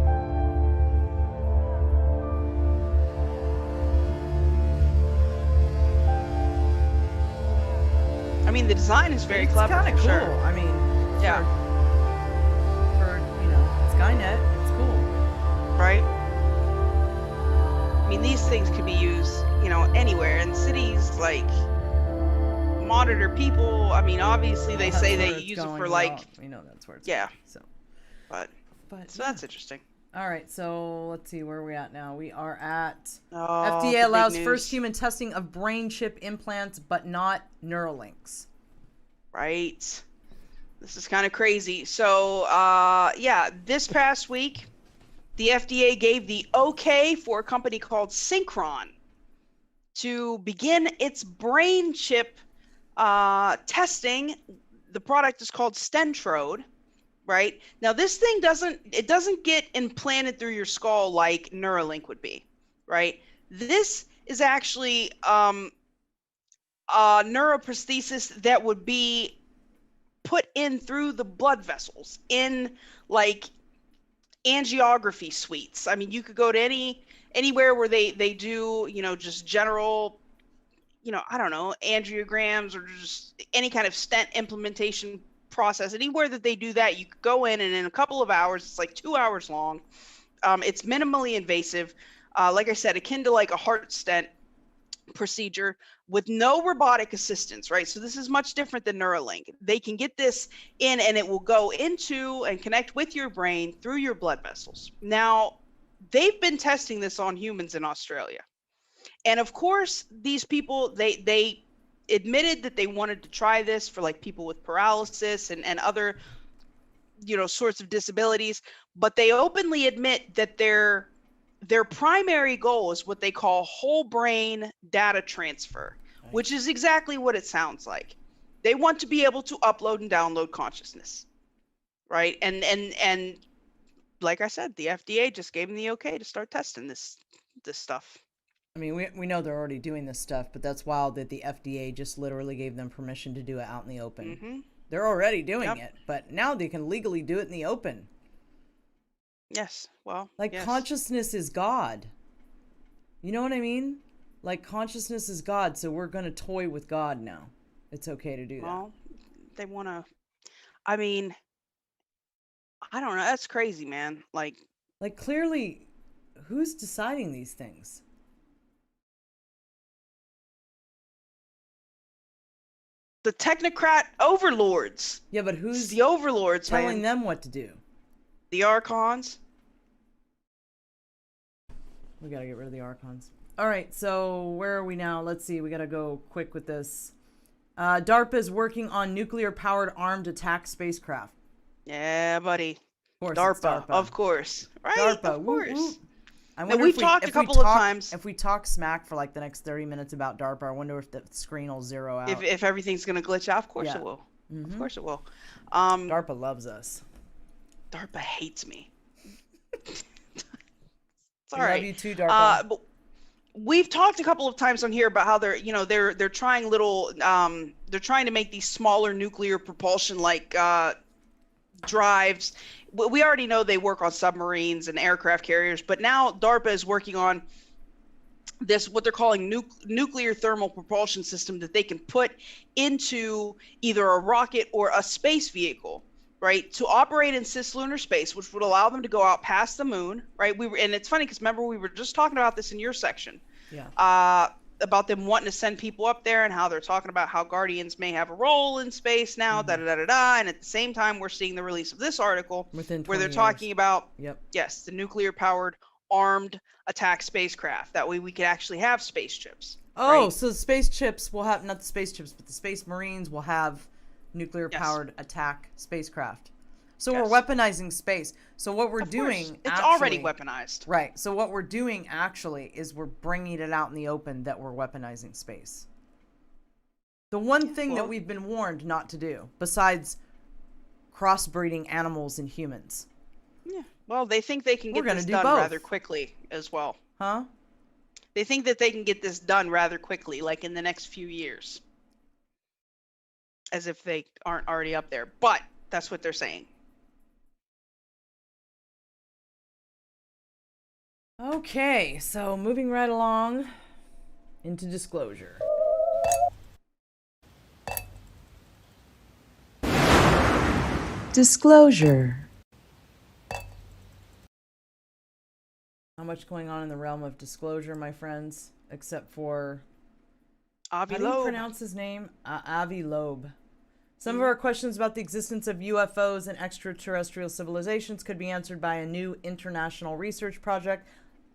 I mean, the design is very clever. It's kind of for cool. sure. I mean, Yeah. for Skynet, it's cool. Right? I mean, these things could be used, anywhere in cities, like monitor people. I mean, obviously they That's say where they it's use it going, for we like, all- we know that's where it's yeah. going, so. But so that's interesting. All right, so let's see where are we at now. We are at Oh, FDA the big allows news. first human testing of brain chip implants, but not Neuralinks. Right. This is kind of crazy. So, this past week, the FDA gave the okay for a company called Synchron to begin its brain chip testing. The product is called Stentrode, right? Now, this thing doesn't get implanted through your skull like Neuralink would be, right? This is actually neuroprosthesis that would be put in through the blood vessels in like angiography suites. I mean, you could go to anywhere where they do, just general, I don't know, angiograms or just any kind of stent implementation process. Anywhere that they do that, you could go in and in a couple of hours, it's like 2 hours long. It's minimally invasive. Like I said, akin to like a heart stent procedure with no robotic assistance, right? So this is much different than Neuralink. They can get this in and it will go into and connect with your brain through your blood vessels. Now, they've been testing this on humans in Australia. And of course, these people, they admitted that they wanted to try this for like people with paralysis and other, sorts of disabilities, but they openly admit that their primary goal is what they call whole brain data transfer, which is exactly what it sounds like. They want to be able to upload and download consciousness, right? And like I said, the FDA just gave them the okay to start testing this stuff. I mean, we know they're already doing this stuff, but that's wild that the FDA just literally gave them permission to do it out in the open. Mm-hmm. They're already doing it, but now they can legally do it in the open. Yes, well, like yes. Consciousness is God. You know what I mean? Like consciousness is God, so we're going to toy with God now. It's okay to do that. Well, they want to, I mean, I don't know. That's crazy, man. Like clearly, who's deciding these things? The technocrat overlords. Yeah, but it's the overlords telling them what to do? The archons. We gotta get rid of the archons. All right, so where are we now? Let's see. We gotta go quick with this. DARPA is working on nuclear-powered armed attack spacecraft. Yeah, buddy. Of course, DARPA, of course. Right, DARPA, of course. Woo. I wonder we've talked a couple of times. If we talk smack for like the next 30 minutes about DARPA, I wonder if the screen will zero out. If everything's going to glitch out, of course it will. Mm-hmm. Of course it will. DARPA loves us. DARPA hates me. Sorry. I love you too, DARPA. But we've talked a couple of times on here about how they're trying they're trying to make these smaller nuclear propulsion like drives. We already know they work on submarines and aircraft carriers, but now DARPA is working on this, what they're calling nuclear thermal propulsion system that they can put into either a rocket or a space vehicle, right, to operate in cislunar space, which would allow them to go out past the moon, right? And it's funny because remember we were just talking about this in your section, about them wanting to send people up there and how they're talking about how Guardians may have a role in space now, and at the same time we're seeing the release of this article where they're talking about the nuclear powered armed attack spacecraft. That way we could actually have space chips. Oh, right? So the space chips will have, not the space chips, but the space marines will have nuclear powered attack spacecraft. So we're weaponizing space. So what we're doing, it's already weaponized. Right. So what we're doing actually is we're bringing it out in the open that we're weaponizing space. The one thing that we've been warned not to do, besides crossbreeding animals and humans. Yeah. Well, they think they can We're get gonna this do done both. rather quickly as well. Huh? They think that they can get this done rather quickly, like in the next few years. As if they aren't already up there. But that's what they're saying. Okay, so moving right along into disclosure. Disclosure. Not much going on in the realm of disclosure, my friends, except for Avi how do you Loeb. pronounce his name? Avi Loeb. Some of our questions about the existence of UFOs and extraterrestrial civilizations could be answered by a new international research project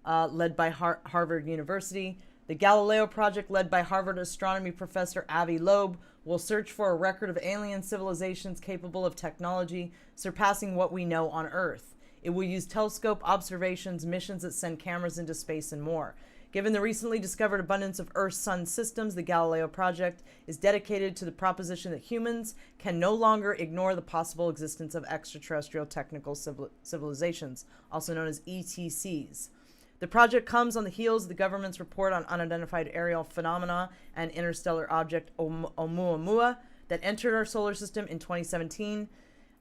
led by Harvard University. The Galileo project, led by Harvard astronomy professor Avi Loeb, will search for a record of alien civilizations capable of technology surpassing what we know on Earth. It will use telescope observations, missions that send cameras into space, and more. Given the recently discovered abundance of Earth-Sun systems, the Galileo project is dedicated to the proposition that humans can no longer ignore the possible existence of extraterrestrial technical civilizations, also known as ETCs. The project comes on the heels of the government's report on unidentified aerial phenomena and interstellar object Oumuamua that entered our solar system in 2017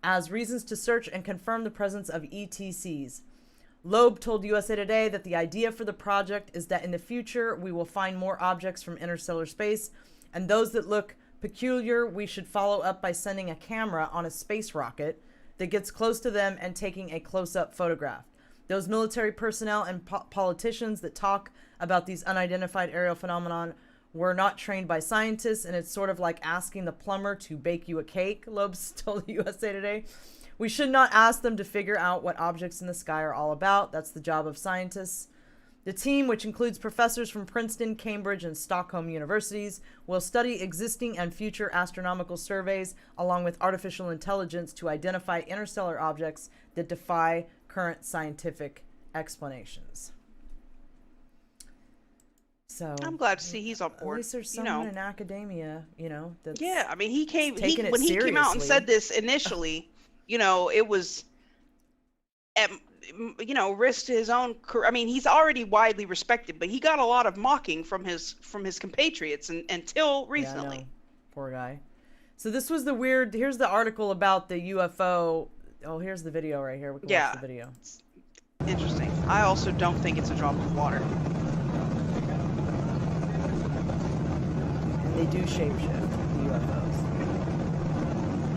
as reasons to search and confirm the presence of ETCs. Loeb told USA Today that the idea for the project is that in the future we will find more objects from interstellar space, and those that look peculiar we should follow up by sending a camera on a space rocket that gets close to them and taking a close-up photograph. Those military personnel and politicians that talk about these unidentified aerial phenomenon were not trained by scientists, and it's sort of like asking the plumber to bake you a cake, Loeb told USA Today. We should not ask them to figure out what objects in the sky are all about. That's the job of scientists. The team, which includes professors from Princeton, Cambridge, and Stockholm universities, will study existing and future astronomical surveys along with artificial intelligence to identify interstellar objects that defy current scientific explanations. So I'm glad to see he's on board. At least there's someone in academia, that's yeah, I mean, he came when he came out and said this initially, it was, risked his own career. I mean, he's already widely respected, but he got a lot of mocking from his compatriots until recently. Yeah, poor guy. So this was the weird. Here's the article about the UFO. Oh, here's the video right here. We can watch the video. It's interesting. I also don't think it's a drop of water. And they do shapeshift, the UFOs.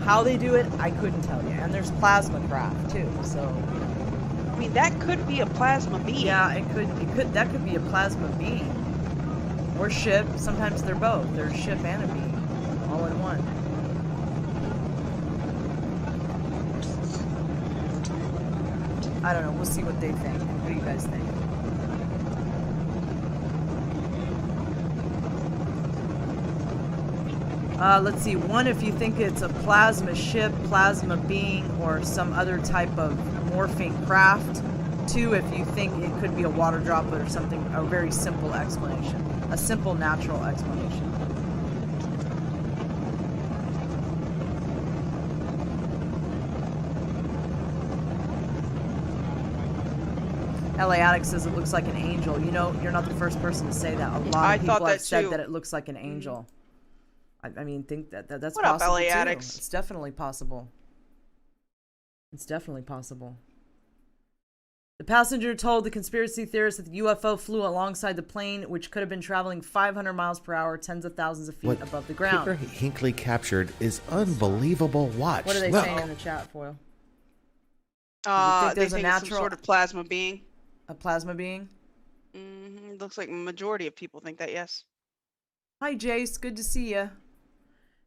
How they do it, I couldn't tell you. And there's plasma craft too. So, I mean, that could be a plasma beam. Yeah, it could. That could be a plasma beam or ship. Sometimes they're both. They're a ship and a beam, all in one. I don't know. We'll see what they think. What do you guys think? Let's see. One, if you think it's a plasma ship, plasma being, or some other type of morphing craft. Two, if you think it could be a water droplet or something, a very simple explanation. A simple, natural explanation. LA Addict says it looks like an angel. You're not the first person to say that. A lot of people have said that it looks like an angel. I mean, think that's what possible up, LA too. Addicts? It's definitely possible. It's definitely possible. The passenger told the conspiracy theorists that the UFO flew alongside the plane, which could have been traveling 500 miles per hour, tens of thousands of feet above the ground. What Hinckley captured is unbelievable. Watch. What are they Look. saying in the chat, Foil? They there's think a it's some sort of plasma being. A plasma being? Looks like a majority of people think that, yes. Hi, Jace. Good to see you.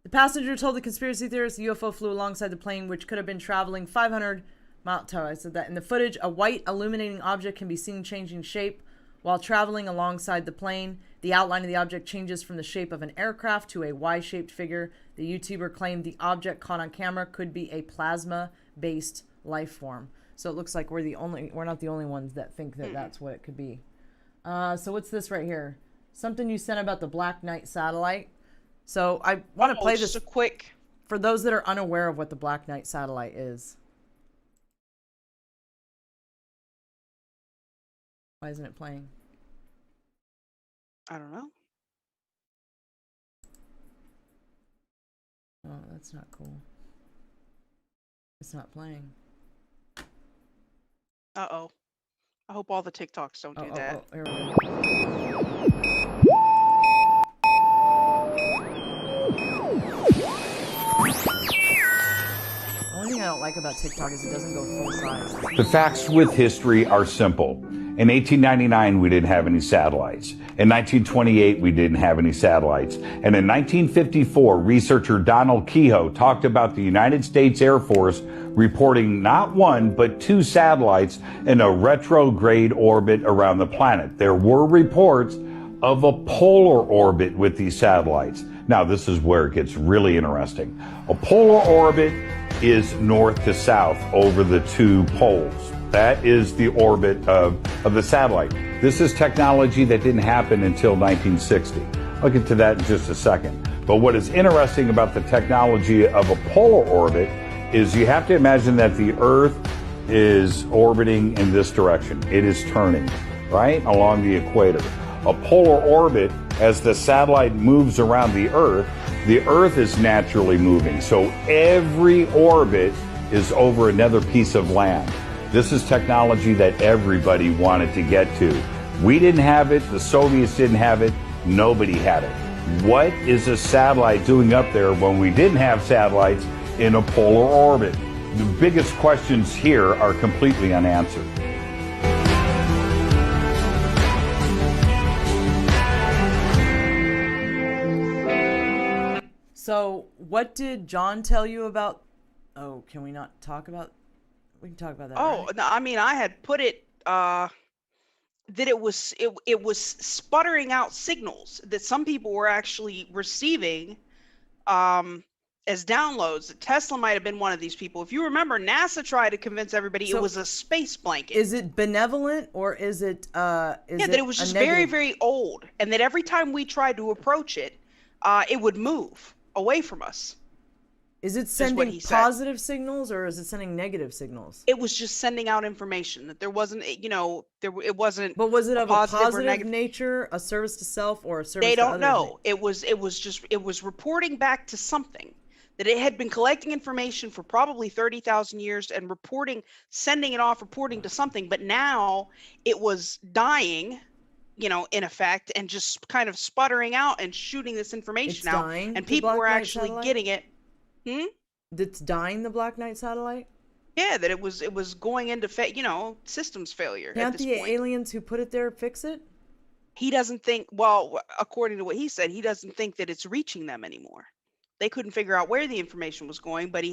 The passenger told the conspiracy theorists the UFO flew alongside the plane, which could have been traveling 500 miles. I said that. In the footage, a white illuminating object can be seen changing shape while traveling alongside the plane. The outline of the object changes from the shape of an aircraft to a Y-shaped figure. The YouTuber claimed the object caught on camera could be a plasma-based life form. So it looks like we're not the only ones that think that that's what it could be. So what's this right here? Something you sent about the Black Knight satellite. So I want to play this. Just a quick for those that are unaware of what the Black Knight satellite is. Why isn't it playing? I don't know. Oh, that's not cool. It's not playing. Uh-oh. I hope all the TikToks don't do that. Here we go. The only thing I don't like about TikTok is it doesn't go full size. The facts with history are simple. In 1899, we didn't have any satellites. In 1928, we didn't have any satellites. And in 1954, researcher Donald Kehoe talked about the United States Air Force reporting not one, but 2 satellites in a retrograde orbit around the planet. There were reports of a polar orbit with these satellites. Now, this is where it gets really interesting. A polar orbit is north to south over the 2 poles. That is the orbit of the satellite. This is technology that didn't happen until 1960. I'll get to that in just a second. But what is interesting about the technology of a polar orbit is you have to imagine that the Earth is orbiting in this direction. It is turning, right, along the equator. A polar orbit, as the satellite moves around the Earth is naturally moving. So every orbit is over another piece of land. This is technology that everybody wanted to get to. We didn't have it. The Soviets didn't have it. Nobody had it. What is a satellite doing up there when we didn't have satellites in a polar orbit? The biggest questions here are completely unanswered. So, what did John tell you about? Oh, can we not talk about? We can talk about that. Oh, right? no, I mean, I had put it that it was sputtering out signals that some people were actually receiving as downloads. Tesla might have been one of these people. If you remember, NASA tried to convince everybody it was a space blanket. Is it benevolent or is it? That it was just very, very old, and that every time we tried to approach it, it would move away from us. Is it sending positive signals or is it sending negative signals? It was just sending out information that there wasn't, it wasn't. But was it of a positive or nature, a service to self, or a service they to don't others? know. It was reporting back to something that it had been collecting information for probably 30,000 years and sending it off, reporting to something. But now it was dying, in effect, and just kind of sputtering out and shooting this information out. Dying, and people were actually getting it. That's dying, the Black Knight satellite? Yeah, that it was going into systems failure. Can't at this the point. aliens who put it there fix it? He doesn't think, well, according to what he said, he doesn't think that it's reaching them anymore. They couldn't figure out where the information was going, but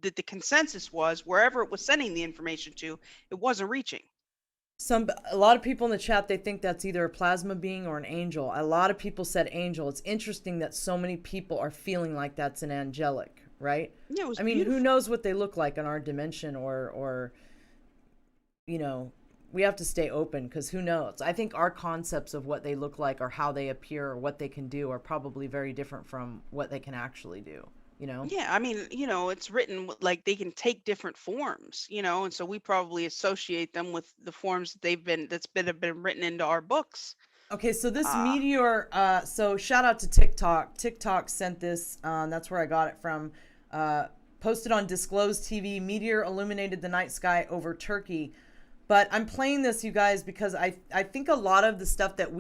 the consensus was wherever it was sending the information to, it wasn't reaching. A lot of people in the chat, they think that's either a plasma being or an angel. A lot of people said angel. It's interesting that so many people are feeling like that's an angelic, right? Yeah, it was beautiful. Who knows what they look like in our dimension or we have to stay open because who knows? I think our concepts of what they look like or how they appear or what they can do are probably very different from what they can actually do. Yeah, I mean, it's written like they can take different forms, and so we probably associate them with the forms that have been written into our books. Okay, so this meteor, so shout out to TikTok. TikTok sent this, that's where I got it from. Posted on Disclosed TV, meteor illuminated the night sky over Turkey. But I'm playing this, you guys, because I think a lot of the stuff that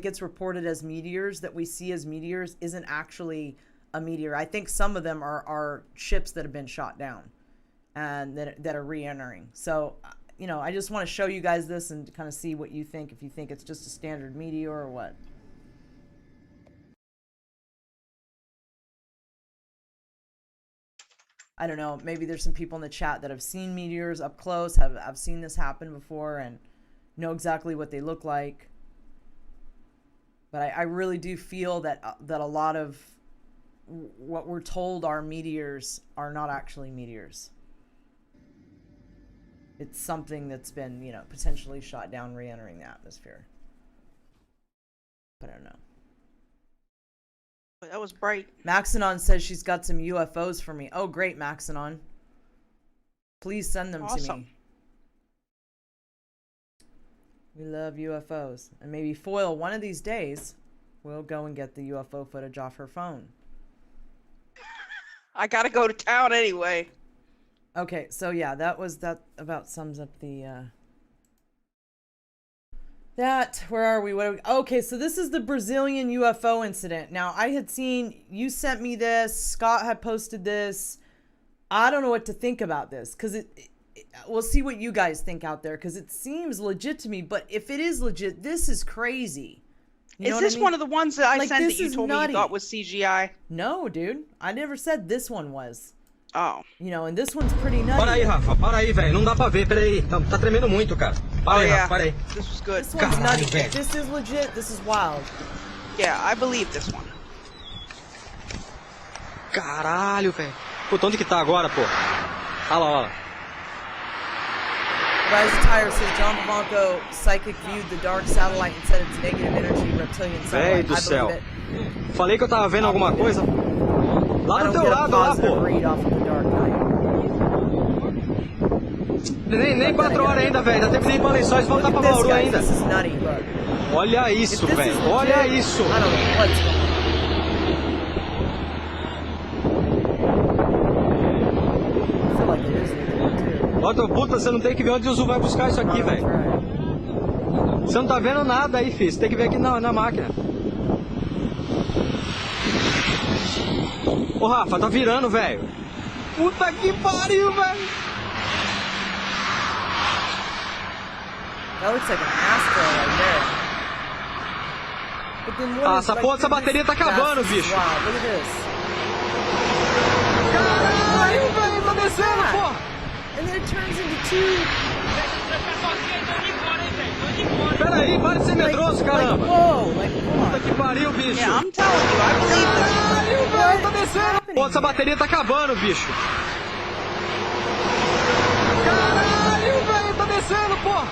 gets reported as meteors, that we see as meteors, isn't actually a meteor. I think some of them are ships that have been shot down and that are re-entering. So, I just want to show you guys this and kind of see what you think, if you think it's just a standard meteor or what. I don't know. Maybe there's some people in the chat that have seen meteors up close, have seen this happen before and know exactly what they look like. But I really do feel that a lot of what we're told are meteors are not actually meteors. It's something that's been, potentially shot down, re-entering the atmosphere. But I don't know. That was bright. Maxinon says she's got some UFOs for me. Oh, great, Maxinon. Please send them to me. We love UFOs. And maybe Foil, one of these days, will go and get the UFO footage off her phone. I gotta go to town anyway. Okay, so yeah, that about sums up the where are we? Okay, so this is the Brazilian UFO incident. Now, I had seen, you sent me this, Scott had posted this. I don't know what to think about this, because we'll see what you guys think out there, because it seems legit to me, but if it is legit, this is crazy. You is this one of the ones that I sent that you told me you thought was CGI? No, dude. I never said this one was. Oh. You know, and this one's pretty nutty. Para aí, Rafa. Para aí, velho. Não dá pra ver. Pera aí. Tá tremendo muito, cara. Para aí, Rafa. Para aí. This was good. This one's nutty. This is legit. This is wild. Yeah, I believe this one. Caralho, velho. Puta, onde que tá agora, pô? Olha lá, olha lá. Rise of Tire says John Blanco psychic viewed the dark satellite and said it's negative energy reptilian satellite. Véi do céu. Falei que eu tava vendo alguma coisa. Lá do teu lado, lá, pô. Nem 4 horas ainda, velho. Dá tempo de ir pra Lençóis e voltar pra Bauru ainda. Olha isso, velho. Olha isso. Ó, teu puta, você não tem que ver onde o Zu vai buscar isso aqui, velho. Você não tá vendo nada aí, filho. Você tem que ver aqui na máquina. Ô, Rafa, tá virando, velho. Puta que pariu, velho. That looks like an asteroid right there. But then what essa porra dessa bateria tá acabando, bicho. Wow, look at this. Caralho, velho, tá descendo, pô. And then it turns into two. Pera aí, para de ser medroso, caramba. Puta que pariu, bicho. Yeah, I'm telling you, I believe this. Caralho, velho, tá descendo. Pô, essa bateria tá acabando, bicho. Caralho, velho, tá descendo, pô.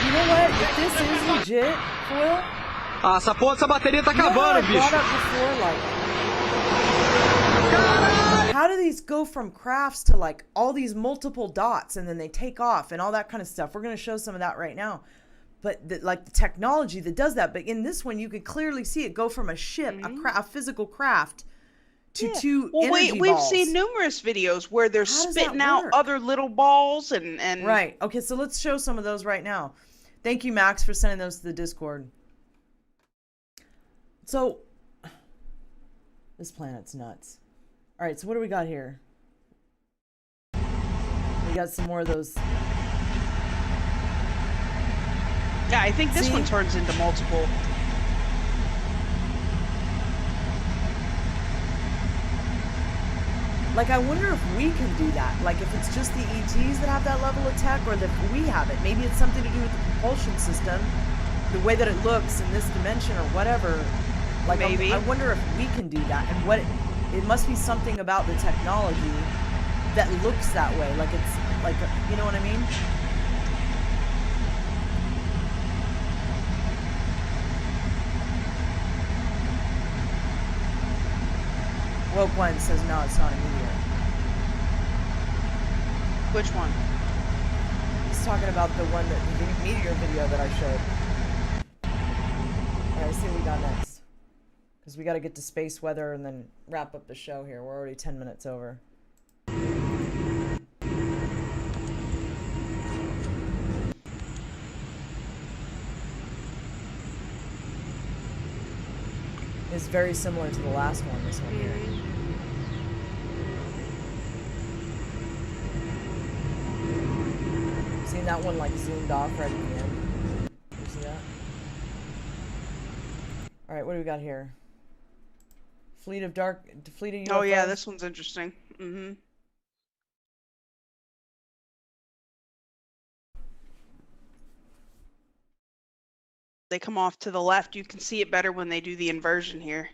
You know what? If this is legit, Foil. Essa porra dessa bateria tá acabando, bicho. How do these go from crafts to like all these multiple dots and then they take off and all that kind of stuff? We're going to show some of that right now. But like the technology that does that. But in this one, you could clearly see it go from a ship, a physical craft, to two energy balls. We've seen numerous videos where they're spitting out other little balls and... Right. Okay, so let's show some of those right now. Thank you, Max, for sending those to the Discord. So, this planet's nuts. All right, so what do we got here? We got some more of those. Yeah, I think this one turns into multiple. Like, I wonder if we can do that. Like, if it's just the ETs that have that level of tech, or that we have it. Maybe it's something to do with the propulsion system, the way that it looks in this dimension, or whatever. Like, maybe. I wonder if we can do that, and what it must be something about the technology that looks that way. Like, it's like, you know what I mean? Woke One says no, it's not a meteor. Which one? He's talking about the one that the meteor video that I showed. Alright, let's see what we got next. Because we got to get to space weather and then wrap up the show here. We're already 10 minutes over. It's very similar to the last one, this one here. Seen that one like zoomed off right at the end? You see that? Alright, what do we got here? Fleet of UFOs? Oh yeah, this one's interesting. Mm-hmm. They come off to the left. You can see it better when they do the inversion here.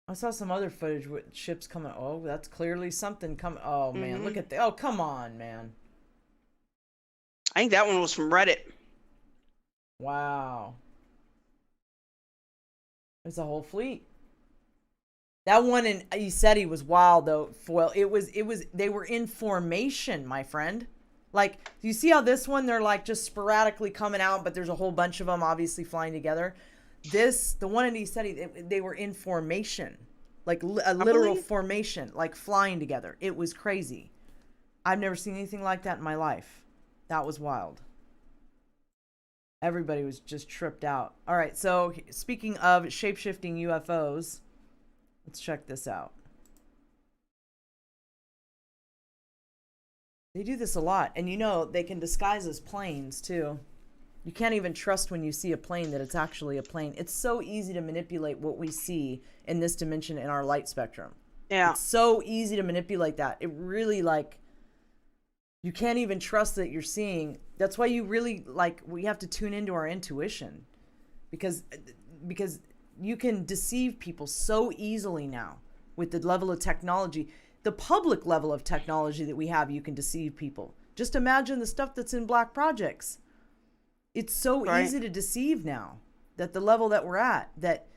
I saw some other footage with ships coming. Oh, that's clearly something coming. Oh man, look at that. Oh, come on, man. I think that one was from Reddit. Wow. It's a whole fleet. That one in ESETI was wild though, Foil. They were in formation, my friend. Like, you see how this one, they're like just sporadically coming out, but there's a whole bunch of them obviously flying together. The one in ESETI, they were in formation. Like a literal formation, like flying together. It was crazy. I've never seen anything like that in my life. That was wild. Everybody was just tripped out. All right, so speaking of shape-shifting UFOs, let's check this out. They do this a lot, and you know they can disguise as planes too. You can't even trust when you see a plane that it's actually a plane. It's so easy to manipulate what we see in this dimension in our light spectrum. Yeah. It's so easy to manipulate that. It really, like, you can't even trust that you're seeing. That's why you really, like, we have to tune into our intuition. Because you can deceive people so easily now with the level of technology. The public level of technology that we have, you can deceive people. Just imagine the stuff that's in black projects. It's so easy to deceive now, that the level that we're at, that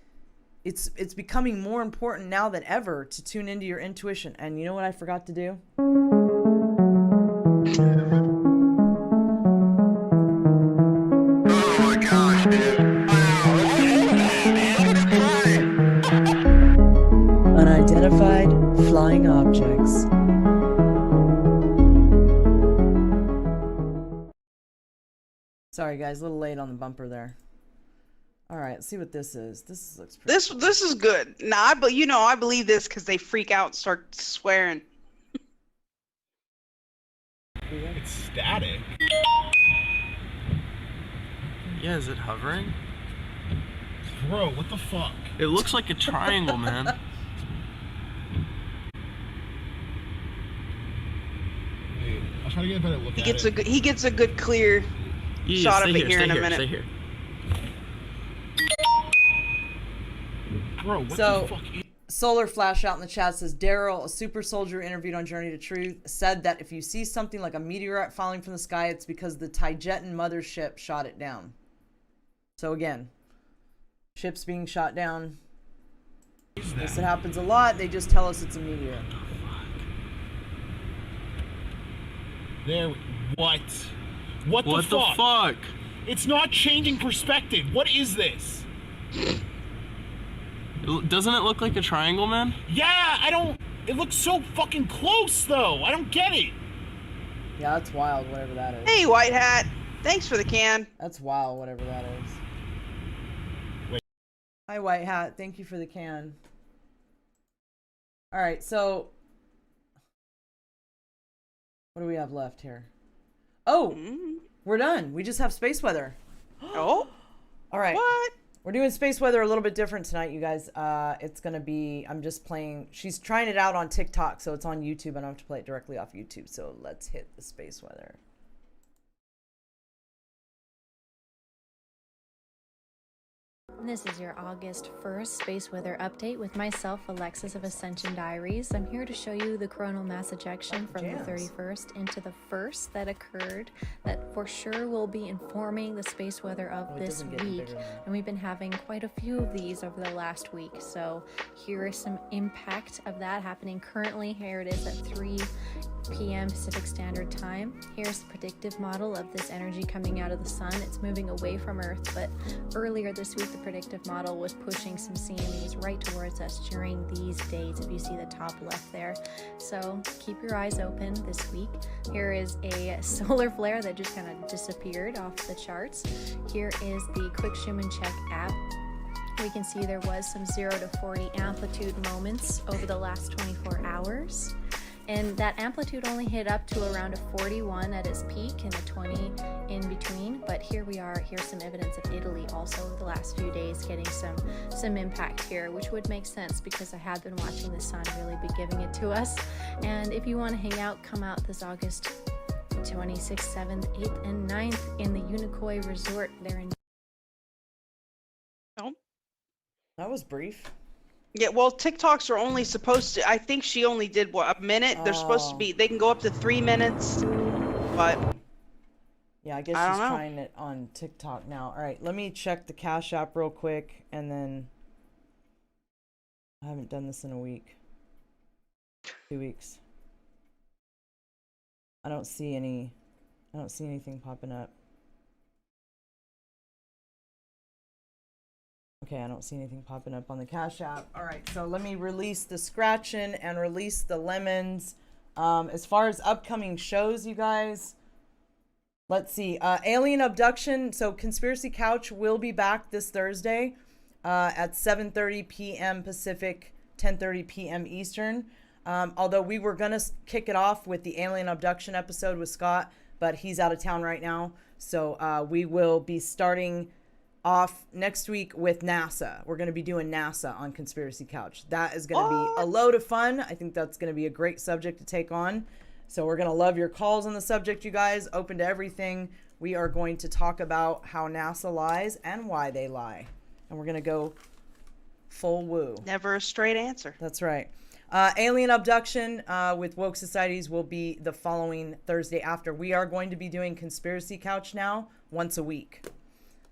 it's becoming more important now than ever to tune into your intuition. And you know what I forgot to do? Oh my gosh, dude. Unidentified flying objects. Sorry guys, a little late on the bumper there. All right, let's see what this is. This looks pretty cool. This is good. Now I believe this because they freak out and start swearing. It's static. Yeah, is it hovering? Bro, what the fuck? It looks like a triangle, man. Wait, I'll try to get a better look He at gets it. he gets a good clear shot of it here in a minute. Stay here. Bro, what So, the fuck? Solar Flash out in the chat says, Daryl, a super soldier interviewed on Journey to Truth, said that if you see something like a meteorite falling from the sky, it's because the Tijetan mothership shot it down. So again, ships being shot down. This happens a lot. They just tell us it's a meteor. There. What? What the fuck? What the fuck? It's not changing perspective. What is this? Doesn't it look like a triangle, man? Yeah, I don't. It looks so fucking close, though. I don't get it. Yeah, that's wild, whatever that is. Hey, White Hat. Thanks for the can. That's wild, whatever that is. Wait. Hi, White Hat. Thank you for the can. All right, so what do we have left here? Oh, we're done. We just have space weather. Oh? All right. What? We're doing space weather a little bit different tonight, you guys. It's going to be, I'm just playing, she's trying it out on TikTok, so it's on YouTube. I don't have to play it directly off YouTube, so let's hit the space weather. This is your August 1st space weather update with myself, Alexis of Ascension Diaries. I'm here to show you the coronal mass ejection from the 31st into the 1st that occurred, that for sure will be informing the space weather of this week. And we've been having quite a few of these over the last week. So here is some impact of that happening currently. Here it is at 3 p.m. Pacific Standard Time. Here's the predictive model of this energy coming out of the sun. It's moving away from Earth, but earlier this week the predictive model was pushing some CMEs right towards us during these days, if you see the top left there. So keep your eyes open this week. Here is a solar flare that just kind of disappeared off the charts. Here is the Quick Schumann Check app. We can see there was some 0 to 40 amplitude moments over the last 24 hours. And that amplitude only hit up to around a 41 at its peak and a 20 in between. But here we are. Here's some evidence of Italy also over the last few days getting some impact here, which would make sense because I have been watching the sun really be giving it to us. And if you want to hang out, come out this August 26th, 7th, 8th, and 9th in the Unicoi Resort there in... Oh. That was brief. Yeah, well, TikToks are only supposed to, I think she only did, what, a minute? They're supposed to be, they can go up to 3 minutes, but... Yeah, I guess she's trying it on TikTok now. All right, let me check the Cash App real quick, and then I haven't done this in a week. 2 weeks. I don't see anything popping up. Okay, I don't see anything popping up on the Cash App. All right, so let me release the scratching and release the lemons. As far as upcoming shows, you guys, let's see. Alien Abduction. So Conspiracy Couch will be back this Thursday at 7:30 p.m. Pacific, 10:30 p.m. Eastern. Although we were going to kick it off with the Alien Abduction episode with Scott, but he's out of town right now. So we will be starting off next week with NASA. We're going to be doing NASA on Conspiracy Couch. That is going to be a load of fun. I think that's going to be a great subject to take on. So we're going to love your calls on the subject, you guys. Open to everything. We are going to talk about how NASA lies and why they lie. And we're going to go full woo. Never a straight answer. That's right. Alien Abduction with Woke Societies will be the following Thursday after. We are going to be doing Conspiracy Couch now once a week.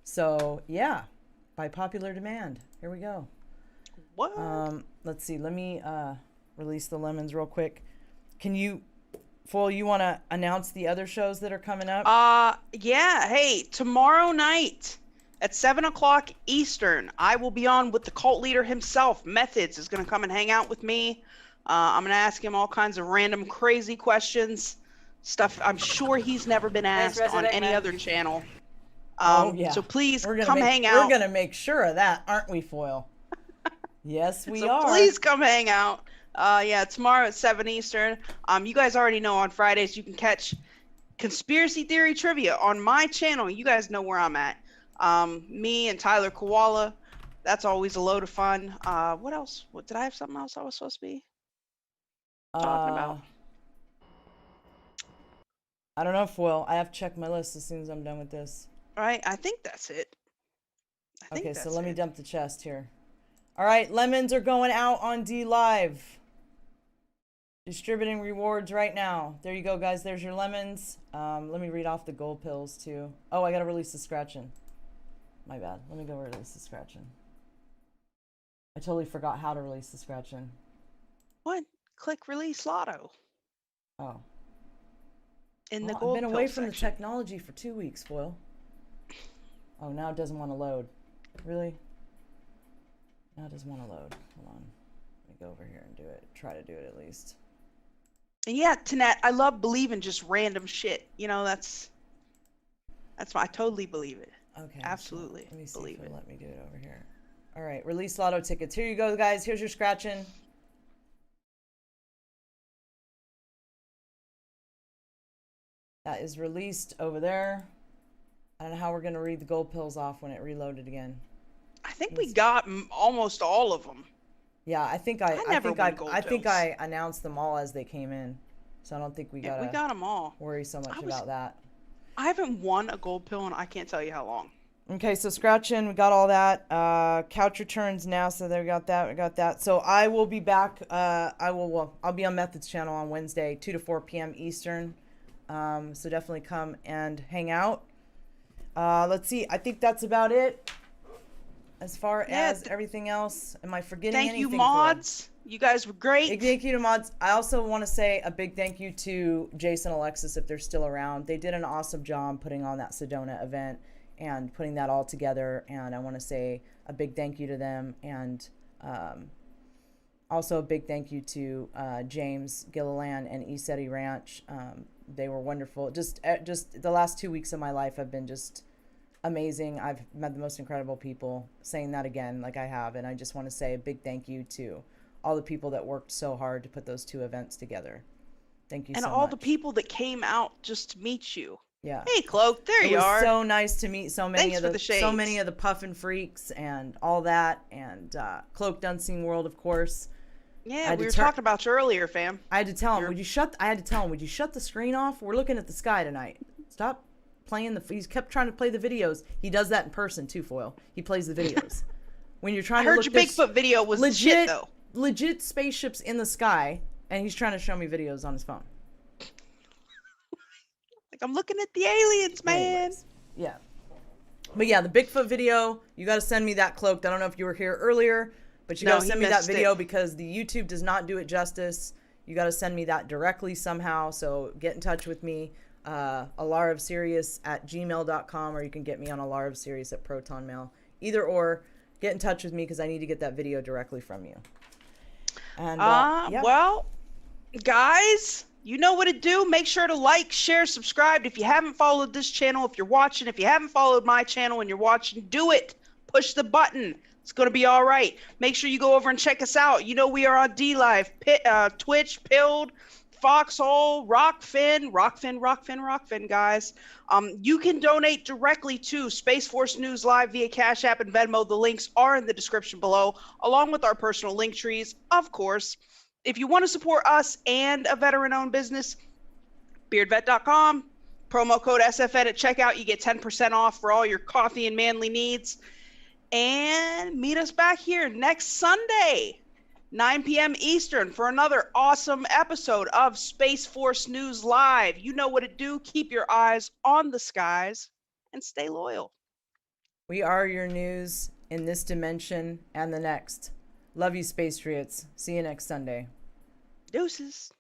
So, yeah, by popular demand. Here we go. What? Let's see. Let me release the lemons real quick. Can you, Foil, you want to announce the other shows that are coming up? Yeah. Hey, tomorrow night at 7 o'clock Eastern, I will be on with the cult leader himself. Methods is going to come and hang out with me. I'm going to ask him all kinds of random, crazy questions. Stuff I'm sure he's never been asked on any other channel. Yeah. So please come hang out. We're going to make sure of that, aren't we, Foil? Yes, we are. Please come hang out. Yeah, tomorrow at 7 Eastern. You guys already know on Fridays you can catch Conspiracy Theory Trivia on my channel. You guys know where I'm at. Me and Tyler Koala. That's always a load of fun. What else? Did I have something else I was supposed to be talking about? I don't know, Foil. I have to check my list as soon as I'm done with this. All right, I think that's it. Okay, so let me dump the chest here. All right, lemons are going out on D Live. Distributing rewards right now. There you go, guys. There's your lemons. Let me read off the gold pills, too. Oh, I got to release the scratching. My bad. Let me go release the scratching. I totally forgot how to release the scratching. What? Click release lotto. Oh. In the I've gold been away pill from the section. technology for 2 weeks, Foil. Oh, now it doesn't want to load. Really? Now it doesn't want to load. Hold on. Let me go over here and do it. Try to do it at least. And yeah, Tanette, I love believing just random shit. You know, that's why I totally believe it. Okay. Absolutely. Let me see believe if it. it'll let me do it over here. All right. Release lotto tickets. Here you go, guys. Here's your scratching. That is released over there. I don't know how we're going to read the gold pills off when it reloaded again. I think we got almost all of them. Yeah, I think I announced them all as they came in. So I don't think we got them all. Worry so much about that. I haven't won a gold pill and I can't tell you how long. Okay, so scratching, we got all that. Couch returns now, so there we got that. So I will be back. I'll be on Methods channel on Wednesday, 2 to 4 p.m. Eastern. So definitely come and hang out. Let's see. I think that's about it. As far as everything else, am I forgetting anything? Thank you, mods. You guys were great. Big thank you to mods. I also want to say a big thank you to Jason and Alexis if they're still around. They did an awesome job putting on that Sedona event and putting that all together. And I want to say a big thank you to them. And also a big thank you to James Gilliland and ESETI Ranch. They were wonderful. Just the last 2 weeks of my life have been just amazing. I've met the most incredible people. Saying that again, like I have, and I just want to say a big thank you to all the people that worked so hard to put those two events together. Thank you so much. And all the people that came out just to meet you. Yeah. Hey, Cloak, there you are. It was so nice to meet so many of the puffin freaks and all that, and Cloak Dunsing World, of course. Yeah, we were talking about you earlier, fam. I had to tell him, would you shut the screen off? We're looking at the sky tonight. Stop playing he kept trying to play the videos. He does that in person too, Foil. He plays the videos. When you're trying I to heard your Bigfoot video was legit though. Legit spaceships in the sky, and he's trying to show me videos on his phone. Like, I'm looking at the aliens, man. Anyways, yeah. But yeah, the Bigfoot video, you got to send me that, Cloaked. I don't know if you were here earlier, But you gotta send me that video because the YouTube does not do it justice. You gotta send me that directly somehow. So get in touch with me, alaraofsirius@gmail.com, or you can get me on alaraofsirius at ProtonMail. Either or, get in touch with me because I need to get that video directly from you. And yeah. Well, guys, you know what to do. Make sure to like, share, subscribe. If you haven't followed this channel, if you're watching, if you haven't followed my channel and you're watching, do it. Push the button. It's going to be all right. Make sure you go over and check us out. You know, we are on DLive, Twitch, Pilled, Foxhole, Rockfin, guys. You can donate directly to Space Force News Live via Cash App and Venmo. The links are in the description below, along with our personal link trees, of course. If you want to support us and a veteran-owned business, BeardVet.com, promo code SFN at checkout. You get 10% off for all your coffee and manly needs. And meet us back here next Sunday, 9 p.m. Eastern, for another awesome episode of Space Force News Live. You know what to do. Keep your eyes on the skies and stay loyal. We are your news in this dimension and the next. Love you, Space Patriots. See you next Sunday. Deuces.